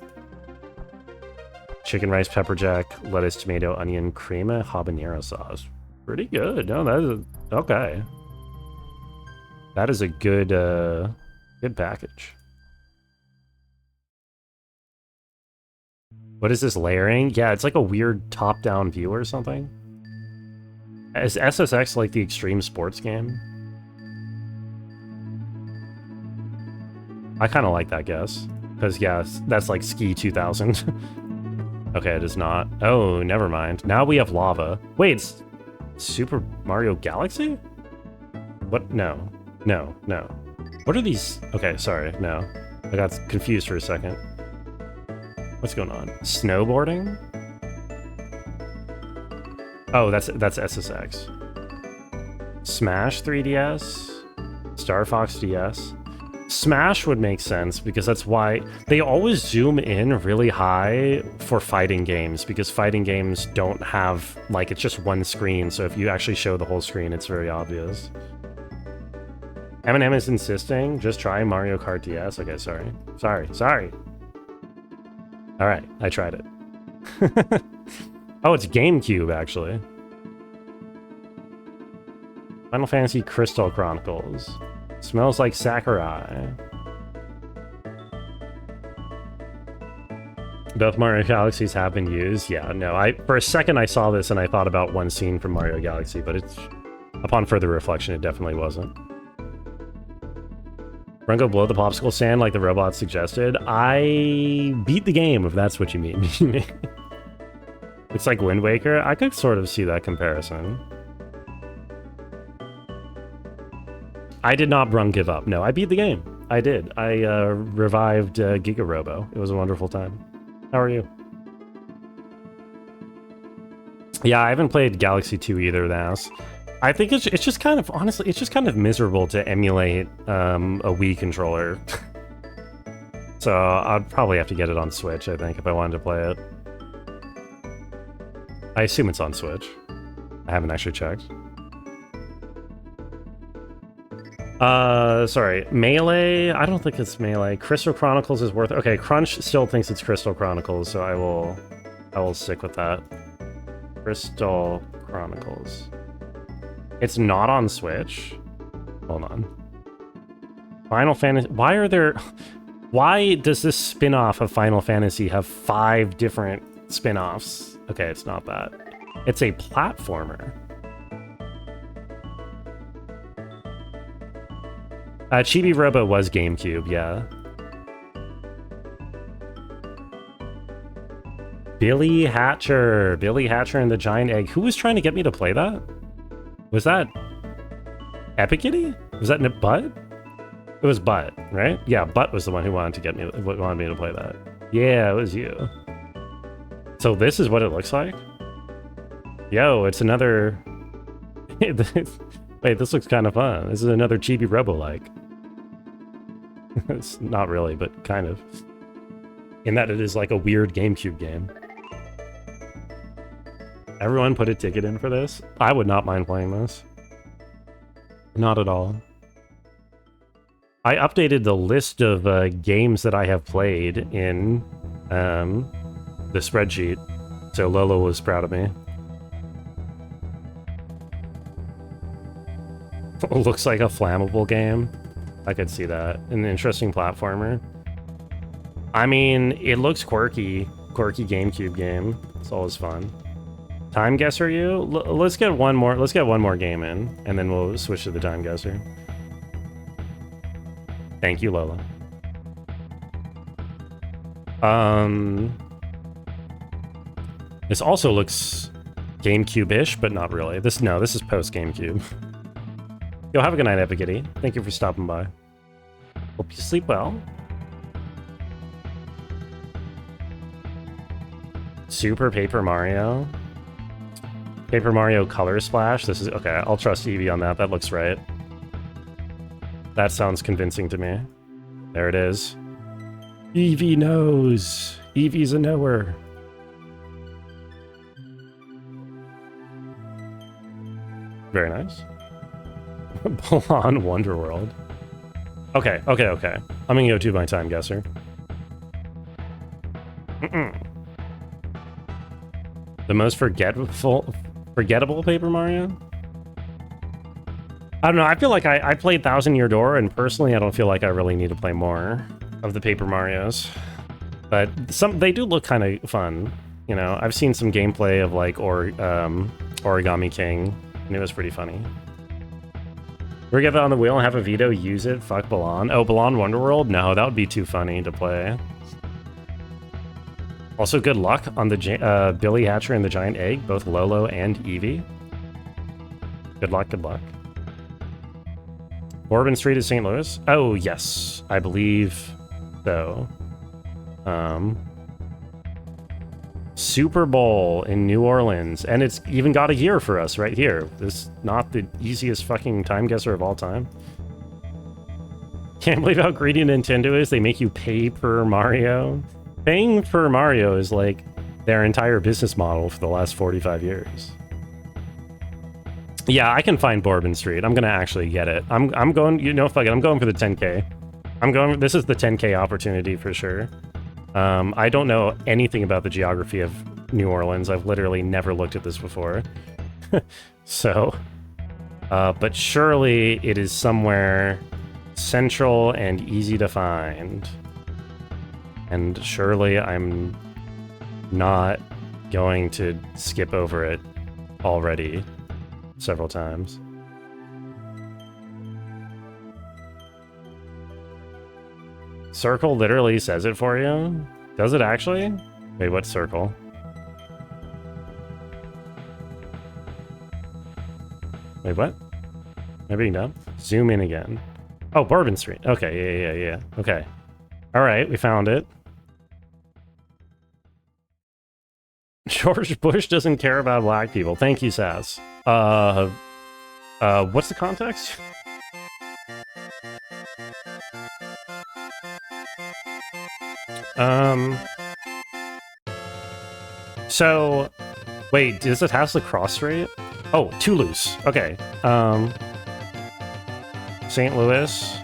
Chicken rice, pepper jack, lettuce, tomato, onion, crema, habanero sauce. Pretty good. No, that is okay. That is a good good package. What is this layering? Yeah, it's like a weird top-down view or something. Is SSX like the extreme sports game? I kind of like that guess. Because, yeah, that's like Ski 2000. Okay, it is not. Oh, never mind. Now we have lava. Wait, it's Super Mario Galaxy? What? No. No, no. What are these? Okay, sorry, no. I got confused for a second. What's going on? Snowboarding? Oh, that's SSX. Smash 3DS? Star Fox DS? Smash would make sense because that's why they always zoom in really high for fighting games, because fighting games don't have, like, it's just one screen, so if you actually show the whole screen, it's very obvious. Eminem is insisting, just try Mario Kart DS. Okay, sorry. Sorry. Alright, I tried it. Oh, it's GameCube, actually. Final Fantasy Crystal Chronicles. Smells like Sakurai. Both Mario Galaxies have been used. Yeah, no, for a second I saw this and I thought about one scene from Mario Galaxy, but it's, upon further reflection, it definitely wasn't. Rungo blow the popsicle stand like the robot suggested. I beat the game, if that's what you mean. It's like Wind Waker. I could sort of see that comparison. I did not give up. No, I beat the game. I did. I revived Giga-Robo. It was a wonderful time. How are you? Yeah, I haven't played Galaxy 2 either, Nas. I think it's just kind of, honestly, it's just kind of miserable to emulate a Wii controller. So I'd probably have to get it on Switch, I think, if I wanted to play it. I assume it's on Switch. I haven't actually checked. Sorry. Melee? I don't think it's Melee. Crystal Chronicles is worth... Okay, Crunch still thinks it's Crystal Chronicles, so I will stick with that. Crystal Chronicles. It's not on Switch. Hold on. Final Fantasy... Why does this spin-off of Final Fantasy have 5 different spin-offs? Okay, it's not that. It's a platformer. Chibi-Robo was GameCube, yeah. Billy Hatcher. Billy Hatcher and the Giant Egg. Who was trying to get me to play that? Was that Epic Kitty? Was that Butt? It was Butt, right? Yeah, Butt was the one who wanted me to play that. Yeah, it was you. So this is what it looks like? Yo, it's another... Wait, this looks kind of fun. This is another Chibi-Robo-like. It's not really, but kind of. In that it is like a weird GameCube game. Everyone put a ticket in for this? I would not mind playing this. Not at all. I updated the list of games that I have played in the spreadsheet, so Lolo was proud of me. Looks like a flammable game. I could see that. An interesting platformer. I mean, it looks quirky. Quirky GameCube game. It's always fun. Time guesser you? Let's get one more. Let's get one more game in, and then we'll switch to the time guesser. Thank you, Lola. This also looks GameCube-ish, but not really. This is post GameCube. Yo, have a good night, Epic Kitty. Thank you for stopping by. Hope you sleep well. Super Paper Mario. Paper Mario Color Splash. This is... Okay, I'll trust Eevee on that. That looks right. That sounds convincing to me. There it is. Eevee knows. Eevee's a knower. Very nice. Balan Wonderworld. Okay. I'm gonna go to my time guesser. The most forgettable Paper Mario? I don't know, I feel like I played Thousand Year Door, and personally I don't feel like I really need to play more of the Paper Marios. But they do look kind of fun. You know, I've seen some gameplay of like Origami King, and it was pretty funny. We're gonna get that on the wheel and have a veto, use it, fuck Balan. Oh, Balan Wonderworld? No, that would be too funny to play. Also, good luck on the Billy Hatcher and the Giant Egg, both Lolo and Eevee. Good luck, good luck. Bourbon Street is St. Louis? Oh, yes, I believe so. Super Bowl in New Orleans, and it's even got a year for us right here. This is not the easiest fucking time guesser of all time. Can't believe how greedy Nintendo is. They make you pay per Mario. Paying for Mario is like their entire business model for the last 45 years. Yeah, I can find Bourbon Street. I'm gonna actually get it. I'm going, you know, fuck it, I'm going for the 10K. This is the 10K opportunity for sure. I don't know anything about the geography of New Orleans. I've literally never looked at this before. So, but surely it is somewhere central and easy to find. And surely I'm not going to skip over it already several times. Circle literally says it for you? Does it actually? Wait, what circle? Wait, what? Am I being dumb? Zoom in again. Oh, Bourbon Street. Okay, yeah. Okay. Alright, we found it. George Bush doesn't care about black people. Thank you, Sass. What's the context? So, wait, does it have the cross rate? Oh, Toulouse. Okay. St. Louis.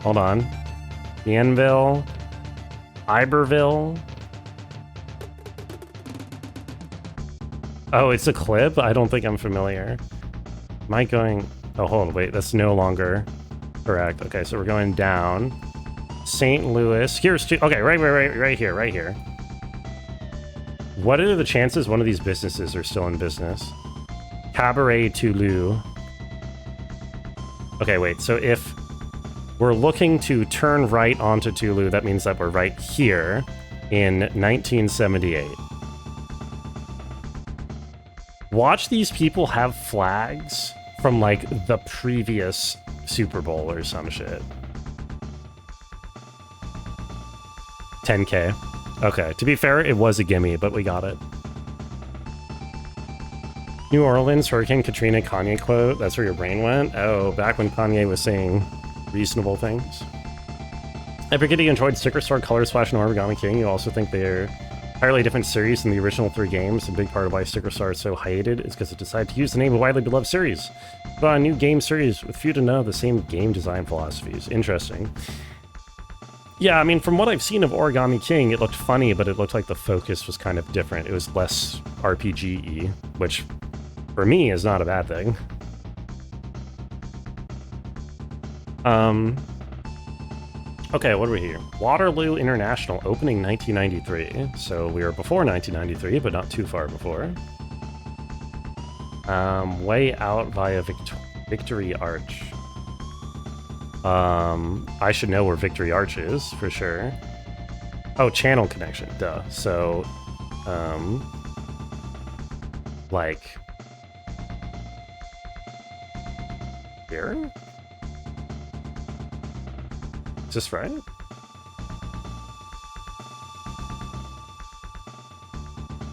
Hold on. Bienville. Iberville. Oh, it's a clip? I don't think I'm familiar. Am I going... Oh, hold on, wait, that's no longer correct. Okay, so we're going down. St. Louis. Here's two... Okay, right here. What are the chances one of these businesses are still in business? Cabaret Toulouse. Okay, wait, so if we're looking to turn right onto Toulouse, that means that we're right here in 1978. Watch these people have flags from, like, the previous Super Bowl or some shit. 10K. Okay, to be fair, it was a gimme, but we got it. New Orleans, Hurricane Katrina, Kanye quote. That's where your brain went? Oh, back when Kanye was saying reasonable things. I forget you enjoyed Sticker Store, Color Splash, and Origami King. You also think they're entirely different series than the original 3 games. A big part of why Sticker Star is so hated is because it decided to use the name of a widely beloved series. But a new game series with few to none of the same game design philosophies. Interesting. Yeah, I mean, from what I've seen of Origami King, it looked funny, but it looked like the focus was kind of different. It was less RPG-y, which, for me, is not a bad thing. Okay, what are we here? Waterloo International, opening 1993. So we were before 1993, but not too far before. Way out via Victory Arch. I should know where Victory Arch is, for sure. Oh, channel connection, duh. So, like... here? Is this right?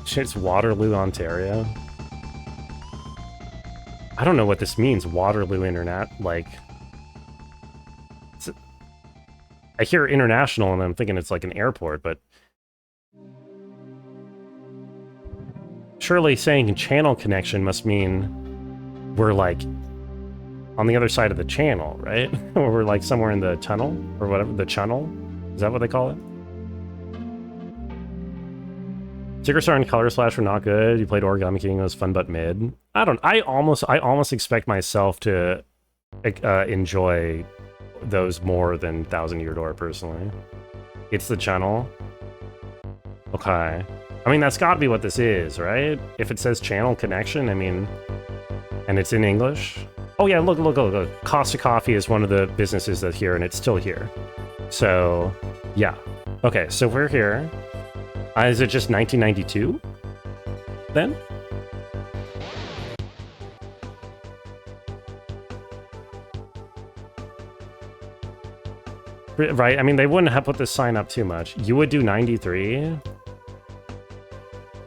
It's Waterloo, Ontario. I don't know what this means, Waterloo Internet, like... I hear international and I'm thinking it's like an airport, but... surely saying channel connection must mean we're like on the other side of the channel, right? Or we're like somewhere in the tunnel or whatever, the channel. Is that what they call it? Sticker Star and Color Slash were not good. You played Origami King, it was fun but mid. I almost expect myself to enjoy those more than Thousand Year Door personally. It's the channel. Okay. I mean, that's gotta be what this is, right? If it says channel connection, I mean, and it's in English. Oh yeah, look. Costa Coffee is one of the businesses that's here, and it's still here. So, yeah. Okay, so we're here. Is it just 1992? Then? Right, I mean, they wouldn't have put this sign up too much. You would do 93?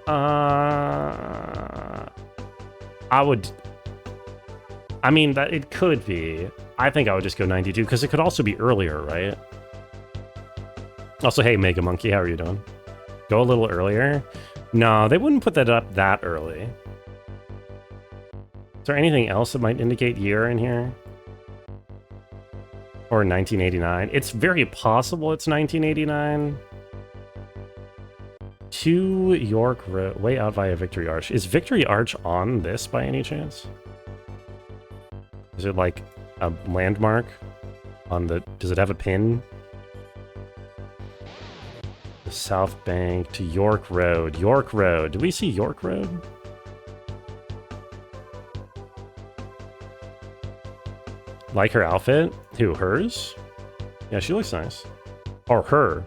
I would... I mean, that it could be. I think I would just go 92, because it could also be earlier, right? Also, hey, Mega Monkey, how are you doing? Go a little earlier? No, they wouldn't put that up that early. Is there anything else that might indicate year in here? Or 1989? It's very possible it's 1989. 2 York Road, way out via Victory Arch. Is Victory Arch on this by any chance? Is it like a landmark on the... does it have a pin? The South Bank to York Road. York Road. Do we see York Road? Like her outfit? Who, hers? Yeah, she looks nice. Or her.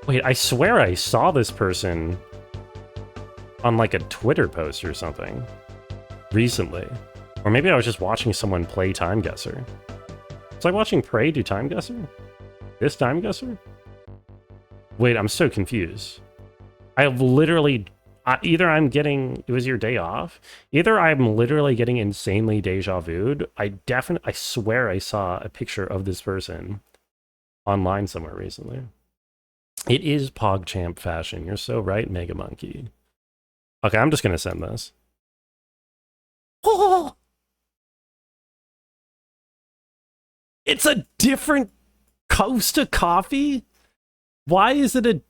Wait, I swear I saw this person on like a Twitter post or something recently. Or maybe I was just watching someone play Time Guesser. It's like watching Prey do Time Guesser? This Time Guesser? Wait, I'm so confused. I have literally... either I'm getting... it was your day off. Either I'm literally getting insanely deja vu'd. I swear I saw a picture of this person online somewhere recently. It is PogChamp fashion. You're so right, Mega Monkey. Okay, I'm just gonna send this. It's a different Costa coffee? Why is it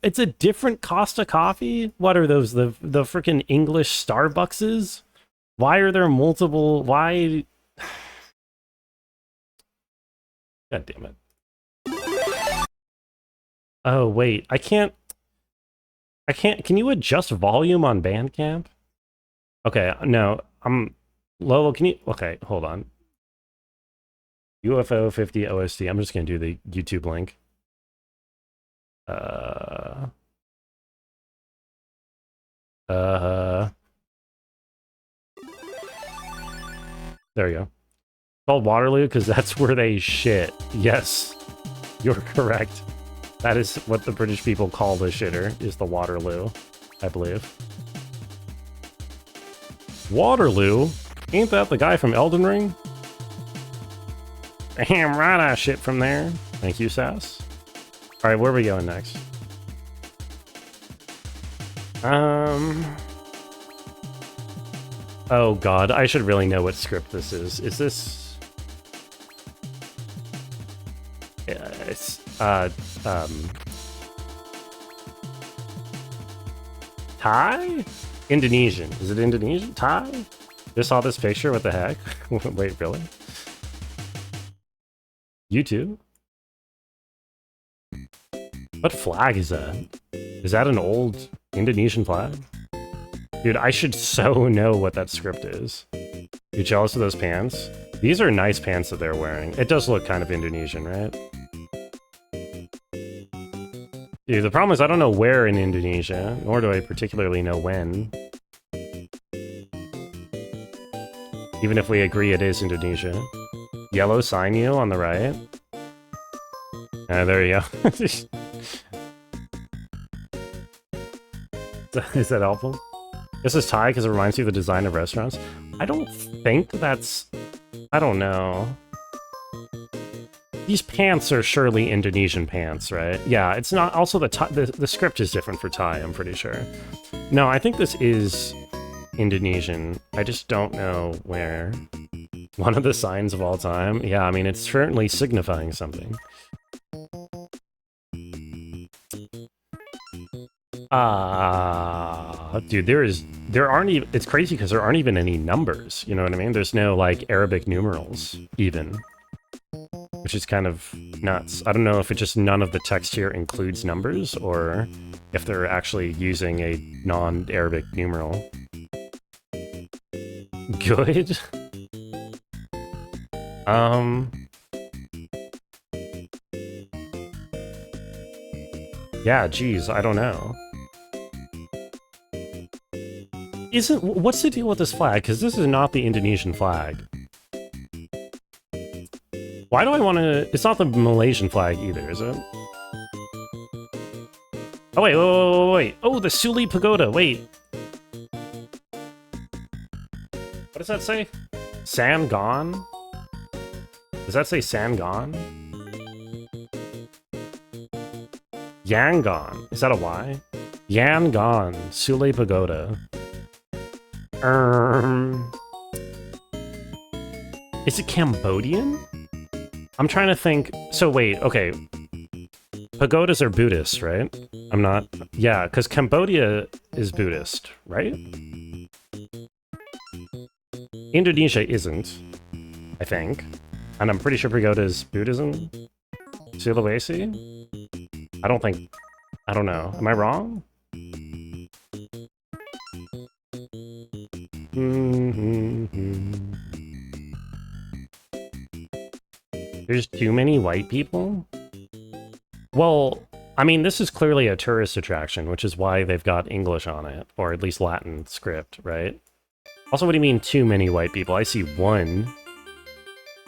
it's a different Costa coffee? What are those, the freaking English Starbuckses? Why are there multiple, why? God damn it. Oh, wait, I can't, can you adjust volume on Bandcamp? Okay, no, Lolo, can you, okay, hold on. UFO 50 OST, I'm just gonna do the YouTube link. There you go. Called Waterloo because that's where they shit. Yes, you're correct. That is what the British people call the shitter, is the Waterloo, I believe. Waterloo? Ain't that the guy from Elden Ring? Damn right I shit from there. Thank you, Sass. Alright, where are we going next? Oh god, I should really know what script this is. Is this... Yeah, it's, Thai? Indonesian. Is it Indonesian? Thai? Just saw this picture, what the heck? Wait, really? YouTube? What flag is that? Is that an old Indonesian flag? Dude, I should so know what that script is. You jealous of those pants? These are nice pants that they're wearing. It does look kind of Indonesian, right? Dude, the problem is I don't know where in Indonesia, nor do I particularly know when. Even if we agree it is Indonesia. Yellow sign you on the right. There you go. Is that helpful? This is Thai because it reminds you of the design of restaurants. I don't think that's... I don't know. These pants are surely Indonesian pants, right? Yeah, it's not... Also, the script is different for Thai, I'm pretty sure. No, I think this is Indonesian. I just don't know where. One of the signs of all time? Yeah, I mean, it's certainly signifying something. Dude, there aren't even, it's crazy because there aren't even any numbers, you know what I mean? There's no, like, Arabic numerals, even. Which is kind of nuts. I don't know if it just none of the text here includes numbers, or if they're actually using a non-Arabic numeral. Good? Yeah, geez, I don't know. What's the deal with this flag? Because this is not the Indonesian flag. Why do I want to... It's not the Malaysian flag either, is it? Oh, wait. Oh, the Suli Pagoda, wait. What does that say? Sanggon? Does that say Sanggon? Yangon. Is that a Y? Yangon. Suli Pagoda. Is it Cambodian? I'm trying to think. So wait, okay. Pagodas are Buddhist, right? I'm not... Yeah, because Cambodia is Buddhist, right? Indonesia isn't, I think. And I'm pretty sure pagoda is Buddhism. Sulawesi? I don't know. Am I wrong? There's too many white people? Well, I mean, this is clearly a tourist attraction, which is why they've got English on it, or at least Latin script, right? Also, what do you mean too many white people? I see 1,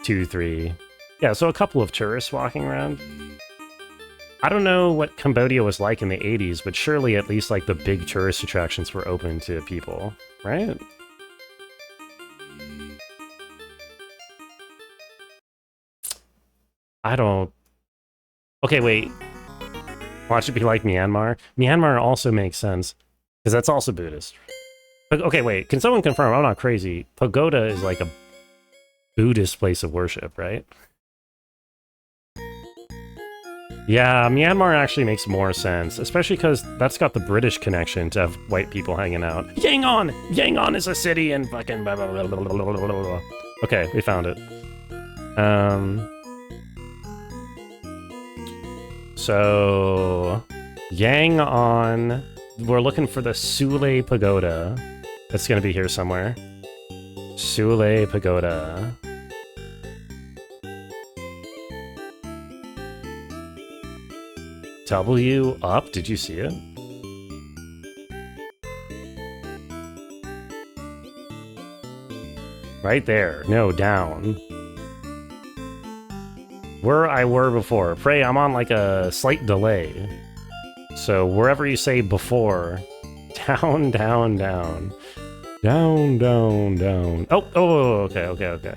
2, 3. Yeah, so a couple of tourists walking around. I don't know what Cambodia was like in the 80s, but surely at least like the big tourist attractions were open to people, right? I don't... Okay, wait. Watch it be like Myanmar. Myanmar also makes sense, because that's also Buddhist. But, okay, wait. Can someone confirm? I'm not crazy. Pagoda is like a... Buddhist place of worship, right? Yeah, Myanmar actually makes more sense, especially because that's got the British connection to have white people hanging out. Yangon! Yangon is a city and fucking blah, blah, blah, blah, blah, blah, blah. Okay, we found it. So... Yangon... We're looking for the Sule Pagoda. It's gonna be here somewhere. Sule Pagoda. W up? Did you see it? Right there. No, down. Where I were before. Pray, I'm on like a slight delay. So wherever you say before, down, down, down. Down, down, down. Oh, okay, okay, okay.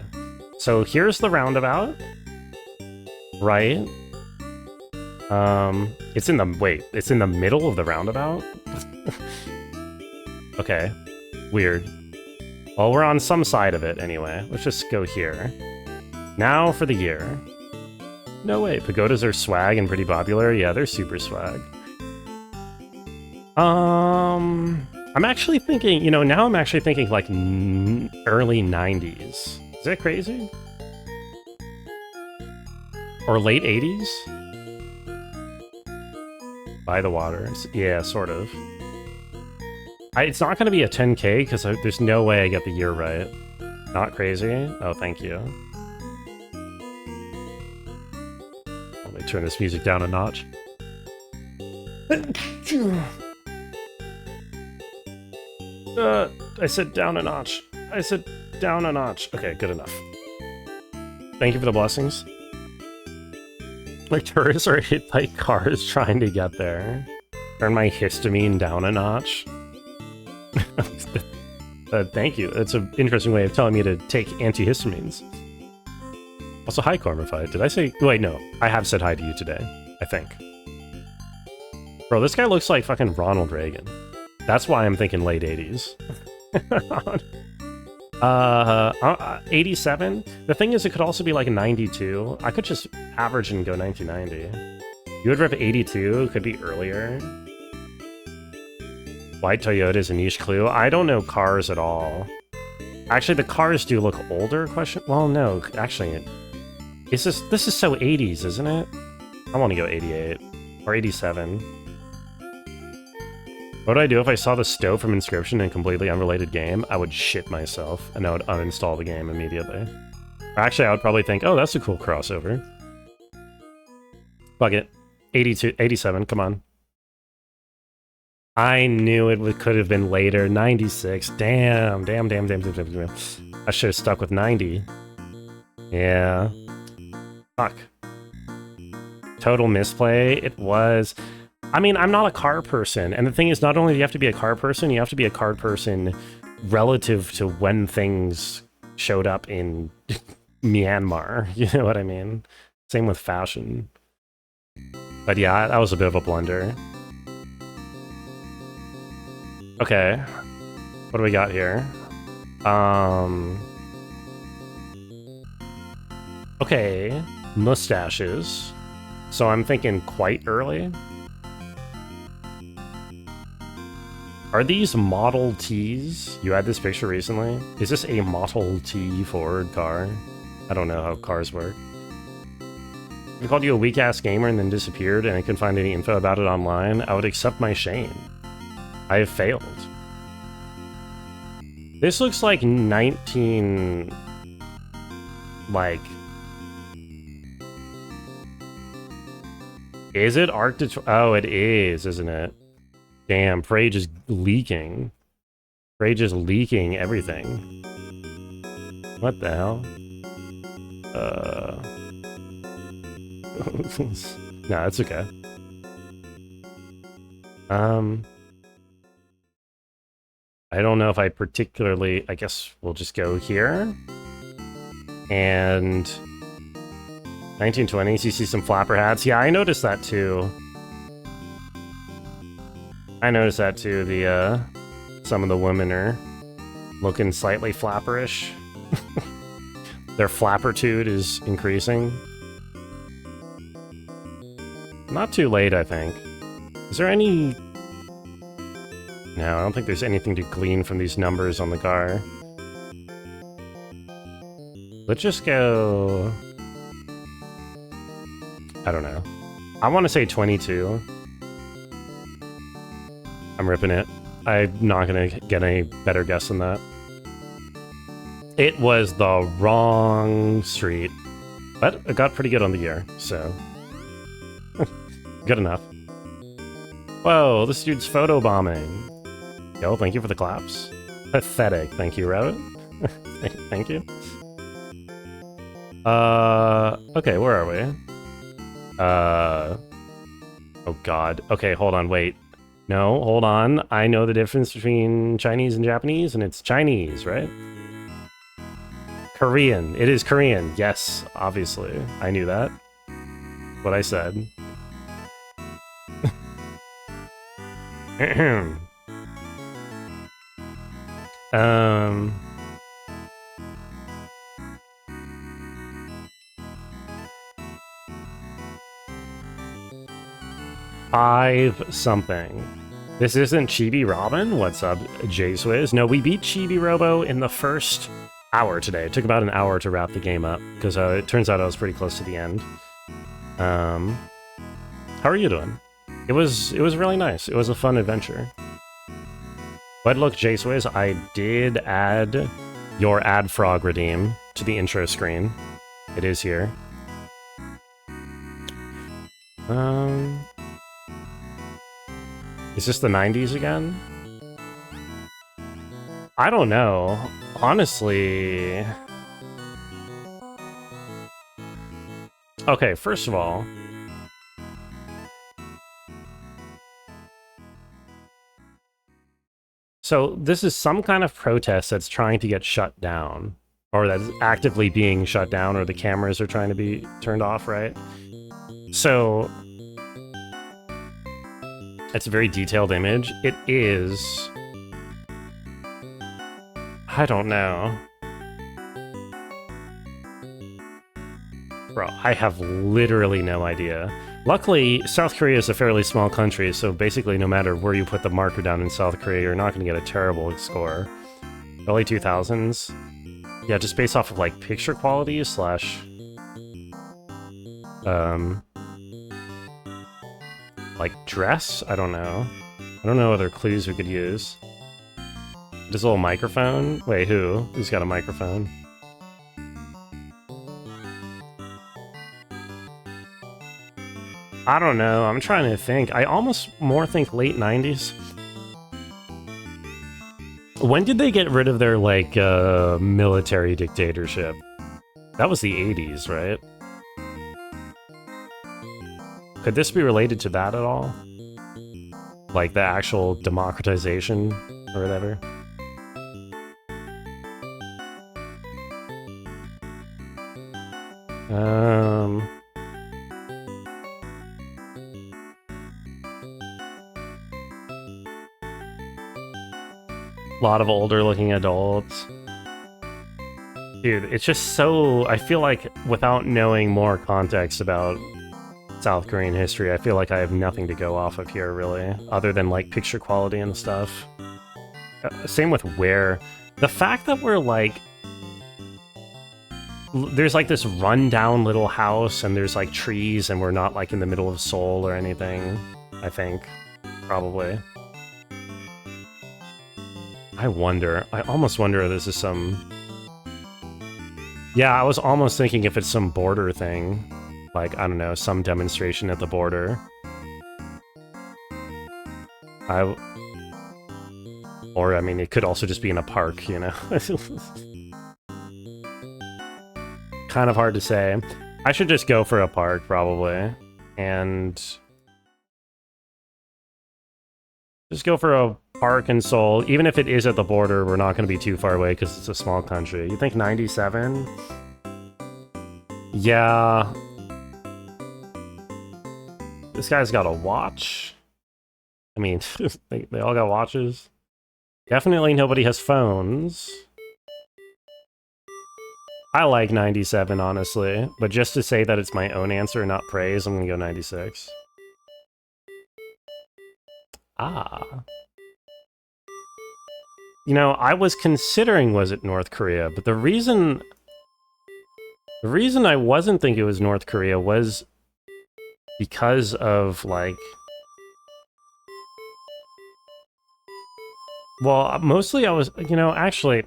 So here's the roundabout. Right. It's in the, wait, it's in the middle of the roundabout? Okay. Weird. Well, we're on some side of it anyway. Let's just go here. Now for the year. No way, pagodas are swag and pretty popular? Yeah, they're super swag. I'm actually thinking, you know, now I'm actually thinking like early 90s. Is that crazy? Or late 80s? By the water. Yeah, sort of. It's not going to be a 10K because there's no way I get the year right. Not crazy? Oh, thank you. Let me turn this music down a notch. I said down a notch. I said down a notch. Okay, good enough. Thank you for the blessings. Like, tourists are hit by cars trying to get there. Turn my histamine down a notch. Thank you. That's an interesting way of telling me to take antihistamines. Also, hi, Cormify. Did I say... Wait, no. I have said hi to you today. I think. Bro, this guy looks like fucking Ronald Reagan. That's why I'm thinking late 80s. 87? The thing is, it could also be like 92. I could just average and go 1990. You would rip 82, could be earlier. White Toyota is a niche clue. I don't know cars at all. Actually, the cars do look older, question? Well, no, actually, this is so 80s, isn't it? I want to go 88 or 87. What would I do if I saw the stove from Inscription in a completely unrelated game? I would shit myself, and I would uninstall the game immediately. Or actually, I would probably think, oh, that's a cool crossover. Fuck it. 82, 87, come on. I knew it could have been later. 96. Damn. I should have stuck with 90. Yeah. Fuck. Total misplay. It was... I mean, I'm not a car person, and the thing is, not only do you have to be a car person, you have to be a car person relative to when things showed up in Myanmar, you know what I mean? Same with fashion. But yeah, that was a bit of a blunder. Okay, what do we got here? Okay, mustaches. So I'm thinking quite early. Are these Model Ts? You had this picture recently? Is this a Model T Ford car? I don't know how cars work. If I called you a weak-ass gamer and then disappeared and I couldn't find any info about it online, I would accept my shame. I have failed. This looks like 19... Like... Is it Arc de... Oh, it is, isn't it? Damn, Frage is leaking. Frage is leaking everything. What the hell? Nah, it's okay. I don't know if I particularly... I guess we'll just go here. And... 1920s, you see some flapper hats. Yeah, I noticed that too. I noticed that too, some of the women are looking slightly flapperish. Their flappertude is increasing. Not too late, I think. Is there any... No, I don't think there's anything to glean from these numbers on the car. Let's just go... I don't know. I want to say 22. I'm ripping it. I'm not going to get any better guess than that. It was the wrong street. But it got pretty good on the year, so... Good enough. Whoa, this dude's photobombing. Yo, thank you for the claps. Pathetic, thank you, Rabbit. Thank you. Okay, where are we? Oh god. Okay, hold on, wait. No, hold on. I know the difference between Chinese and Japanese, and it's Chinese, right? Korean. It is Korean. Yes, obviously. I knew that. What I said. Five something. This isn't Chibi-Robin? What's up, J-Swizz? No, we beat Chibi-Robo in the first hour today. It took about an hour to wrap the game up, because it turns out I was pretty close to the end. How are you doing? It was really nice. It was a fun adventure. But look, J-Swizz, I did add your ad frog redeem to the intro screen. It is here. Is this the 90s again? I don't know. Honestly... Okay, first of all... So, this is some kind of protest that's trying to get shut down. Or that's actively being shut down, or the cameras are trying to be turned off, right? So... It's a very detailed image. It is... I don't know. Bro, I have literally no idea. Luckily, South Korea is a fairly small country, so basically no matter where you put the marker down in South Korea, you're not going to get a terrible score. Early 2000s? Yeah, just based off of, like, picture quality slash... like, dress? I don't know. I don't know other clues we could use. This little microphone? Wait, who? Who's got a microphone? I don't know. I'm trying to think. I almost more think late 90s. When did they get rid of their, like, military dictatorship? That was the 80s, right? Could this be related to that at all? Like the actual democratization or whatever? A lot of older looking adults. Dude, it's just so... I feel like without knowing more context about South Korean history, I feel like I have nothing to go off of here, really, other than, like, picture quality and stuff. Same with where... The fact that we're, like... There's, like, this run-down little house, and there's, like, trees, and we're not, like, in the middle of Seoul or anything, I think. Probably. I wonder. I almost wonder if this is some... Yeah, I was almost thinking if it's some border thing. Like, I don't know, some demonstration at the border. Or, I mean, it could also just be in a park, you know? Kind of hard to say. I should just go for a park, probably. And... just go for a park in Seoul. Even if it is at the border, we're not going to be too far away because it's a small country. You think 97? Yeah... This guy's got a watch. I mean, they all got watches. Definitely nobody has phones. I like 97, honestly. But just to say that it's my own answer, not praise, I'm gonna go 96. Ah. You know, I was considering was it North Korea, but the reason I wasn't thinking it was North Korea was because of, like... Well, mostly I was, you know, actually,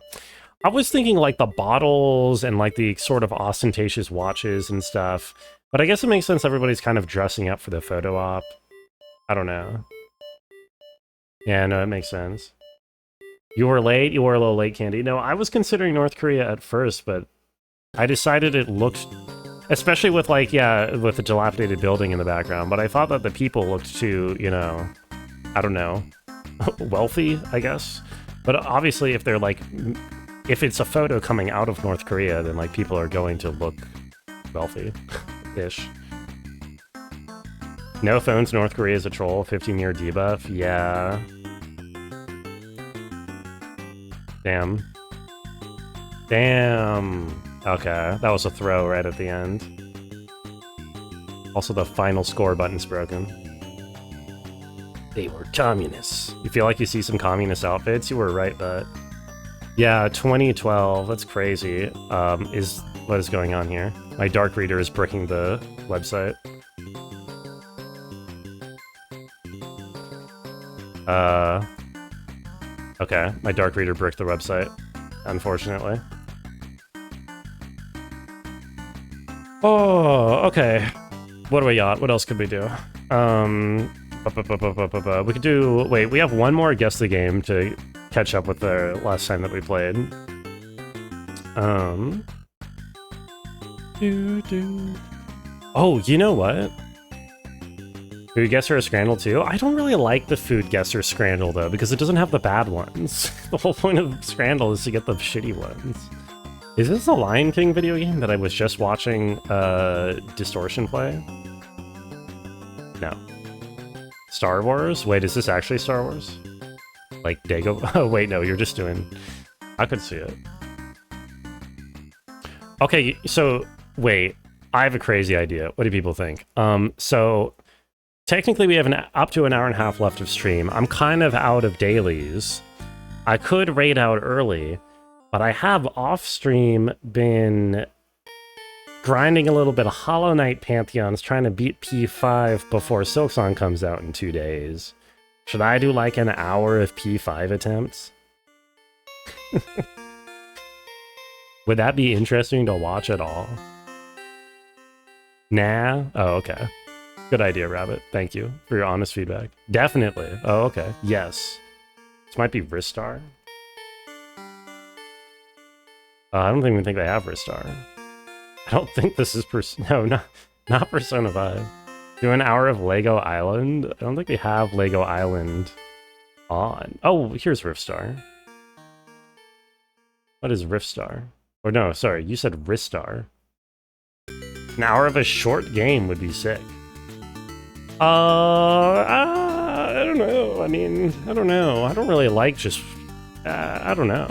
I was thinking, like, the bottles and, like, the sort of ostentatious watches and stuff. But I guess it makes sense everybody's kind of dressing up for the photo op. I don't know. Yeah, no, it makes sense. You were late? You were a little late, Candy. No, I was considering North Korea at first, but I decided it looked... Especially with, like, yeah, with the dilapidated building in the background, but I thought that the people looked too, you know... I don't know. Wealthy, I guess? But obviously, if they're, like... If it's a photo coming out of North Korea, then, like, people are going to look wealthy-ish. No phones, North Korea is a troll. 15-year debuff. Yeah... Damn. Damn. Okay, that was a throw right at the end. Also, the final score button's broken. They were communists. You feel like you see some communist outfits? You were right, but... Yeah, 2012. That's crazy. Is what is going on here? My dark reader is bricking the website. Okay, my dark reader bricked the website, unfortunately. Oh, okay. What do we got? What else could we do? We could do... Wait, we have one more Guess the Game to catch up with the last time that we played. Oh, you know what? Food Guesser or Scrandle too? I don't really like the Food Guesser Scrandle though, because it doesn't have the bad ones. The whole point of Scrandle is to get the shitty ones. Is this a Lion King video game that I was just watching Distortion play? No. Star Wars? Wait, is this actually Star Wars? Like Dago? Oh wait, no, you're just doing... I could see it. Okay, so wait, I have a crazy idea. What do people think? So... Technically, we have up to an hour and a half left of stream. I'm kind of out of dailies. I could raid out early, but I have off-stream been grinding a little bit of Hollow Knight Pantheons, trying to beat P5 before Silksong comes out in 2 days. Should I do like an hour of P5 attempts? Would that be interesting to watch at all? Nah? Oh, okay. Good idea, Rabbit. Thank you for your honest feedback. Definitely. Oh, okay. Yes. This might be Ristar. I don't even think they have Ristar. I don't think this is no, not Persona 5. Do an hour of Lego Island? I don't think they have Lego Island on. Oh, here's Riftstar. What is Riftstar? Or no, sorry, you said Ristar. An hour of a short game would be sick. I don't know. I mean, I don't know. I don't really like just... I don't know.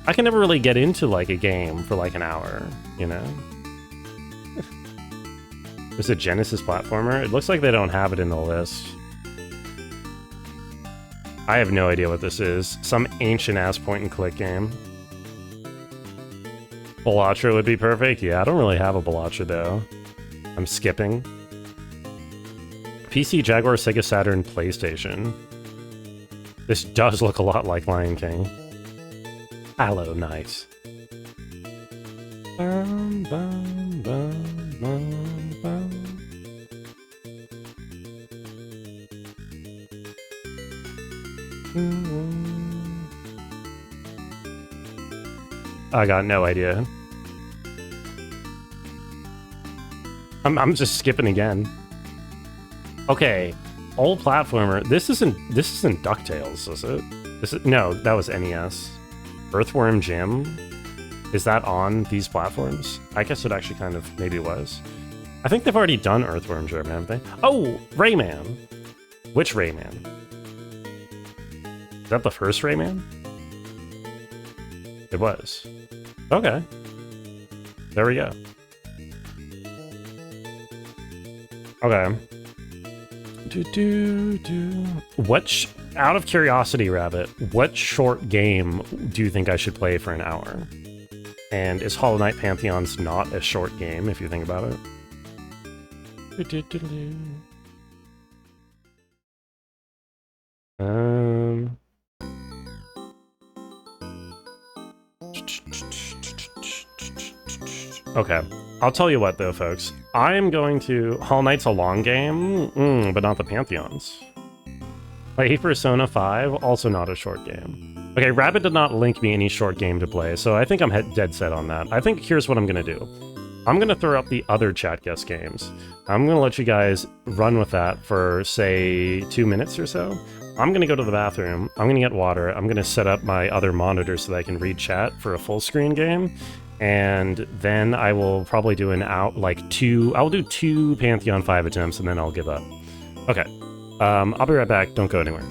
I can never really get into, like, a game for, like, an hour, you know? There's a Genesis platformer? It looks like they don't have it in the list. I have no idea what this is. Some ancient-ass point-and-click game. Bellatra would be perfect? Yeah, I don't really have a Bellatra, though. I'm skipping. PC, Jaguar, Sega Saturn, PlayStation. This does look a lot like Lion King. Hollow Knight. Bum, bum, bum, bum, bum. I got no idea. I'm just skipping again. Okay, old platformer. This isn't DuckTales, is it? No, that was NES. Earthworm Jim? Is that on these platforms? I guess it actually kind of maybe was. I think they've already done Earthworm Jim, haven't they? Oh, Rayman. Which Rayman? Is that the first Rayman? It was. Okay. There we go. Okay. Out of curiosity, Rabbit, what short game do you think I should play for an hour? And is Hollow Knight Pantheons not a short game, if you think about it? Okay, I'll tell you what though, folks. I am going to... Hollow Knight's a long game, but not the Pantheons. Play Persona 5, also not a short game. Okay, Rabbit did not link me any short game to play, so I think I'm dead set on that. I think here's what I'm gonna do. I'm gonna throw up the other chat guest games. I'm gonna let you guys run with that for, say, 2 minutes or so. I'm gonna go to the bathroom, I'm gonna get water, I'm gonna set up my other monitor so that I can read chat for a full screen game, and then I will probably do I'll do 2 Pantheon 5 attempts, and then I'll give up. Okay, I'll be right back, don't go anywhere.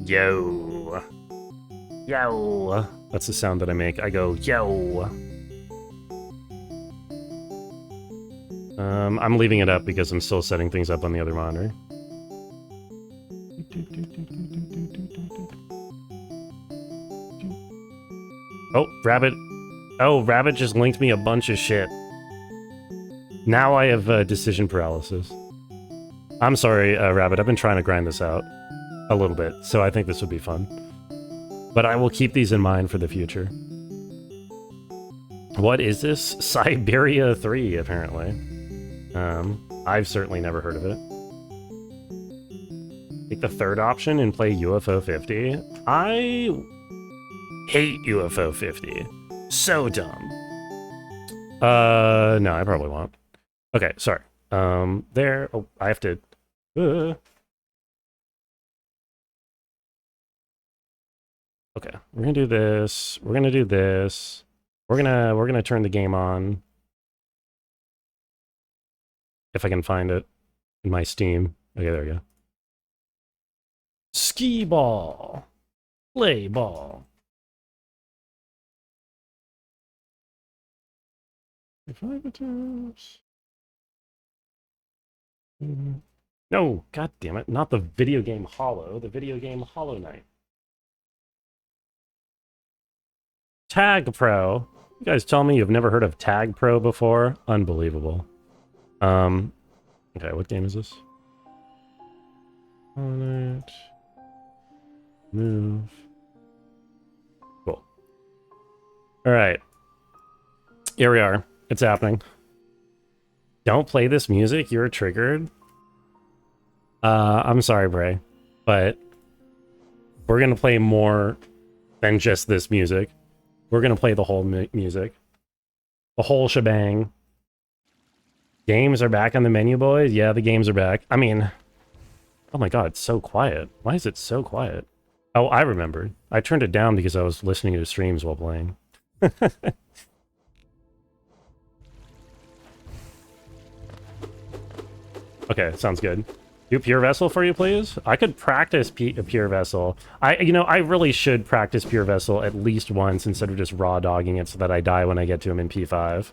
Yo. Yo. That's the sound that I make. I go, yo. I'm leaving it up because I'm still setting things up on the other monitor. Oh, Rabbit. Oh, Rabbit just linked me a bunch of shit. Now I have decision paralysis. I'm sorry, Rabbit. I've been trying to grind this out a little bit, so I think this would be fun. But I will keep these in mind for the future. What is this? Siberia 3, apparently. I've certainly never heard of it. Take the third option and play UFO 50. I hate UFO 50. So dumb. No, I probably won't. Okay, sorry. There. Oh, I have to. Okay, we're gonna do this. We're gonna do this. We're gonna turn the game on. If I can find it in my Steam. Okay, there we go. Ski ball. Play ball. Five attempts. No, god damn it. Not the video game Hollow, the video game Hollow Knight. Tag Pro. You guys tell me you've never heard of Tag Pro before? Unbelievable. Okay, what game is this? On it. Move. Cool. Alright. Here we are. It's happening. Don't play this music, you're triggered. I'm sorry, Bray, but we're gonna play more than just this music. We're gonna play the whole music. The whole shebang. Games are back on the menu, boys. Yeah, the games are back. I mean, oh my god, it's so quiet. Why is it so quiet? Oh, I remembered. I turned it down because I was listening to streams while playing. Okay, sounds good. Do Pure Vessel for you, please? I could practice Pure Vessel. I really should practice Pure Vessel at least once instead of just raw dogging it so that I die when I get to him in P5.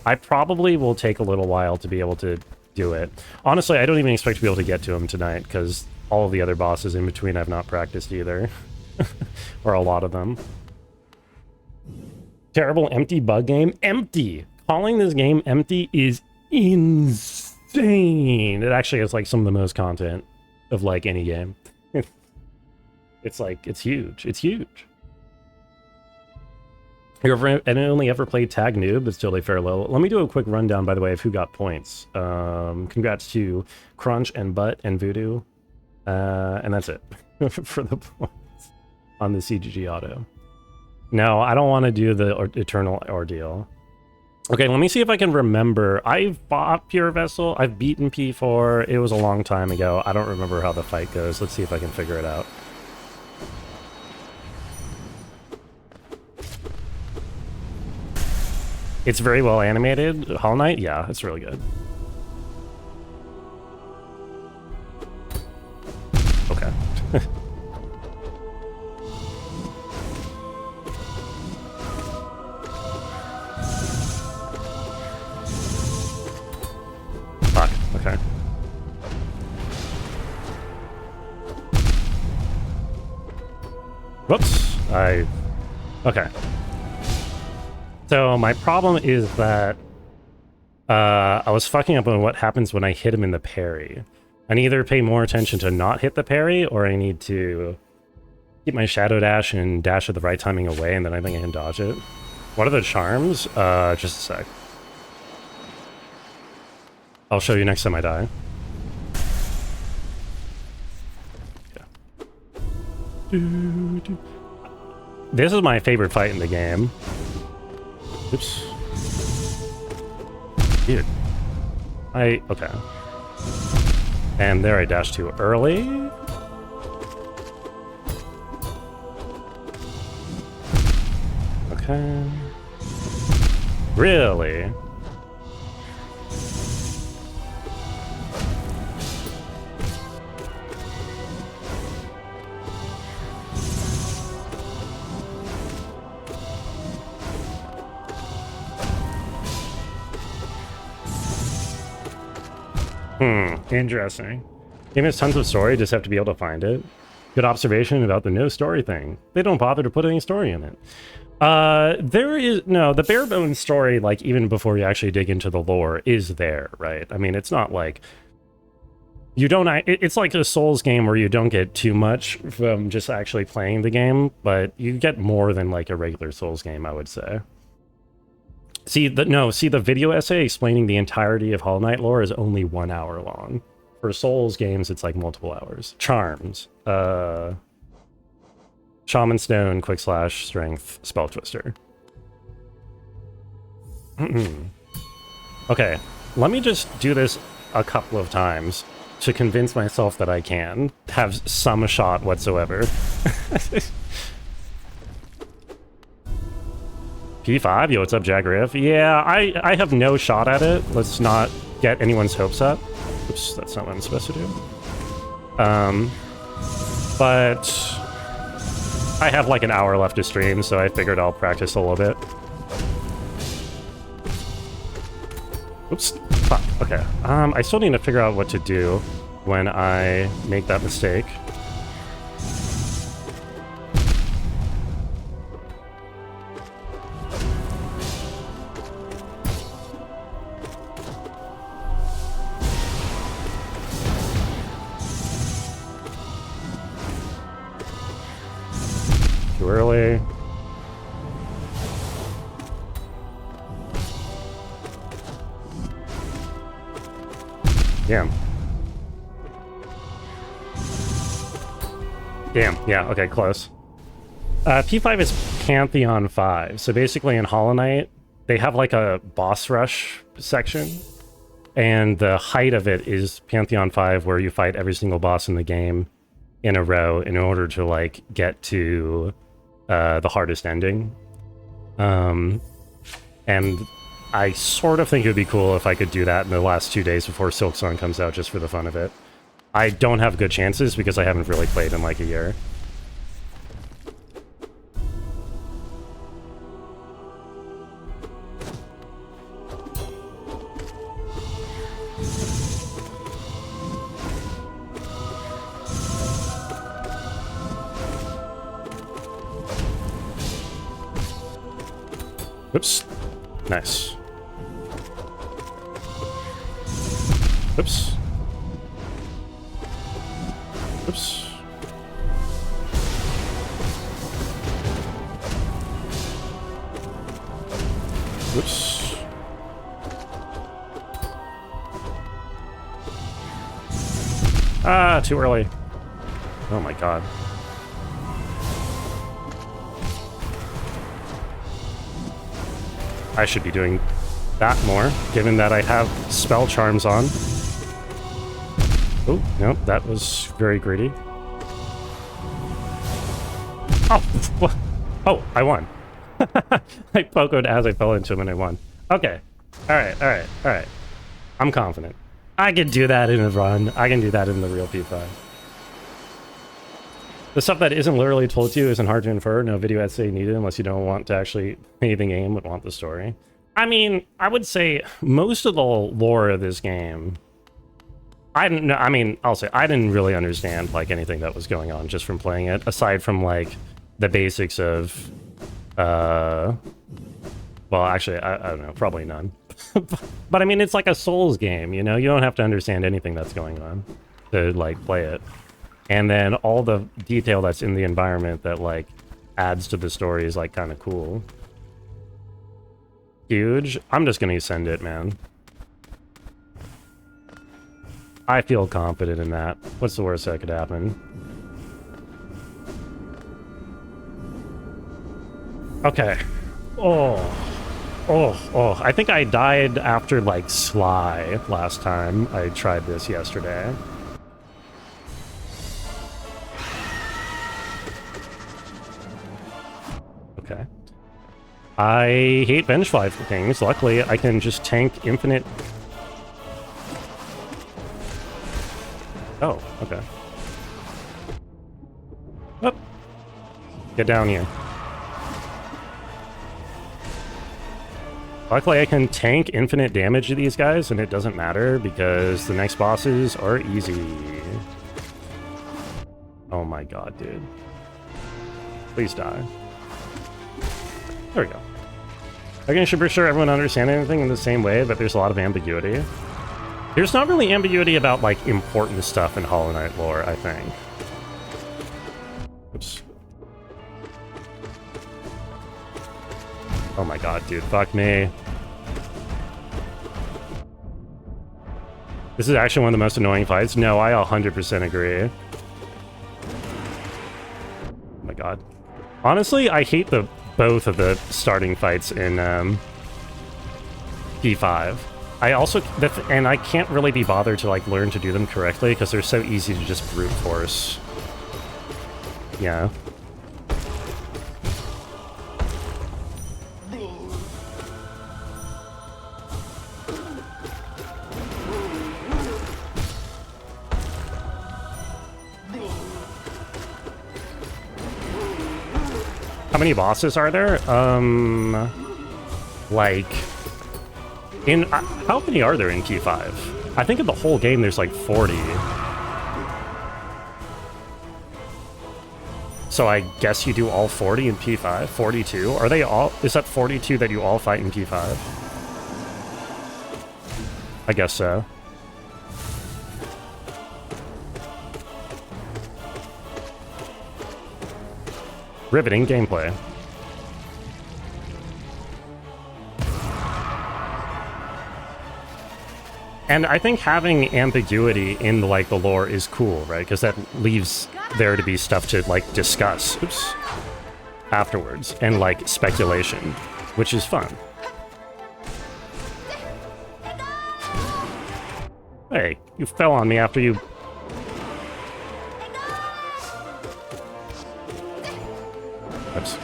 I probably will take a little while to be able to do it. Honestly, I don't even expect to be able to get to him tonight because all of the other bosses in between I've not practiced either. Or a lot of them. Terrible empty bug game? Empty! Calling this game empty is insane. It actually has like some of the most content of like any game. It's like, it's huge. It's huge. I only ever played Tag Noob, but still they fare low. Let me do a quick rundown, by the way, of who got points. Congrats to Crunch and Butt and Voodoo. And that's it for the points on the CGG auto. No, I don't want to do the Eternal Ordeal. Okay, let me see if I can remember. I've bought Pure Vessel. I've beaten P4. It was a long time ago. I don't remember how the fight goes. Let's see if I can figure it out. It's very well animated. Hollow Knight? Yeah, it's really good. Okay. Fuck, okay. Whoops, okay. So my problem is that I was fucking up on what happens when I hit him in the parry. I need either pay more attention to not hit the parry, or I need to keep my shadow dash and dash at the right timing away, and then I think I can dodge it. What are the charms? Just a sec. I'll show you next time I die. Yeah. This is my favorite fight in the game. Oops. Dude. Okay. And there I dashed too early. Okay. Really? Interesting. Game has tons of story, just have to be able to find it. Good observation about the no story thing. They don't bother to put any story in it. There is, no, the bare bones story, like, even before you actually dig into the lore, is there, right? I mean, it's not like... You don't... It's like a Souls game where you don't get too much from just actually playing the game, but you get more than, like, a regular Souls game, I would say. See, the video essay explaining the entirety of Hollow Knight lore is only 1 hour long. For Souls games, it's like multiple hours. Charms. Shaman Stone, Quick Slash, Strength, Spell Twister. Okay, let me just do this a couple of times to convince myself that I can have some shot whatsoever. P5? Yo, what's up, Jack Riff? Yeah, I have no shot at it. Let's not get anyone's hopes up. Oops, that's not what I'm supposed to do. But I have like an hour left to stream, so I figured I'll practice a little bit. Oops, fuck, okay. I still need to figure out what to do when I make that mistake. too early. Damn. Damn, yeah, okay, close. P5 is Pantheon 5. So basically in Hollow Knight, they have like a boss rush section. And the height of it is Pantheon 5, where you fight every single boss in the game in a row in order to like get to the hardest ending. And I sort of think it would be cool if I could do that in the last 2 days before Silksong comes out, just for the fun of it. I don't have good chances because I haven't really played in like a year. Oops. Nice. Oops. Oops. Oops. Ah, too early. Oh my god. I should be doing that more, given that I have spell charms on. Oh, no, that was very greedy. Oh, what? Oh, I won. I pogoed as I fell into him and I won. Okay. Alright. I'm confident. I can do that in a run. I can do that in the real P5. The stuff that isn't literally told to you isn't hard to infer. No video essay needed unless you don't want to actually play the game but want the story. I mean, I would say most of the lore of this game, I didn't know. I mean, I'll say I didn't really understand like anything that was going on just from playing it, aside from like the basics of, well, actually, I don't know, probably none. But I mean, it's like a Souls game, you know? You don't have to understand anything that's going on to like play it. And then all the detail that's in the environment that like adds to the story is like kind of cool. Huge. I'm just gonna send it, man. I feel confident in that. What's the worst that could happen? Okay. Oh. I think I died after like Sly last time I tried this yesterday. Okay. I hate Vengefly things. Luckily, I can just tank infinite... Oh, okay. Oh. Get down here. Luckily, I can tank infinite damage to these guys, and it doesn't matter because the next bosses are easy. Oh my god, dude. Please die. There we go. I should be sure everyone understands anything in the same way, but there's a lot of ambiguity. There's not really ambiguity about, like, important stuff in Hollow Knight lore, I think. Oops. Oh my god, dude. Fuck me. This is actually one of the most annoying fights. No, I 100% agree. Oh my god. Honestly, I hate both of the starting fights in P5. I also, and I can't really be bothered to like learn to do them correctly because they're so easy to just brute force. Yeah. How many bosses are there? Like, how many are there in P5? I think in the whole game there's like 40. So I guess you do all 40 in P5? 42? Are they all, is that 42 that you all fight in P5? I guess so. riveting gameplay. And I think having ambiguity in like the lore is cool, right? Because that leaves there to be stuff to like discuss afterwards and like speculation, which is fun. Hey, you fell on me after you... Oops.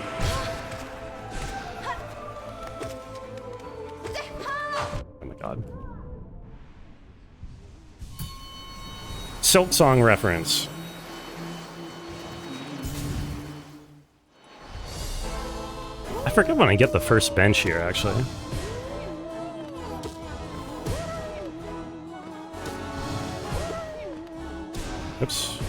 Oh my god. Silk Song reference. I forget when I get the first bench here, actually. Oops.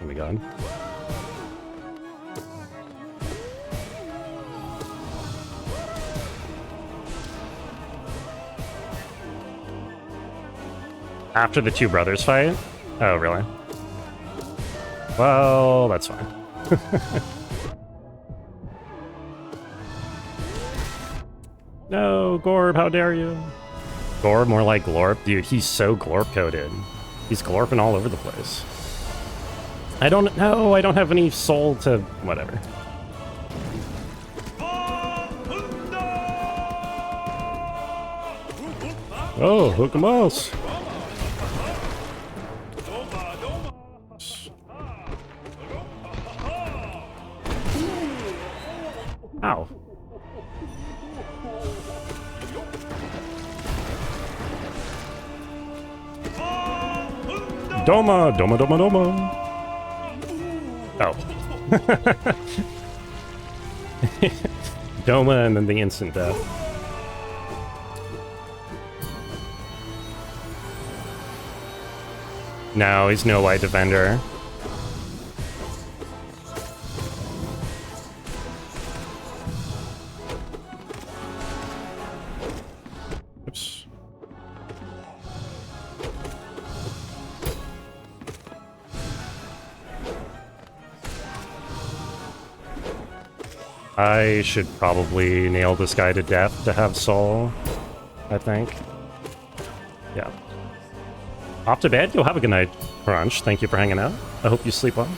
Oh my god. After the two brothers fight? Oh, really? Well, that's fine. No, Gorb, how dare you? Gorb, more like Glorp. Dude, he's so Glorp-coded. He's Glorping all over the place. I don't know, I don't have any soul to... whatever. Oh, hook 'em else. Ow. Doma, Doma, Doma, Doma. Oh. Doma and then the instant death. No, he's no white defender. Oops. I should probably nail this guy to death to have soul, I think. Yeah. Off to bed? You'll have a good night, Crunch. Thank you for hanging out. I hope you sleep well.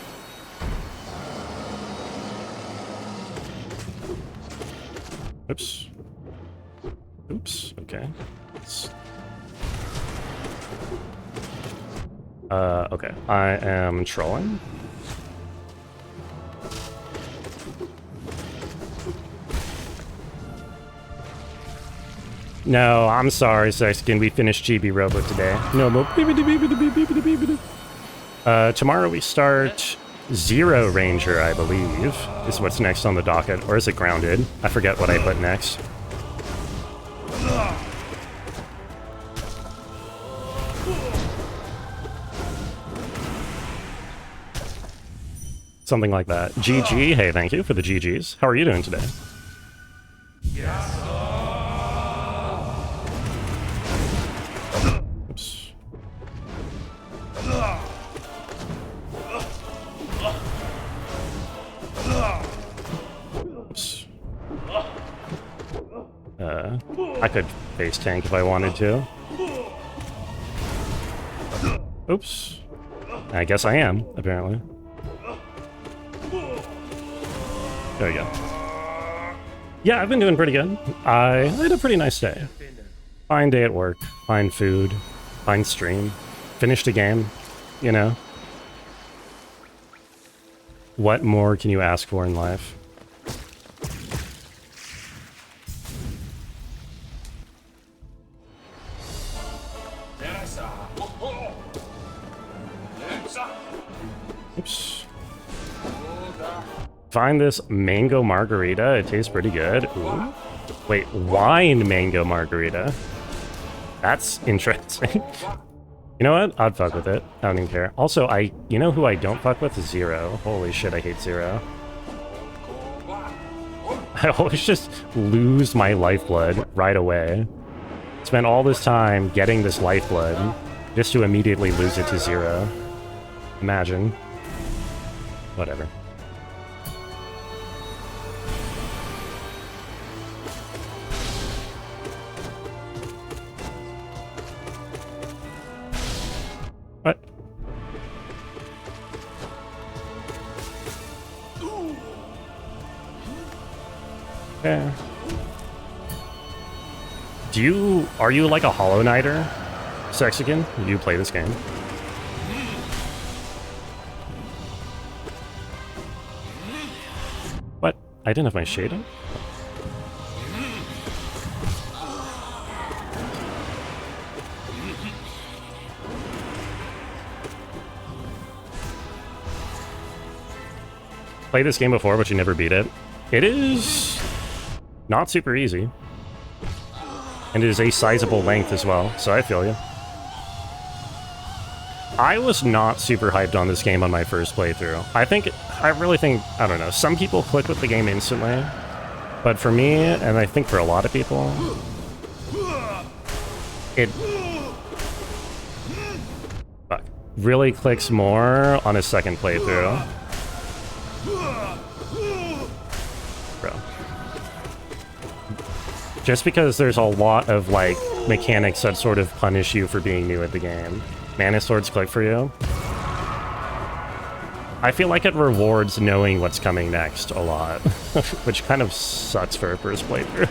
Oops. Oops. Okay. Okay. I am trolling. No, I'm sorry, Sexkin. We finished Chibi-Robo today. No more. Tomorrow we start Zero Ranger, I believe, is what's next on the docket. Or is it Grounded? I forget what I put next. Something like that. GG. Hey, thank you for the GGs. How are you doing today? Oops. Oops. I could face tank if I wanted to. Oops. I guess I am, apparently. There we go. Yeah, I've been doing pretty good. I had a pretty nice day. Fine day at work, fine food, fine stream. Finished a game, you know? What more can you ask for in life? Oops. Find this mango margarita. It tastes pretty good. Ooh. Wait, wine mango margarita. That's interesting. You know what? I'd fuck with it. I don't even care. Also, you know who I don't fuck with? Zero. Holy shit, I hate Zero. I always just lose my lifeblood right away. Spent all this time getting this lifeblood, just to immediately lose it to 0. Imagine. Whatever. What? Okay. Are you like a Hollow Knighter, Sexican? Do you play this game? What? I didn't have my shade on? Played this game before, but you never beat it. It is not super easy. And it is a sizable length as well, so I feel you. I was not super hyped on this game on my first playthrough. I really think, I don't know, some people click with the game instantly. But for me, and I think for a lot of people, it really clicks more on a second playthrough. Bro. Just because there's a lot of, like, mechanics that sort of punish you for being new at the game. Mana Swords click for you. I feel like it rewards knowing what's coming next a lot, which kind of sucks for a first playthrough.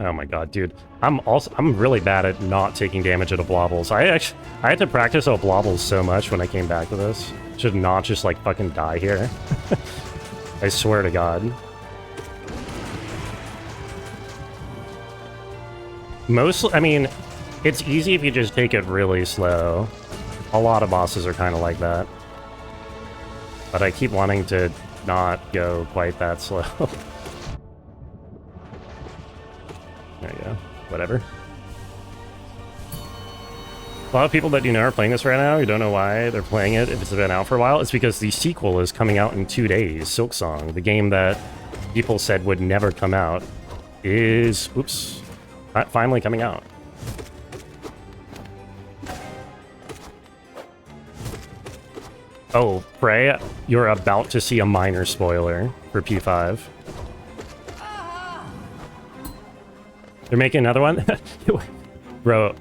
Oh my god, dude. I'm really bad at not taking damage out of blobbles. I had to practice out blobbles so much when I came back to this. Should not just like fucking die here. I swear to god. I mean, it's easy if you just take it really slow. A lot of bosses are kind of like that. But I keep wanting to not go quite that slow. There you go. Whatever. A lot of people that you know are playing this right now, you don't know why they're playing it if it's been out for a while. It's because the sequel is coming out in 2 days. Silksong, the game that people said would never come out, is, oops, finally coming out. Oh, Prey, you're about to see a minor spoiler for P5. They're making another one? Bro,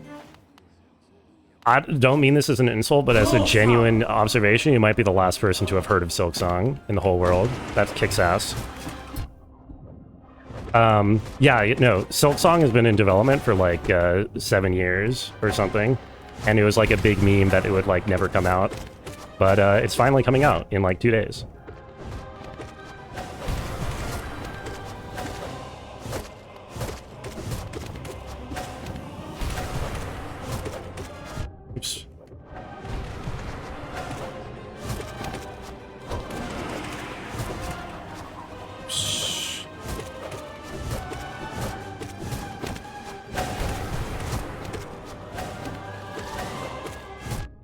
I don't mean this as an insult, but as a genuine observation, you might be the last person to have heard of Silksong in the whole world. That kicks ass. Yeah, no, Silksong has been in development for like 7 years or something, and it was like a big meme that it would like never come out. But it's finally coming out in like 2 days. Oops.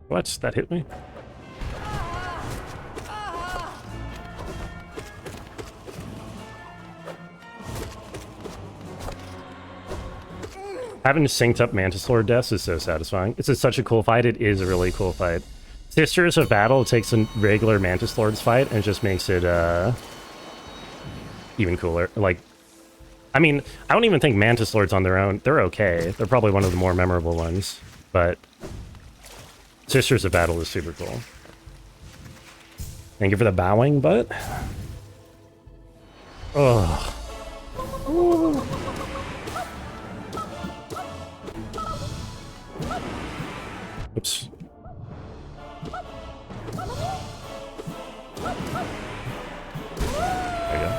What? That hit me? Having synced up Mantis Lord deaths is so satisfying. It's such a cool fight. It is a really cool fight. Sisters of Battle takes a regular Mantis Lord's fight and just makes it even cooler. Like, I mean, I don't even think Mantis Lords on their own, they're okay. They're probably one of the more memorable ones, but Sisters of Battle is super cool. Thank you for the bowing, but... Ugh. Ooh. Oops. There you go.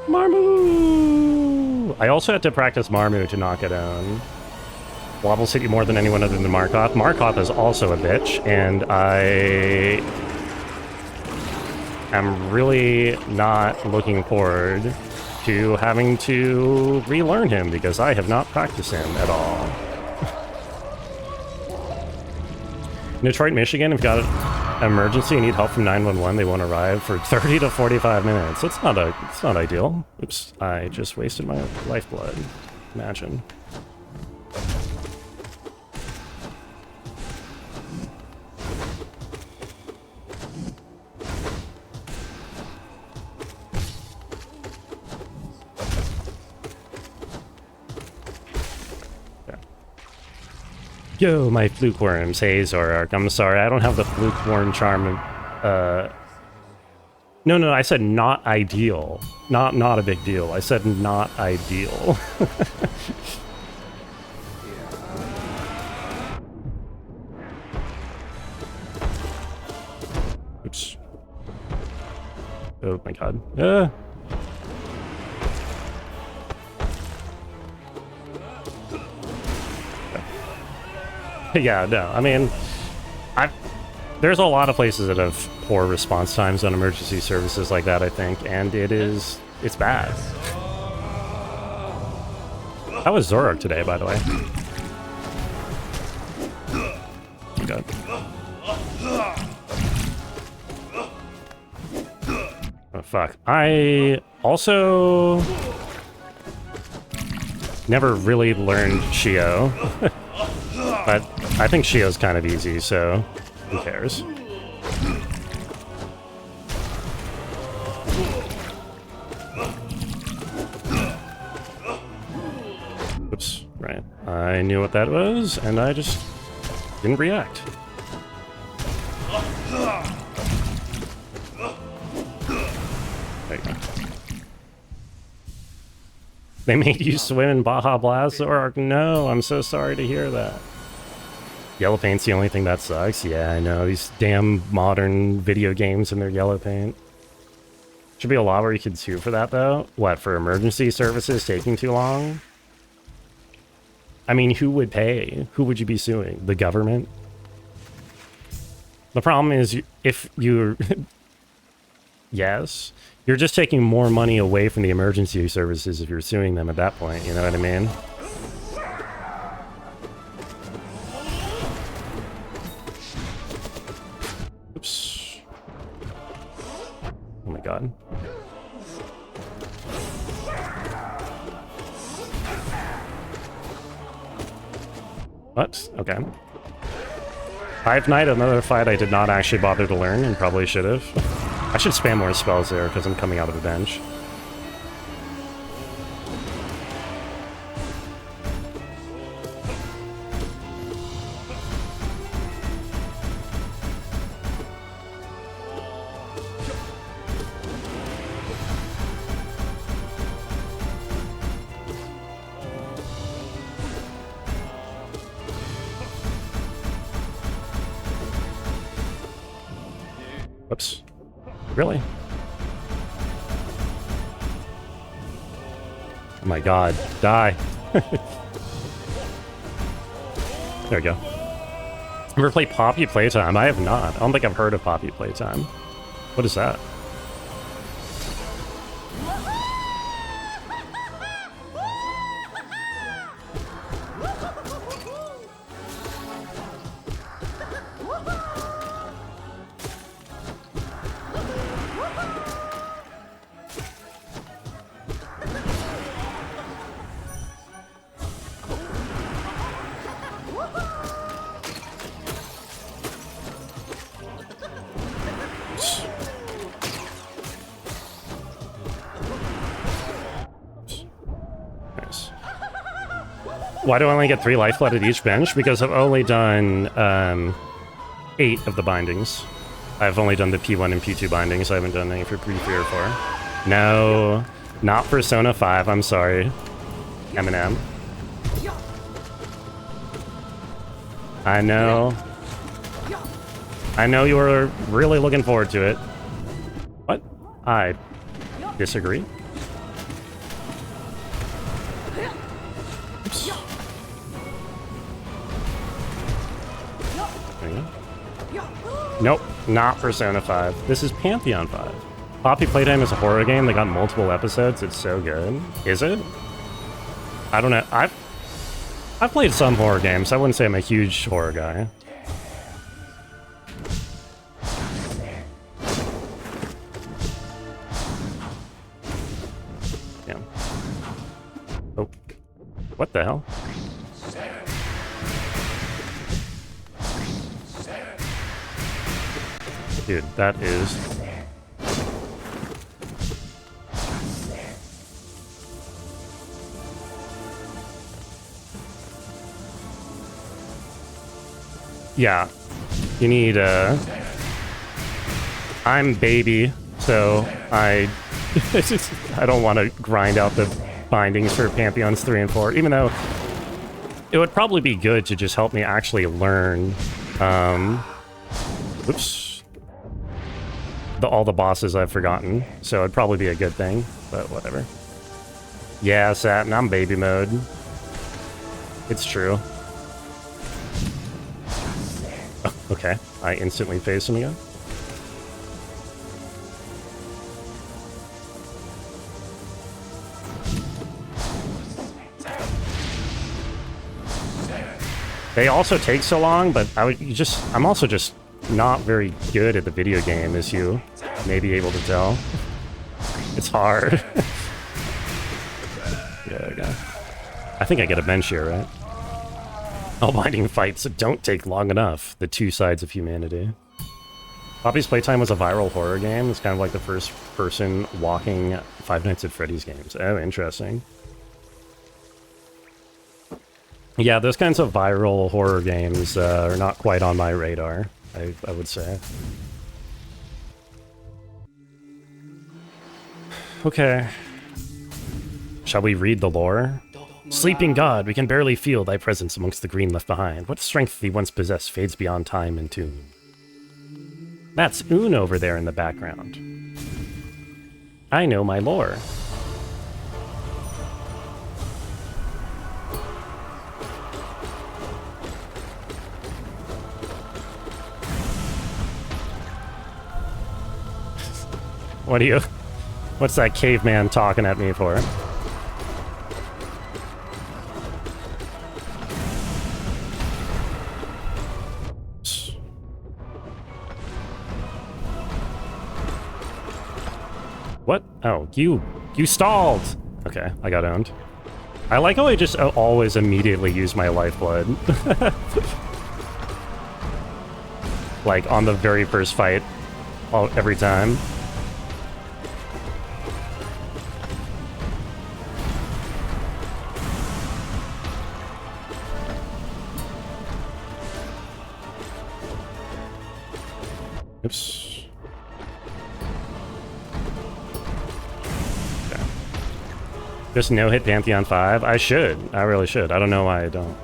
Marmu! I also had to practice Marmu to knock it down. Blobbles hit you more than anyone other than Markoth. Markoth is also a bitch, and am really not looking forward to having to relearn him because I have not practiced him at all. Detroit, Michigan, if you got an emergency and need help from 911, they won't arrive for 30 to 45 minutes. It's not ideal. Oops, I just wasted my lifeblood. Imagine. Yo, my fluke worms. Hey, Zorark. I'm sorry, I don't have the fluke worm charm. No, I said not ideal. Not a big deal. I said not ideal. Oops. Oh my god. Yeah, no, I mean, there's a lot of places that have poor response times on emergency services like that, I think, and it's bad. How was Zorark today, by the way? Good. Oh, fuck. I also never really learned Shio. But I think Shio's kind of easy, so who cares? Oops, right. I knew what that was, and I just didn't react. There you go. They made you swim in Baja Blast, or no, I'm so sorry to hear that. Yellow paint's the only thing that sucks. Yeah, I know. These damn modern video games and their yellow paint. Should be a law where you could sue for that, though. What, for emergency services taking too long? I mean, who would pay? Who would you be suing? The government? The problem is, if you're... Yes. You're just taking more money away from the emergency services if you're suing them at that point, you know what I mean? Oops. Oh my god. What? Okay. Hive Knight, another fight I did not actually bother to learn and probably should have. I should spam more spells there because I'm coming out of the bench. Whoops. Really? Oh my god. Die. There we go. Ever play Poppy Playtime? I have not. I don't think I've heard of Poppy Playtime. What is that? Why do I only get 3 lifeblood at each bench? Because I've only done 8 of the bindings. I've only done the P1 and P2 bindings. I haven't done any for P3 or 4. No, not Persona 5. I'm sorry. Eminem. I know. I know you were really looking forward to it. What? I disagree. Oops. There you go. Nope. Not Persona 5. This is Pantheon 5. Poppy Playtime is a horror game that got multiple episodes. It's so good. Is it? I don't know. I've played some horror games. I wouldn't say I'm a huge horror guy. Yeah. Oh. What the hell? Dude, that is... Yeah, you need, I'm baby, so I don't want to grind out the bindings for Pantheons 3 and 4, even though it would probably be good to just help me actually learn, oops, all the bosses I've forgotten, so it'd probably be a good thing, but whatever. Yeah, Satin, I'm baby mode. It's true. Okay, I instantly face him again. They also take so long, but I'm also just not very good at the video game, as you may be able to tell. It's hard. Yeah, okay. I think I get a bench here, right? All binding fights don't take long enough. The two sides of humanity. Poppy's Playtime was a viral horror game. It's kind of like the first person walking Five Nights at Freddy's games. Oh, interesting. Yeah, those kinds of viral horror games are not quite on my radar, I would say. Okay. Shall we read the lore? Sleeping God, we can barely feel thy presence amongst the green left behind. What strength thee once possessed fades beyond time and tune. That's Un over there in the background. I know my lore. What's that caveman talking at me for? What? Oh, you stalled! Okay, I got owned. I like how I just always immediately use my lifeblood. Like, on the very first fight. Every time. Oops. Just no-hit Pantheon 5? I should. I really should. I don't know why I don't.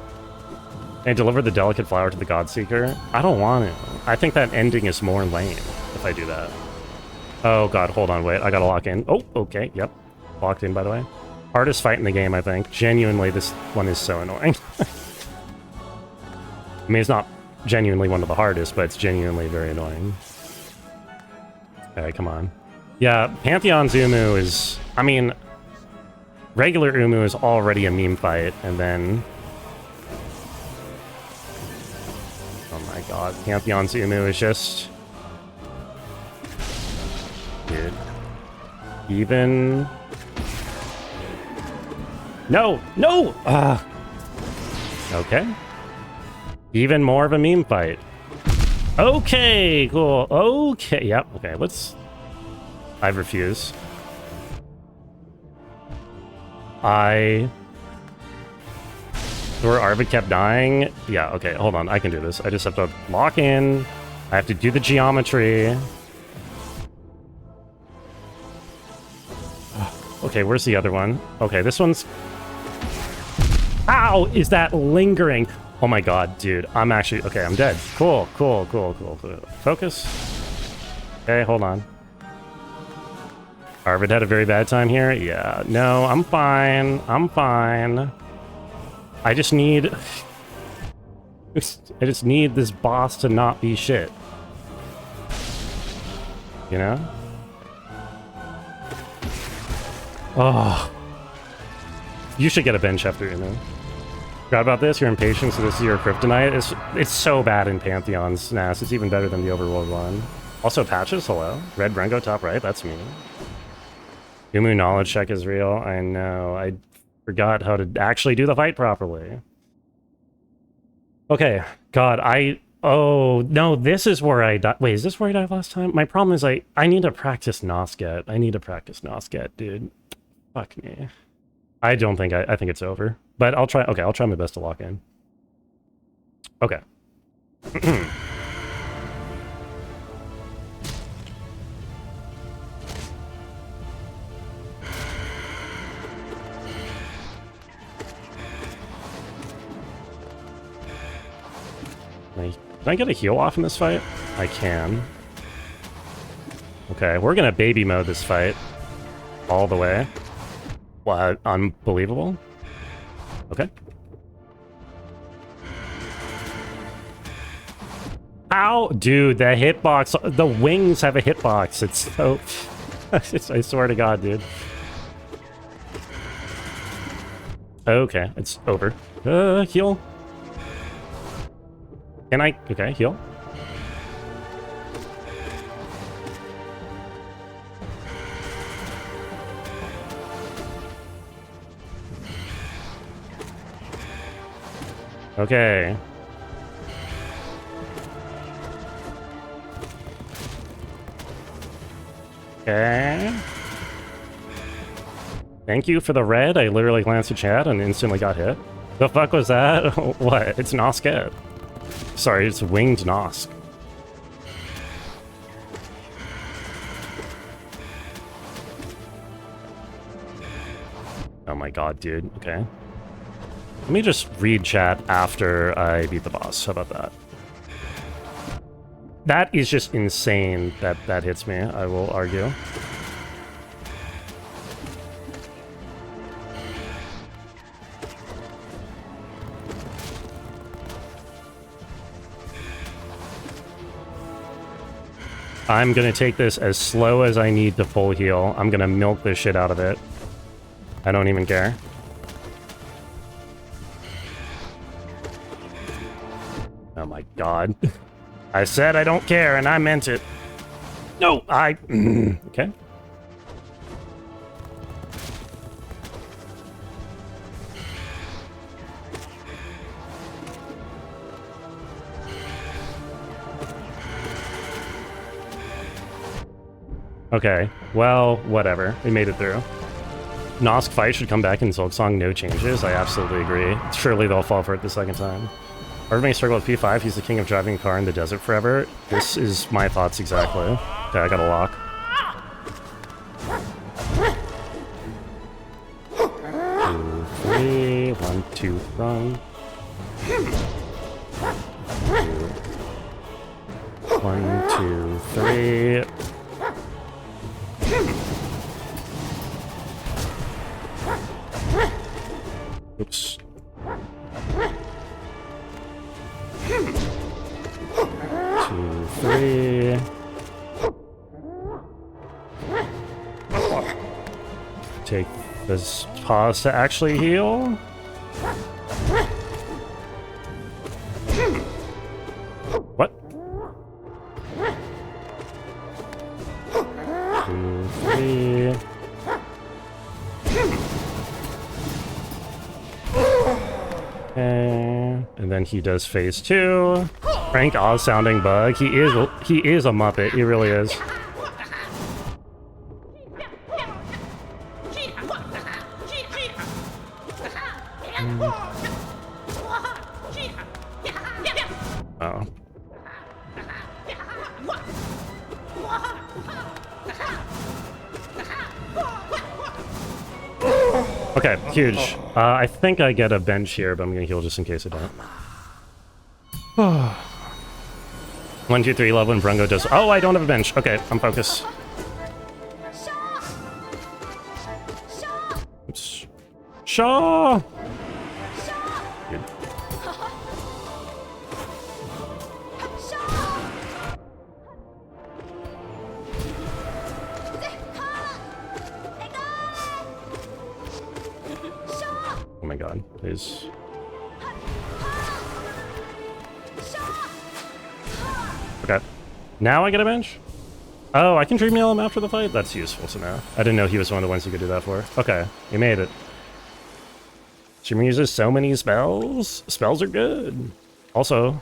And deliver the delicate flower to the Godseeker? I don't want to. I think that ending is more lame if I do that. Oh god, hold on, wait. I gotta lock in. Oh, okay, yep. Locked in, by the way. Hardest fight in the game, I think. Genuinely, this one is so annoying. I mean, it's not genuinely one of the hardest, but it's genuinely very annoying. Okay, come on. Yeah, Pantheon's Umu is... I mean... Regular Umu is already a meme fight, and then... Oh my god, Pantheon's Umu is just... Dude. Even... No! No! Okay. Even more of a meme fight. Okay, cool. Okay, yep, okay, let's... I refuse. Where Arvid kept dying? Yeah, okay, hold on, I can do this. I just have to lock in. I have to do the geometry. Okay, where's the other one? Okay, this one's... Ow! Is that lingering? Oh my god, dude. I'm actually... Okay, I'm dead. Cool, cool, cool, cool, cool. Focus. Okay, hold on. Arvid had a very bad time here? Yeah. No, I'm fine. I'm fine. I just need this boss to not be shit. You know? Oh. You should get a bench after, you know? Forgot about this, you're impatient, so this is your kryptonite. It's so bad in Pantheon's NAS. It's even better than the Overworld one. Also, patches, hello. Red Brengo top right, that's me. Umu knowledge check is real. I know. I forgot how to actually do the fight properly. Okay, God, oh, no, this is where I died. Wait, is this where I died last time? My problem is I need to practice Nosket. I need to practice Nosket, dude. Fuck me. I don't think, I think it's over. But I'll try, okay, I'll try my best to lock in. Okay. Can I get a heal off in this fight? I can. Okay, we're gonna baby mode this fight. All the way. What? Unbelievable. Okay. Ow! Dude, the hitbox, the wings have a hitbox. It's so... I swear to God, dude. Okay, it's over. Heal. Can I... Okay, heal. Okay. Okay. Thank you for the red. I literally glanced at chat and instantly got hit. The fuck was that? What? It's Nosket. Sorry, it's winged Nosk. Oh my god, dude. Okay. Let me just read chat after I beat the boss. How about that? That is just insane that that hits me, I will argue. I'm gonna take this as slow as I need to full heal. I'm gonna milk this shit out of it. I don't even care. Oh my god. I said I don't care, and I meant it. No, okay. Okay, well, whatever. We made it through. Nosk fight should come back in Silksong, no changes. I absolutely agree. Surely they'll fall for it the second time. Everybody struggle with P5, he's the king of driving a car in the desert forever. This is my thoughts exactly. Okay, I got a lock. 2, 3, 1, 2, run. 1, 2, 3. Oops. 2, 3. Take this pause to actually heal. What? 2, 3. Okay. And then he does phase 2. Frank Oz sounding bug. He is a Muppet. He really is. Oh. Okay, huge. I think I get a bench here, but I'm gonna heal just in case I don't. 1, 2, 3, love when Brungo does. Oh, I don't have a bench. Okay, I'm focused. Oops. Shaw! Good. God, please. Okay. Now I get a bench? Oh, I can dream yell him after the fight? That's useful to know. I didn't know he was one of the ones you could do that for. Okay, he made it. Streamer uses so many spells. Spells are good. Also,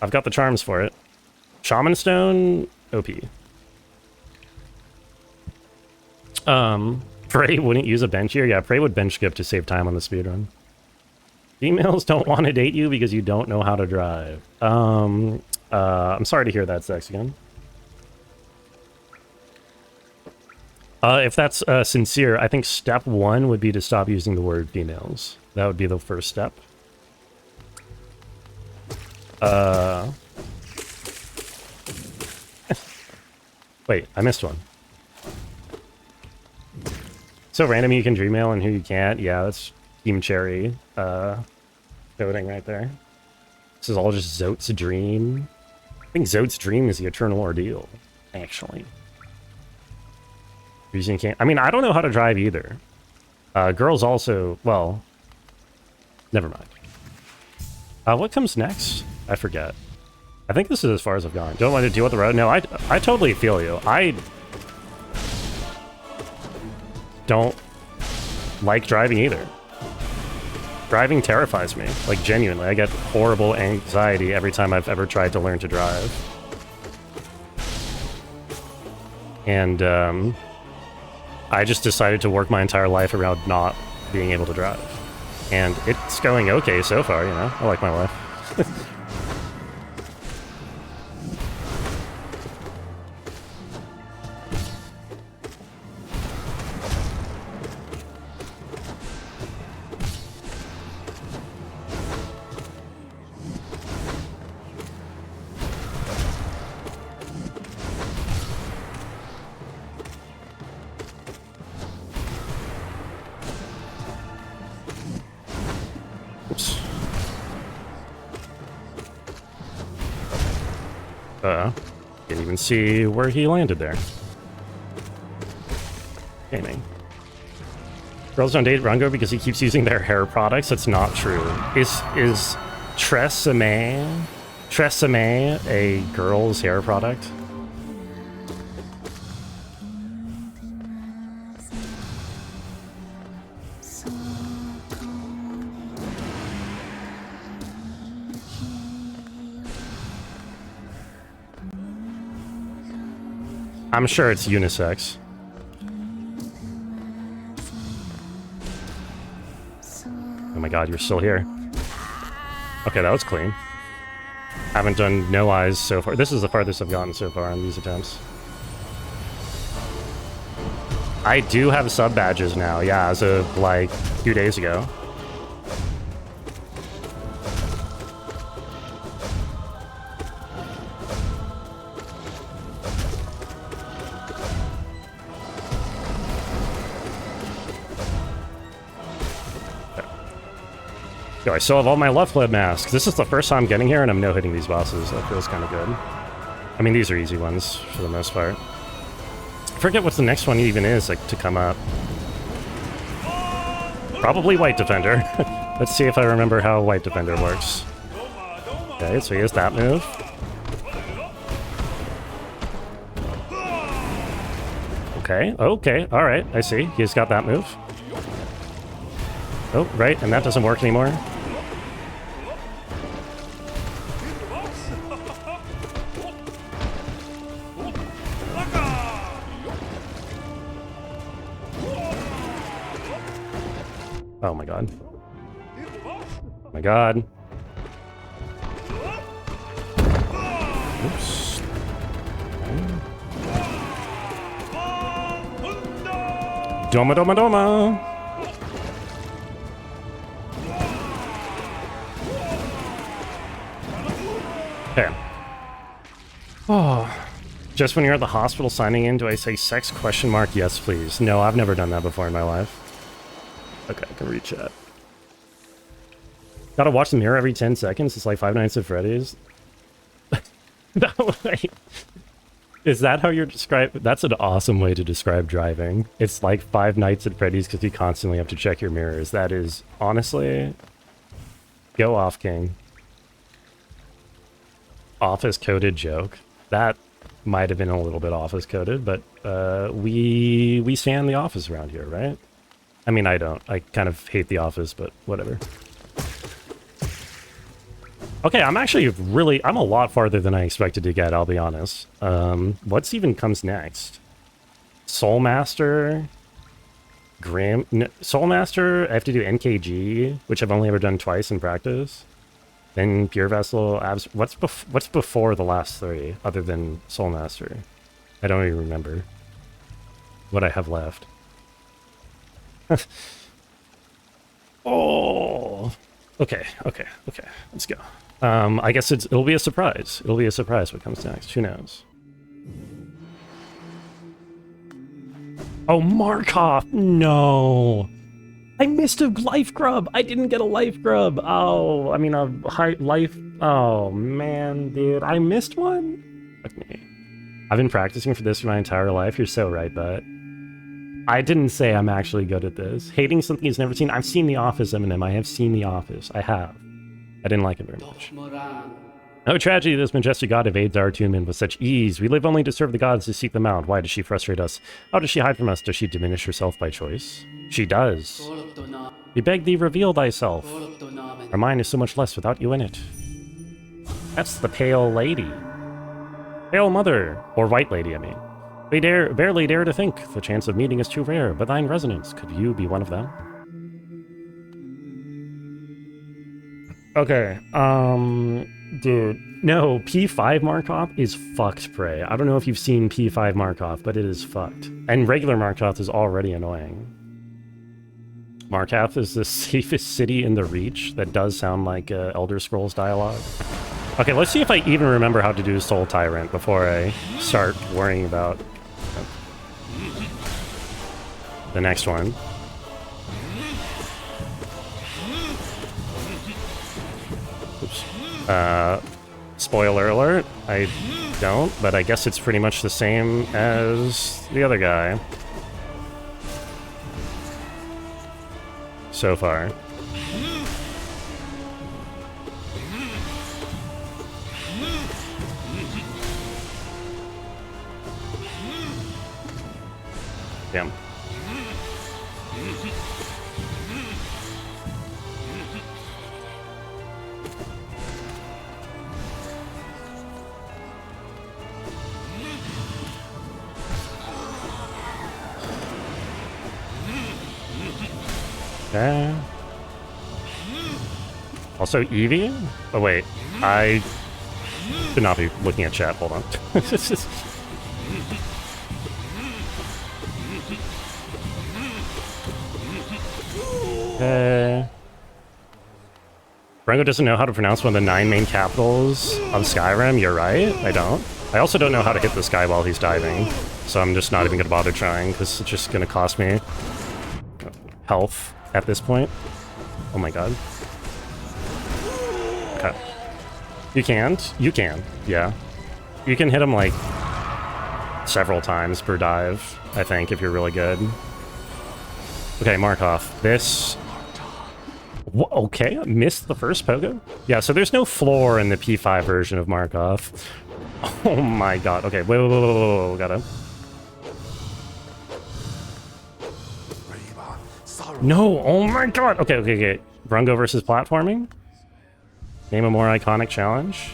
I've got the charms for it. Shaman Stone, OP. Prey wouldn't use a bench here? Yeah, Prey would bench skip to save time on the speedrun. Females don't want to date you because you don't know how to drive. I'm sorry to hear that, Sex again. If that's sincere, I think step 1 would be to stop using the word females. That would be the first step. Wait, I missed one. So random you can dream mail and who you can't. Yeah, that's Team Cherry coding right there. This is all just Zote's dream. I think Zote's dream is the eternal ordeal, actually. I mean, I don't know how to drive either. Girls also, well, never mind. What comes next? I forget. I think this is as far as I've gone. Don't want to deal with the road? No, I totally feel you. I don't like driving either. Driving terrifies me, like genuinely. I get horrible anxiety every time I've ever tried to learn to drive. And I just decided to work my entire life around not being able to drive. And it's going okay so far, you know? I like my life. Didn't even see where he landed there. Gaming. Girls don't date Rungo because he keeps using their hair products. That's not true. Is Tresemme a girl's hair product? I'm sure it's unisex. Oh my god, you're still here. Okay, that was clean. Haven't done no eyes so far. This is the farthest I've gotten so far on these attempts. I do have sub badges now, yeah, as of like 2 days ago. Yo, I still have all my left flip masks. This is the first time getting here and I'm no-hitting these bosses. That feels kind of good. I mean, these are easy ones for the most part. I forget what the next one even is, like, to come up. Probably White Defender. Let's see if I remember how White Defender works. Okay, so he has that move. Okay, okay, alright, I see. He's got that move. Oh, right, and that doesn't work anymore. Oh my god. Oh my god. Oops. Doma doma doma! Okay. Oh. Just when you're at the hospital signing in, do I say sex question mark? Yes, please. No, I've never done that before in my life. Okay, I can read chat. Gotta watch the mirror every 10 seconds. It's like Five Nights at Freddy's. No, wait. Is that how you're describing? That's an awesome way to describe driving. It's like Five Nights at Freddy's because you constantly have to check your mirrors. That is, honestly, go off, King. Office-coded joke. That might have been a little bit office-coded, but we stand the office around here, right? I mean, I don't. I kind of hate the office, but whatever. Okay, I'm actually I'm a lot farther than I expected to get, I'll be honest. What's even comes next? Soul Master, Soul Master, I have to do NKG, which I've only ever done twice in practice. Then Pure Vessel, what's before the last three, other than Soul Master? I don't even remember what I have left. Oh, okay, let's go. I guess it'll be a surprise. It'll be a surprise what comes next. Who knows? Oh, Markov! No! I missed a life grub! I didn't get a life grub! Oh, I mean a high life... Oh, man, dude. I missed one? Fuck me. I've been practicing for this for my entire life. You're so right, but I didn't say I'm actually good at this. Hating something he's never seen. I've seen The Office, Eminem. I have seen The Office. I have. I didn't like it very much. No tragedy this majestic god evades our attunement with such ease. We live only to serve the gods, to seek them out. Why does she frustrate us? How does she hide from us? Does she diminish herself by choice? She does. We beg thee, reveal thyself. Our mind is so much less without you in it. That's the pale lady. Pale mother. Or white lady, I mean. We barely dare to think. The chance of meeting is too rare, but thine resonance. Could you be one of them? Okay, dude, no, P5 Markov is fucked, Prey. I don't know if you've seen P5 Markov, but it is fucked. And regular Markov is already annoying. Markov is the safest city in the Reach. That does sound like Elder Scrolls dialogue. Okay, let's see if I even remember how to do Soul Tyrant before I start worrying about the next one. Spoiler alert, I don't, but I guess it's pretty much the same as the other guy. So far. Damn. Also, Eevee? Oh, wait. I should not be looking at chat. Hold on. Brango doesn't know how to pronounce one of the 9 main capitals of Skyrim. You're right. I don't. I also don't know how to hit this guy while he's diving. So I'm just not even going to bother trying, because it's just going to cost me health at this point. Oh my god. Okay. You can't? You can. Yeah. You can hit him, like, several times per dive, I think, if you're really good. Okay, Markov. This... Okay, I missed the first pogo? Yeah, so there's no floor in the P5 version of Markov. Oh my god. Okay, wait, gotta... No! Oh my god! Okay. Brungo versus platforming? Name a more iconic challenge?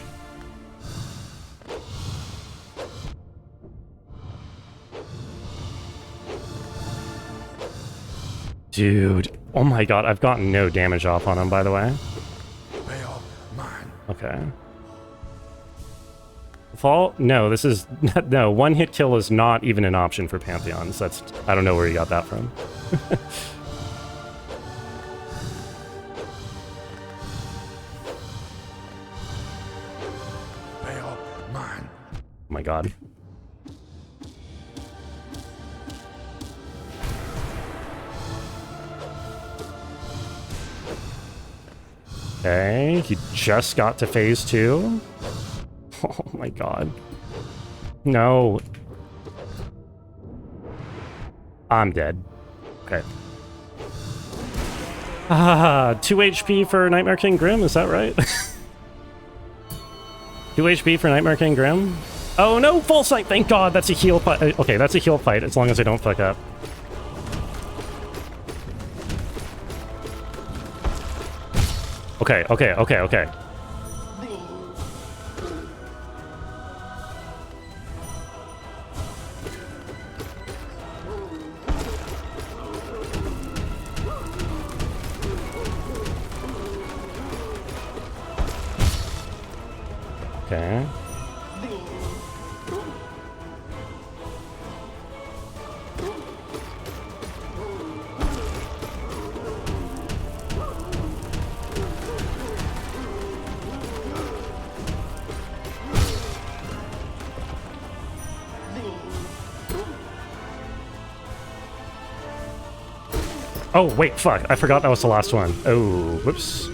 Dude. Oh my god, I've gotten no damage off on him, by the way. Okay. Fall? No, this is... No, one hit kill is not even an option for Pantheons. That's... I don't know where you got that from. Oh my god. Okay, he just got to phase 2. Oh my god. No. I'm dead. Okay. 2 HP for Nightmare King Grim, is that right? 2 HP for Nightmare King Grim? Oh no, full sight, thank god, that's a heal fight. Okay, that's a heal fight, as long as I don't fuck up. Okay, okay, okay, okay. Okay. Oh, wait, fuck. I forgot that was the last one. Oh, whoops.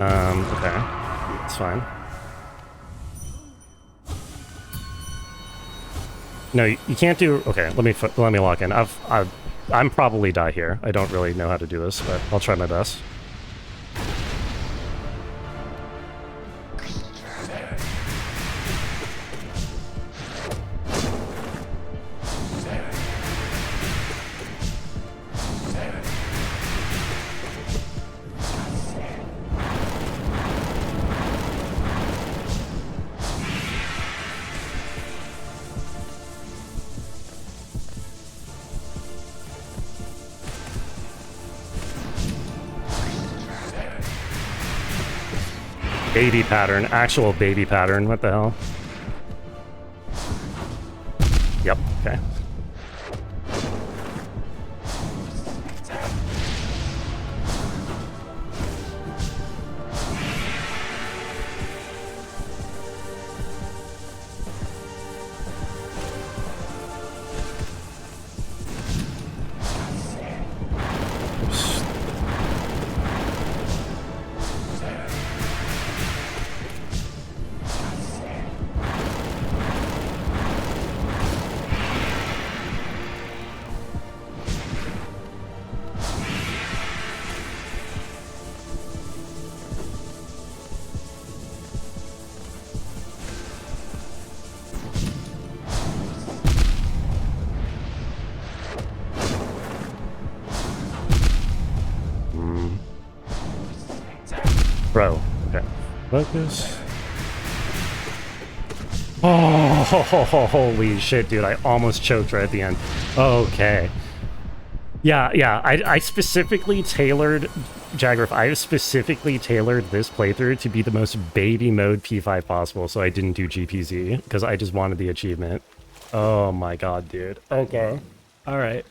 Okay. It's fine. No, you can't do... Okay, let me lock in. I'm probably die here. I don't really know how to do this, but I'll try my best. Baby pattern. Actual baby pattern. What the hell? Yep. Okay. Bro. Okay. Focus. Oh, holy shit, dude. I almost choked right at the end. Okay. Yeah. I specifically tailored... Jagriff, I specifically tailored this playthrough to be the most baby mode P5 possible, so I didn't do GPZ, because I just wanted the achievement. Oh my god, dude. Okay. Alright.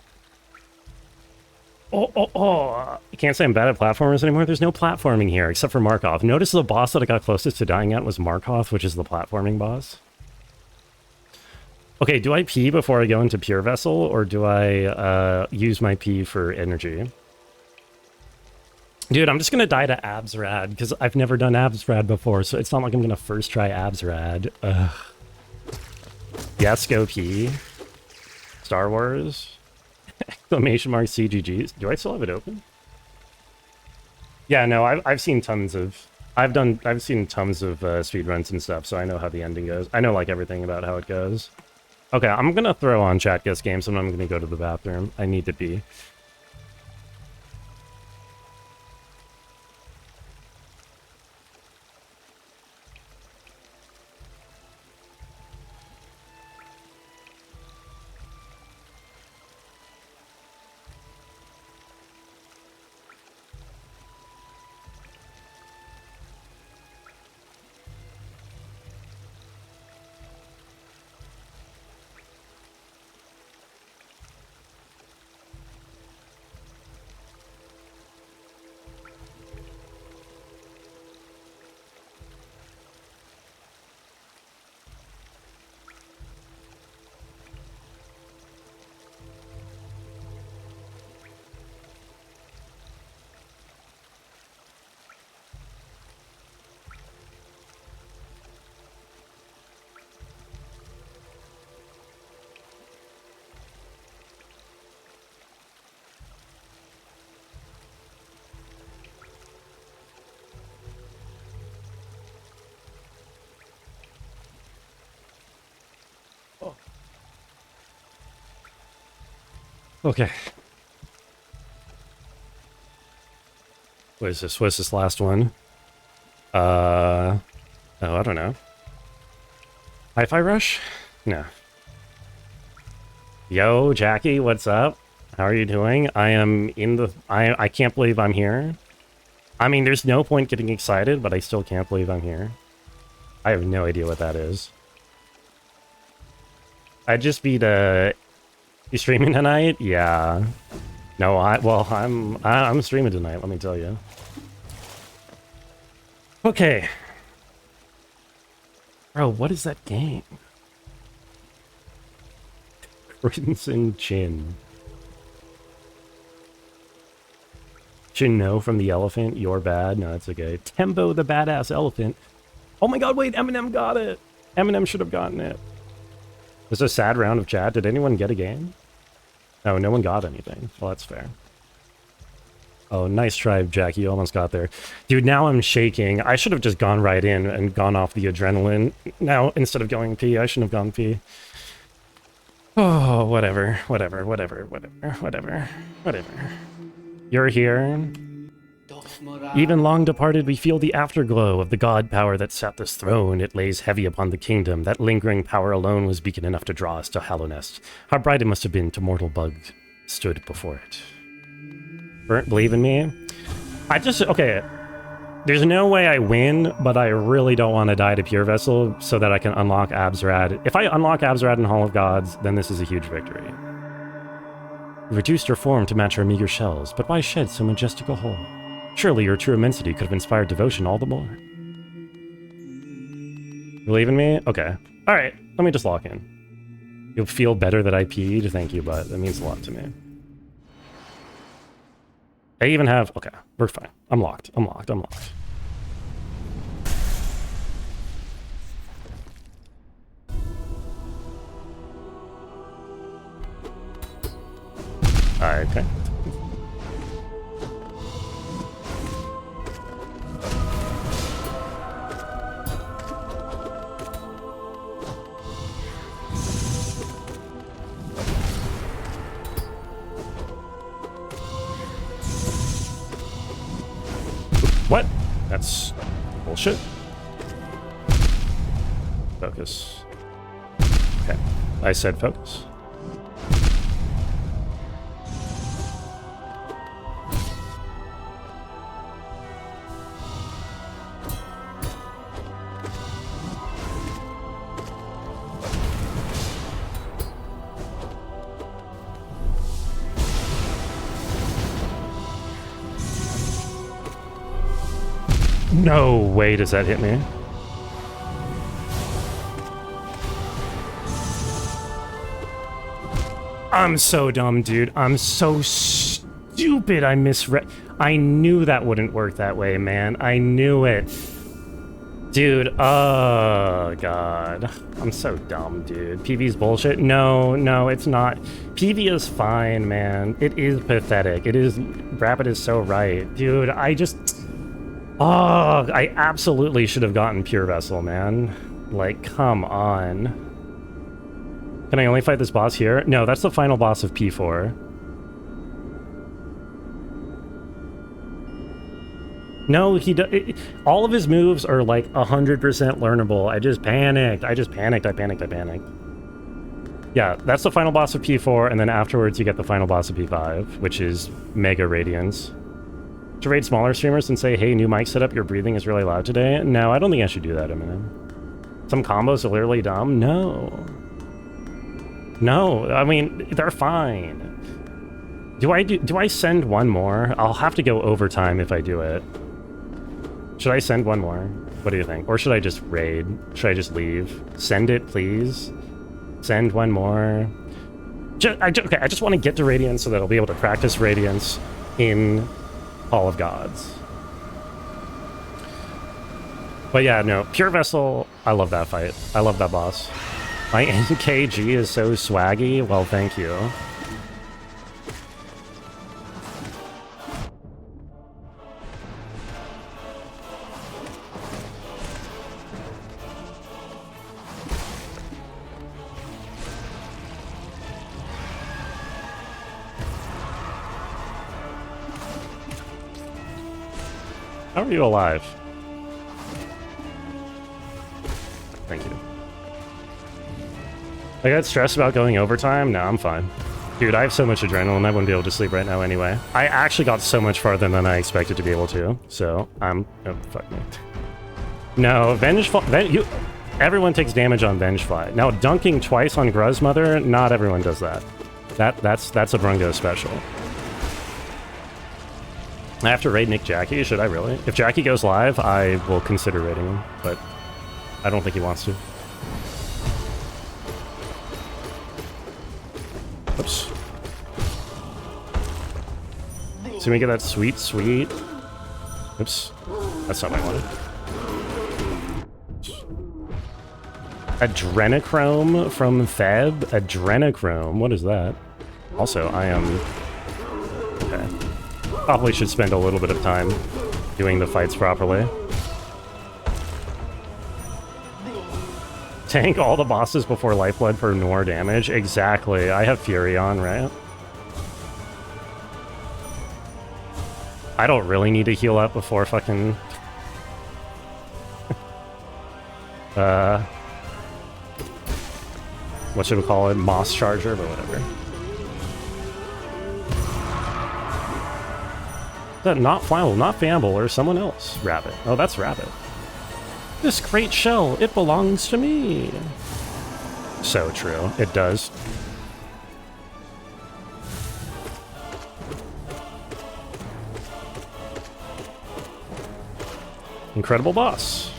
Oh. I can't say I'm bad at platformers anymore. There's no platforming here, except for Markov. Notice the boss that I got closest to dying at was Markov, which is the platforming boss. Okay, do I pee before I go into Pure Vessel, or do I use my pee for energy? Dude, I'm just gonna die to Absrad, because I've never done Absrad before, so it's not like I'm gonna first try Absrad. Ugh. Yes, go pee. Star Wars. Exclamation mark CGGs. Do I still have it open? Yeah, no, I've seen tons of... I've seen tons of speedruns and stuff, so I know how the ending goes. I know, like, everything about how it goes. Okay, I'm gonna throw on Chat Guess Games, and I'm gonna go to the bathroom. I need to pee. Okay. What is this? What's this last one? Oh, I don't know. Hi-Fi Rush? No. Yo, Jackie, what's up? How are you doing? I am in the... I can't believe I'm here. I mean, there's no point getting excited, but I still can't believe I'm here. I have no idea what that is. I'd just be the... You streaming tonight? Yeah. No, I'm streaming tonight, let me tell you. Okay. Bro, what is that game? Crimson Chin. Chin-no from the elephant. You're bad. No, that's okay. Tembo the badass elephant. Oh my god, wait, Eminem got it. Eminem should have gotten it. This is a sad round of chat. Did anyone get a game? No, no one got anything. Well, that's fair. Oh, nice try, Jackie. You almost got there. Dude, now I'm shaking. I should have just gone right in and gone off the adrenaline. Now, instead of going pee, I shouldn't have gone pee. Oh, whatever. You're here. Even long departed, we feel the afterglow of the god power that sat this throne. It lays heavy upon the kingdom. That lingering power alone was beacon enough to draw us to Hallownest. How bright it must have been to mortal bug stood before it. Burnt, believe in me? Okay. There's no way I win, but I really don't want to die to Pure Vessel so that I can unlock Abzrad. If I unlock Abzrad in Hall of Gods, then this is a huge victory. You reduced your form to match our meager shells, but why shed so majestic a hull? Surely your true immensity could have inspired devotion all the more. Believe in me? Okay. Alright, let me just lock in. You'll feel better that I peed? Thank you, but that means a lot to me. I even have... Okay, we're fine. I'm locked. Alright, okay. What? That's bullshit. Focus. Okay. I said focus. No way does that hit me. I'm so dumb, dude. I'm so stupid. I misread. I knew that wouldn't work that way, man. I knew it. Dude, oh god. I'm so dumb, dude. PV's bullshit? No, it's not. PV is fine, man. It is pathetic. It is... Rapid is so right. Dude, I just... Oh, I absolutely should have gotten Pure Vessel, man. Like, come on. Can I only fight this boss here? No, that's the final boss of P4. No, all of his moves are like 100% learnable. I just panicked. I panicked. Yeah, that's the final boss of P4, and then afterwards you get the final boss of P5, which is Mega Radiance. To raid smaller streamers and say, hey, new mic setup, your breathing is really loud today? No, I don't think I should do that, Eminem. Some combos are literally dumb? No, I mean, they're fine. Do I send one more? I'll have to go overtime if I do it. Should I send one more? What do you think? Or should I just raid? Should I just leave? Send it, please. Send one more. I just want to get to Radiance so that I'll be able to practice Radiance in Hall of Gods. But yeah, no, Pure Vessel, I love that fight. I love that boss. My NKG is so swaggy. Well, thank you. How are you alive? Thank you. I got stressed about going overtime? No, I'm fine. Dude, I have so much adrenaline, I wouldn't be able to sleep right now anyway. I actually got so much farther than I expected to be able to, so I'm... Oh, fuck me. No, everyone takes damage on Vengefly. Now, dunking twice on Gruz Mother, not everyone does that. That's a Brungo special. I have to raid Nick Jackie? Should I really? If Jackie goes live, I will consider raiding him, but I don't think he wants to. Oops. So we get that sweet. Oops. That's not what I wanted. Adrenochrome from Feb? Adrenochrome? What is that? Also, I am... Okay. Probably should spend a little bit of time doing the fights properly. Tank all the bosses before Lifeblood for more damage? Exactly. I have Fury on, right? I don't really need to heal up before fucking... what should we call it? Moss Charger, but whatever. Is that not Flannel, not Famble, or someone else? Rabbit. Oh, that's Rabbit. This great shell, it belongs to me. So true. It does. Incredible boss.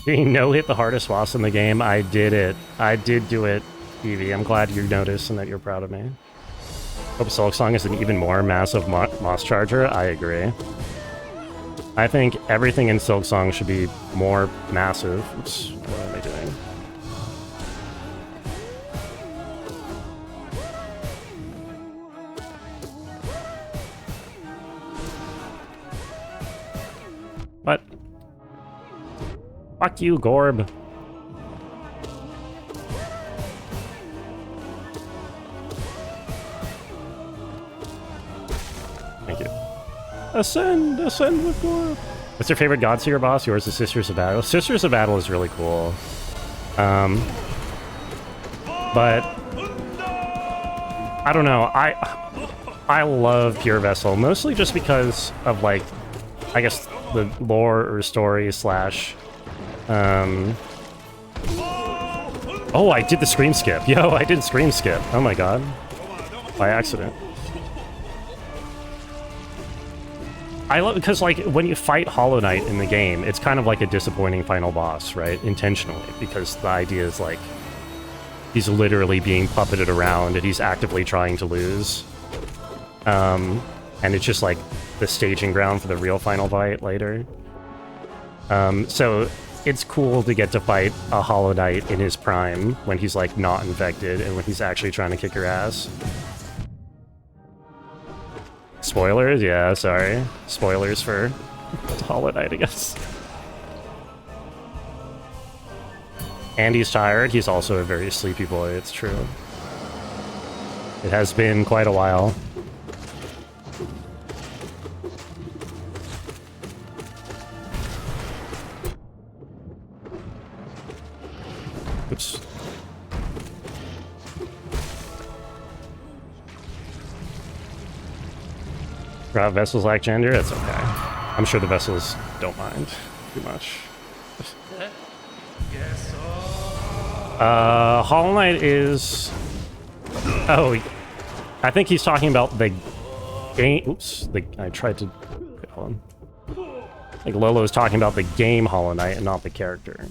No hit the hardest boss in the game. I did it. I did do it, Evie. I'm glad you noticed and that you're proud of me. Hope Silksong is an even more massive Moss Charger. I agree. I think everything in Silksong should be more massive. Oops, what am I doing? What? Fuck you, Gorb. Thank you. Ascend! Ascend with Gorb! What's your favorite Godseer boss? Yours is Sisters of Battle. Sisters of Battle is really cool. But... I don't know. I love Pure Vessel, mostly just because of, like, I guess the lore or story slash... Oh, I did the scream skip. Yo, I did scream skip. Oh my god. By accident. I love, because like when you fight Hollow Knight in the game, it's kind of like a disappointing final boss, right? Intentionally, because the idea is like he's literally being puppeted around and he's actively trying to lose. And it's just like the staging ground for the real final fight later. So it's cool to get to fight a Hollow Knight in his prime when he's like not infected and when he's actually trying to kick your ass. Spoilers? Yeah, sorry. Spoilers for Hollow Knight, I guess. And he's tired. He's also a very sleepy boy, it's true. It has been quite a while. Oops. Vessels lack gender? It's okay. I'm sure the vessels don't mind too much. Hollow Knight is... Oh, I think he's talking about the game... Oops. I tried to... Okay, hold on. I think Lolo is talking about the game Hollow Knight and not the character.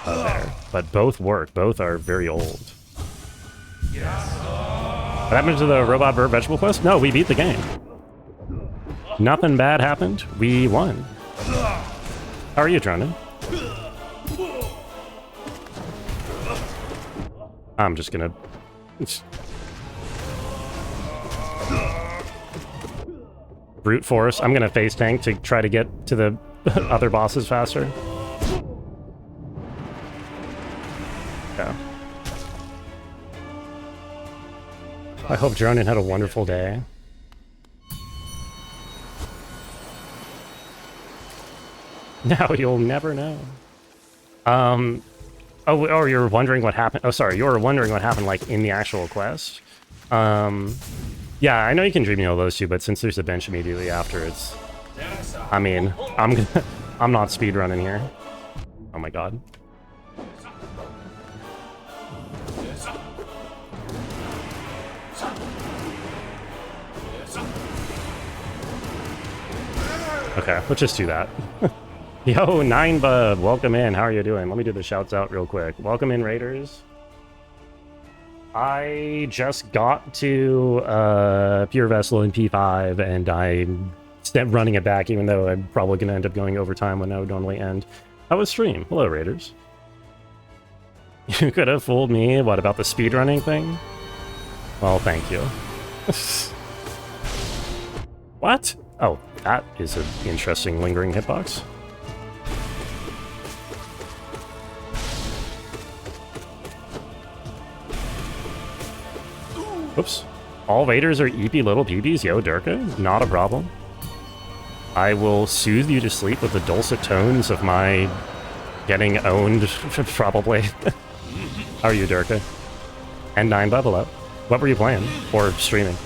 There. But both work. Both are very old. What happened to the Robot Bird Vegetable Quest? No, we beat the game. Nothing bad happened. We won. How are you, Dronin? I'm just gonna... brute force. I'm gonna face tank to try to get to the other bosses faster. Yeah. I hope Dronin had a wonderful day. No, you'll never know. Oh, you're wondering what happened. Oh, sorry, you were wondering what happened, like, in the actual quest. Yeah, I know you can dream heal those two, but since there's a bench immediately after, it's... I mean, I'm not speedrunning here. Oh my god. Okay, let's just do that. Yo, 9bud, welcome in. How are you doing? Let me do the shouts out real quick. Welcome in, Raiders. I just got to Pure Vessel in P5, and I'm running it back, even though I'm probably going to end up going overtime when I would normally end. How was stream? Hello, Raiders. You could have fooled me. What about the speedrunning thing? Well, thank you. What? Oh, that is an interesting lingering hitbox. Oops. All Raiders are eepy little peepees? Yo, Durka? Not a problem. I will soothe you to sleep with the dulcet tones of my getting owned, probably. How are you, Durka? And 9bud, hello. What were you playing? Or streaming?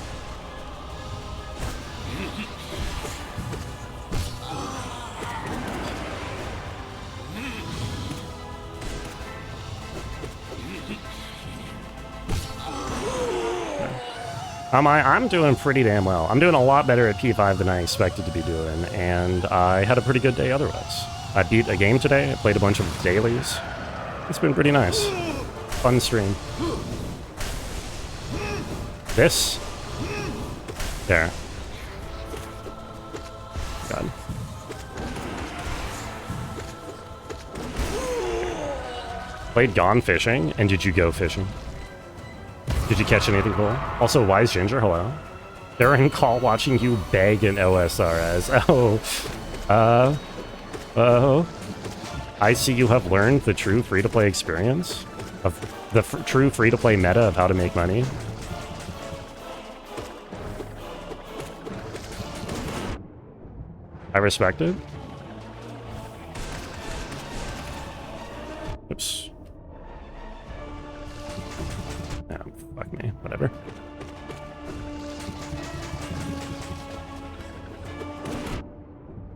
I'm doing pretty damn well. I'm doing a lot better at P5 than I expected to be doing, and I had a pretty good day otherwise. I beat a game today, I played a bunch of dailies. It's been pretty nice. Fun stream. This? There. God. Played Gone Fishing, and did you go fishing? Did you catch anything cool? Also, Wise Ginger, hello. They're in call watching you beg an OSRS. Oh. I see you have learned the true free-to-play experience of the true free-to-play meta of how to make money. I respect it. Oops. Fuck me, whatever.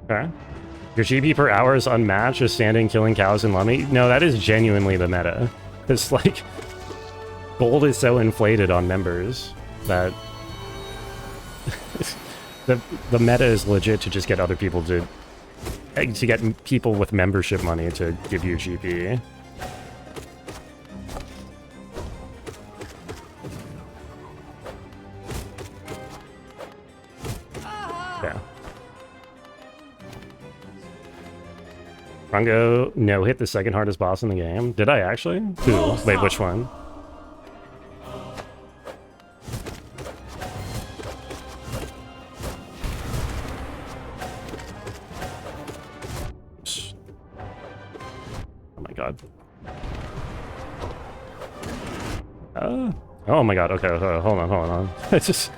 Okay. Your GP per hour is unmatched, just standing, killing cows and lummy. No, that is genuinely the meta. It's like, gold is so inflated on members that the meta is legit to just get other people to get people with membership money to give you GP. Rango, no, hit the second hardest boss in the game. Did I actually? Who? Wait, which one? Oh my god. Oh my god, okay, hold on. It's just...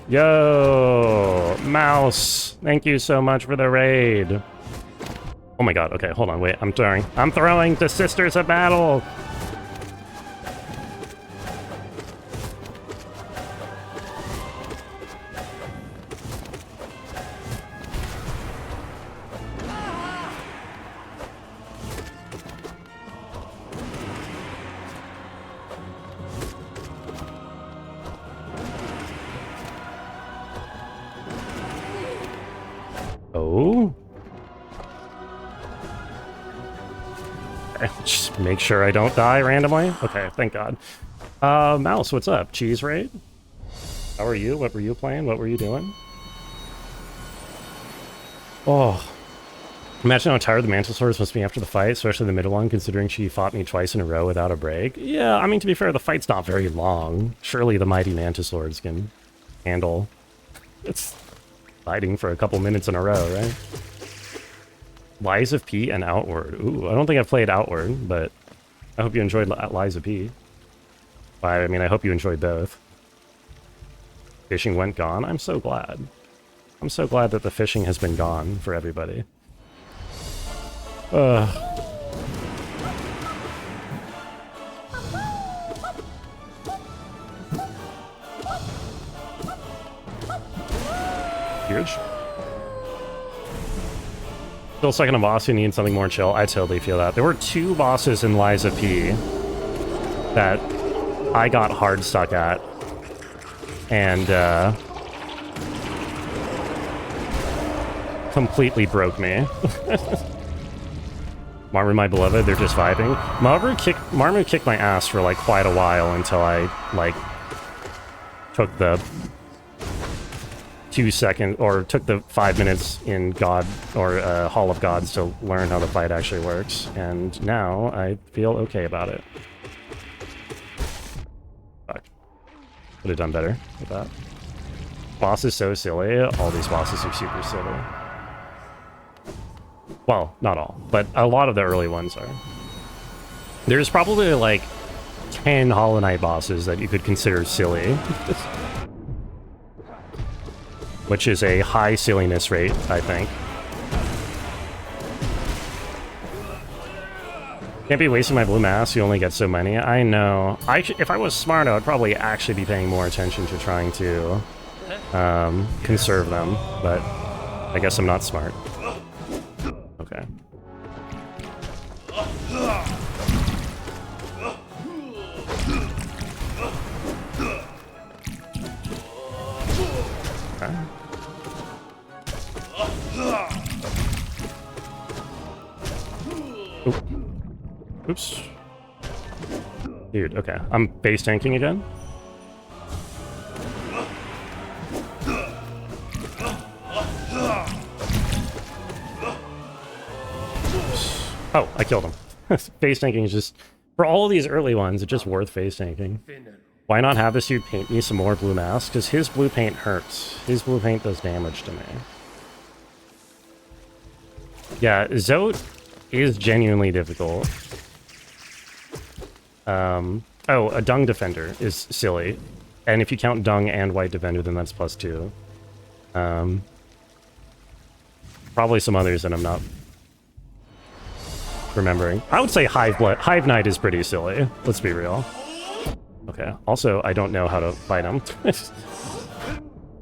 Yo, Mouse, thank you so much for the raid. Oh my god, okay, hold on, wait, I'm throwing the Sisters of Battle. make sure I don't die randomly. Okay, thank God. Mouse, what's up? Cheese raid? How are you? What were you playing? What were you doing? Oh. Imagine how tired the Mantisaurs must be after the fight, especially the middle one, considering she fought me twice in a row without a break. Yeah, I mean, to be fair, the fight's not very long. Surely the mighty Mantisaurs can handle... It's fighting for a couple minutes in a row, right? Lies of P and Outward. Ooh, I don't think I've played Outward, but I hope you enjoyed Lies of P. I mean, I hope you enjoyed both. Fishing went gone. I'm so glad. I'm so glad that the fishing has been gone for everybody. Huge. Still second a boss who needs something more chill. I totally feel that. There were 2 bosses in Lies of P that I got hard stuck at. And, completely broke me. Marmu, my beloved, they're just vibing. Marmu kicked my ass for, like, quite a while until I, like, took the 2 seconds, or took the 5 minutes in God, or Hall of Gods to learn how the fight actually works. And now I feel okay about it. Fuck. Could have done better with that. Boss is so silly. All these bosses are super silly. Well, not all, but a lot of the early ones are. There's probably like 10 Hollow Knight bosses that you could consider silly. Which is a high silliness rate, I think. Can't be wasting my blue mask, you only get so many. I know. If I was smart, I would probably actually be paying more attention to trying to conserve them, but I guess I'm not smart. Okay. Oops. Dude, okay. I'm base tanking again. Oh, I killed him. Face tanking is just... For all of these early ones, it's just worth face tanking. Why not have this dude paint me some more blue masks? Because his blue paint hurts. His blue paint does damage to me. Yeah, Zote is genuinely difficult. Oh, a Dung Defender is silly. And if you count Dung and White Defender, then that's +2. Probably some others that I'm not remembering. I would say Hive Knight is pretty silly. Let's be real. Okay. Also, I don't know how to fight him.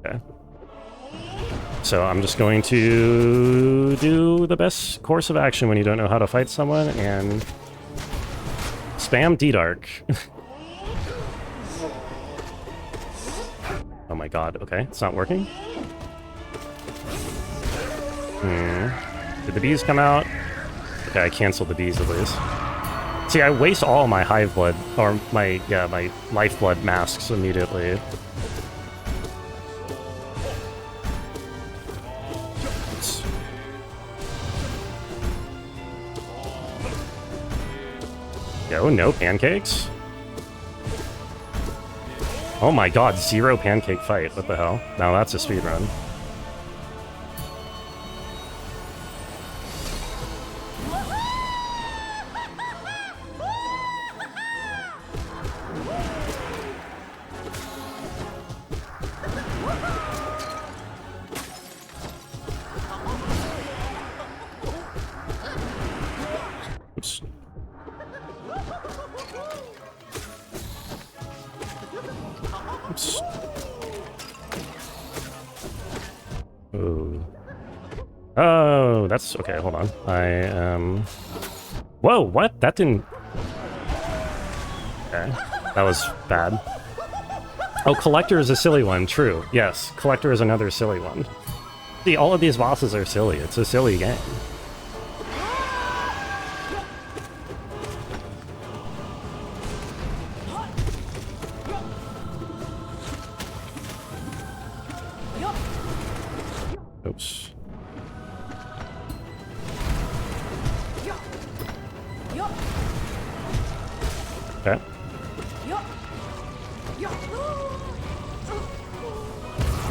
Okay. So I'm just going to do the best course of action when you don't know how to fight someone, and spam D-Dark. Oh my god, okay, it's not working. Did the bees come out? Okay, I canceled the bees at least. See, I waste all my hive blood, or my lifeblood masks immediately. Yo, no pancakes? Oh my god, 0 pancake fight. What the hell? Now that's a speedrun. Oops. Oops. Oh. Oh, that's okay. Hold on. Whoa, what? That didn't. Okay, that was bad. Oh, Collector is a silly one. True. Yes, Collector is another silly one. See, all of these bosses are silly. It's a silly game. Oops. Okay.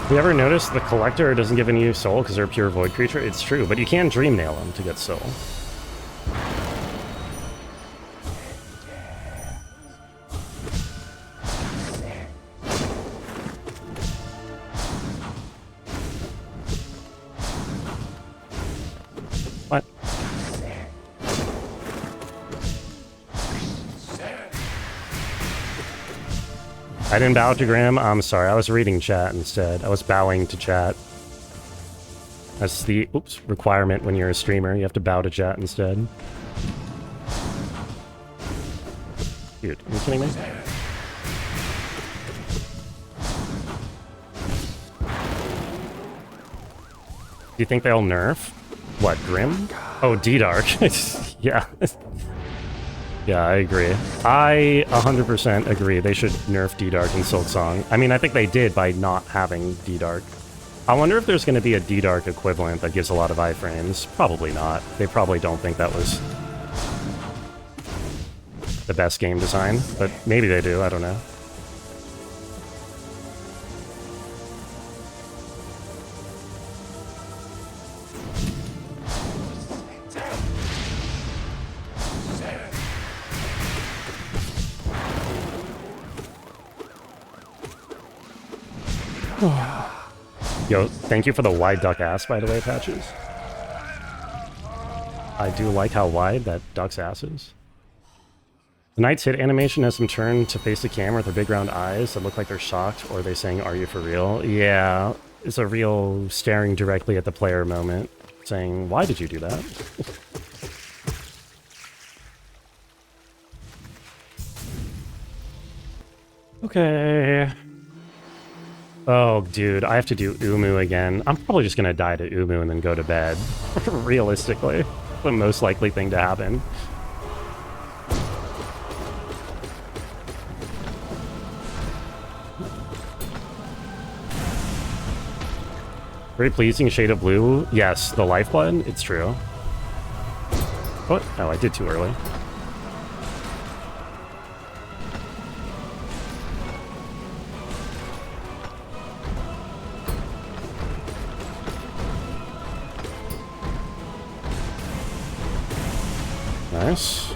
Have you ever noticed the collector doesn't give any soul because they're a pure void creature? It's true, but you can dream nail them to get soul. What? I didn't bow to Graham. I'm sorry. I was reading chat instead. I was bowing to chat. That's the requirement when you're a streamer. You have to bow to chat instead. Dude, are you kidding me? Do you think they'll nerf? What, Grim? Oh, D-Dark. Yeah. Yeah, I agree. I 100% agree. They should nerf D-Dark in Silksong. I mean, I think they did by not having D-Dark. I wonder if there's going to be a D-Dark equivalent that gives a lot of iframes. Probably not. They probably don't think that was the best game design, but maybe they do. I don't know. Yo, thank you for the wide duck ass, by the way, Patches. I do like how wide that duck's ass is. The Knight's hit animation has them turn to face the camera with their big round eyes that look like they're shocked, or are they saying, "Are you for real?" Yeah, it's a real staring directly at the player moment, saying, "Why did you do that?" Okay. Oh, dude, I have to do Umu again. I'm probably just gonna die to Umu and then go to bed. Realistically. The most likely thing to happen. Very pleasing shade of blue. Yes, the lifeblood. It's true. What? Oh, I did too early. Nice.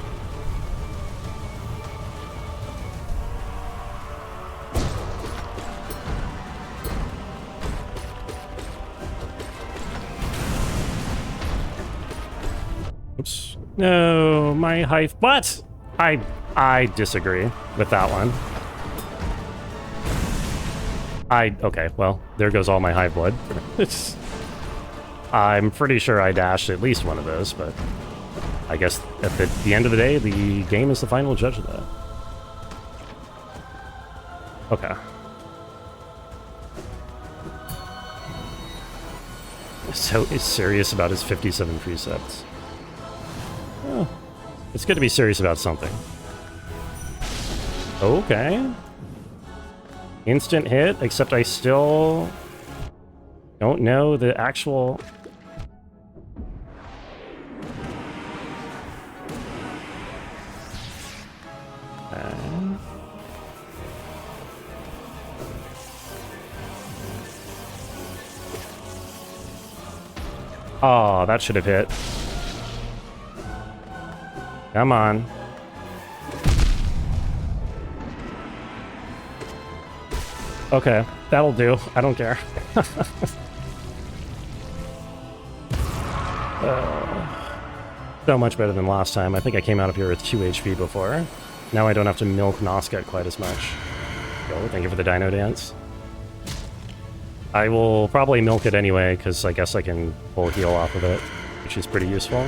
Oops. No, my hive. What? I disagree with that one. Okay, well, there goes all my hive blood. I'm pretty sure I dashed at least one of those, but I guess at the end of the day, the game is the final judge of that. Okay. So he's serious about his 57 precepts. Oh, it's good to be serious about something. Okay. Instant hit, except I still don't know the actual... Oh, that should have hit. Come on. Okay, that'll do. I don't care. So much better than last time. I think I came out of here with 2 HP before. Now I don't have to milk Noscat quite as much. Yo, thank you for the dino dance. I will probably milk it anyway, because I guess I can pull heal off of it, which is pretty useful.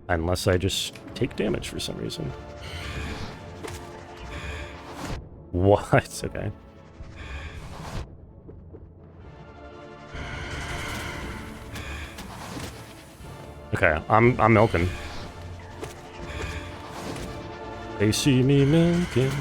Unless I just take damage for some reason. What? Okay. Okay, I'm milking. They see me milking.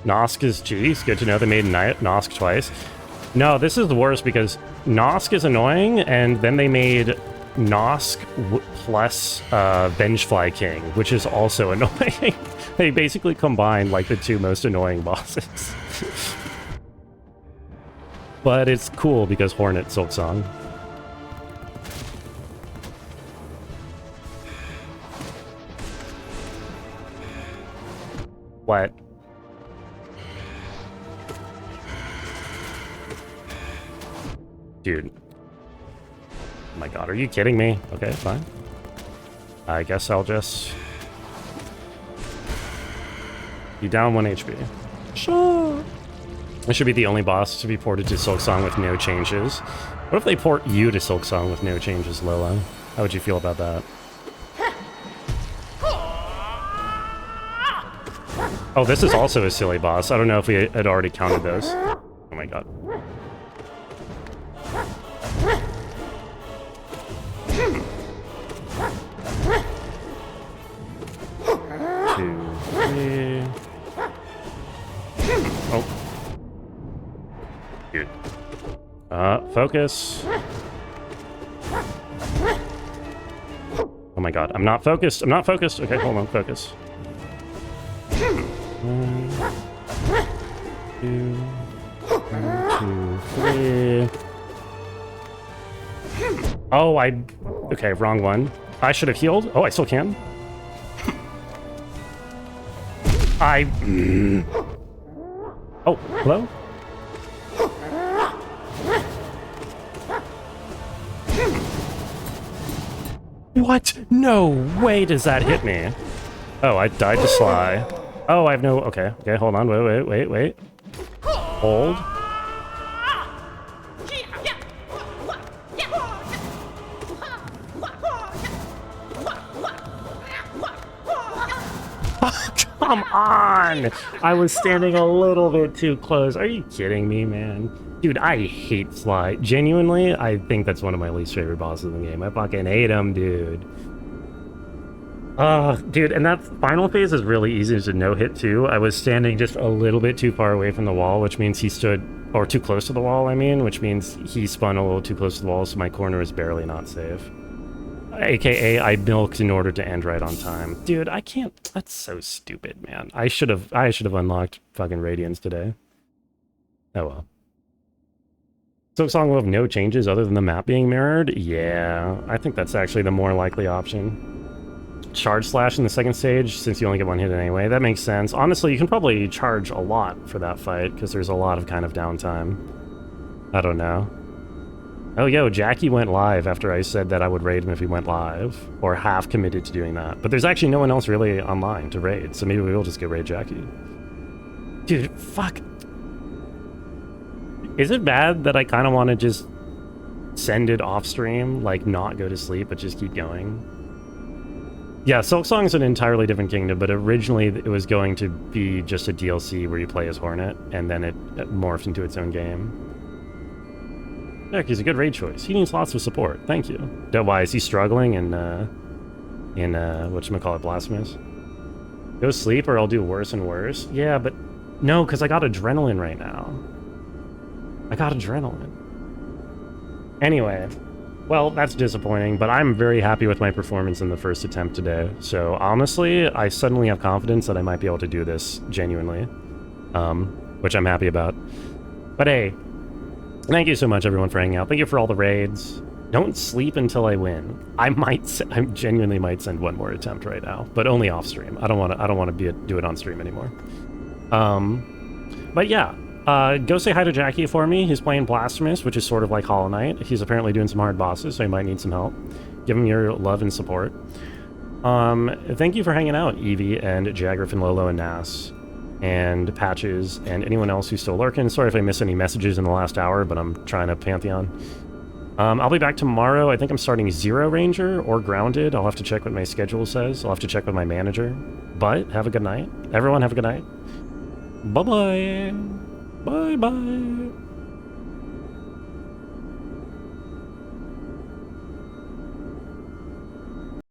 Nosk is geez, good to know they made Nosk twice. No, this is the worst because Nosk is annoying, and then they made Nosk plus Vengefly King, which is also annoying. They basically combined like the two most annoying bosses. But it's cool because Hornet Silksong. What? Dude. Oh my god, are you kidding me? Okay, fine. I guess I'll just... You down 1 HP. Sure. This should be the only boss to be ported to Silksong with no changes. What if they port you to Silksong with no changes, Lola? How would you feel about that? Oh, this is also a silly boss. I don't know if we had already counted those. Oh my god. Two, three. Oh. Dude. Focus. Oh my god, I'm not focused. I'm not focused. Okay, hold on, focus. 1, 2, 1, 2, 3. Oh, okay, wrong one. I should have healed. Oh, I still can. Oh, hello? What? No way does that hit me. Oh, I died to Sly. Oh, I have no... Okay, hold on. Wait. Hold. Come on! I was standing a little bit too close. Are you kidding me, man? Dude, I hate Sly. Genuinely, I think that's one of my least favorite bosses in the game. I fucking hate him, dude. Dude, and that final phase is really easy to no-hit, too. I was standing just a little bit too far away from the wall, which means he stood... Or too close to the wall, I mean, which means he spun a little too close to the wall, so my corner is barely not safe. AKA, I milked in order to end right on time. Dude, I can't... That's so stupid, man. I should have unlocked fucking Radiance today. Oh well. Silksong will have no changes other than the map being mirrored? Yeah, I think that's actually the more likely option. Charge slash in the second stage, since you only get one hit anyway. That makes sense. Honestly, you can probably charge a lot for that fight, because there's a lot of kind of downtime. I don't know. Oh, yo, Jackie went live after I said that I would raid him if he went live, or half committed to doing that. But there's actually no one else really online to raid, so maybe we will just go raid Jackie. Dude, fuck. Is it bad that I kind of want to just send it off stream, like not go to sleep, but just keep going? Yeah, Silksong is an entirely different kingdom, but originally it was going to be just a DLC where you play as Hornet, and then it morphed into its own game. Yeah, he's a good raid choice. He needs lots of support. Thank you. Why, is he struggling in whatchamacallit, Blasphemous? Go sleep or I'll do worse and worse? Yeah, but no, because I got adrenaline right now. I got adrenaline. Anyway, well, that's disappointing, but I'm very happy with my performance in the first attempt today. So honestly, I suddenly have confidence that I might be able to do this genuinely, which I'm happy about. But hey, thank you so much, everyone, for hanging out. Thank you for all the raids. Don't sleep until I win. I genuinely might send one more attempt right now, but only off stream. I don't want to do it on stream anymore. But yeah, go say hi to Jackie for me. He's playing Blasphemous, which is sort of like Hollow Knight. He's apparently doing some hard bosses, so he might need some help. Give him your love and support. Thank you for hanging out, Evie and Jaggriff and Lolo and Nas. And Patches, and anyone else who's still lurking. Sorry if I missed any messages in the last hour, but I'm trying to Pantheon. I'll be back tomorrow. I think I'm starting Zero Ranger or Grounded. I'll have to check what my schedule says. I'll have to check with my manager. But have a good night. Everyone have a good night. Bye-bye. Bye-bye.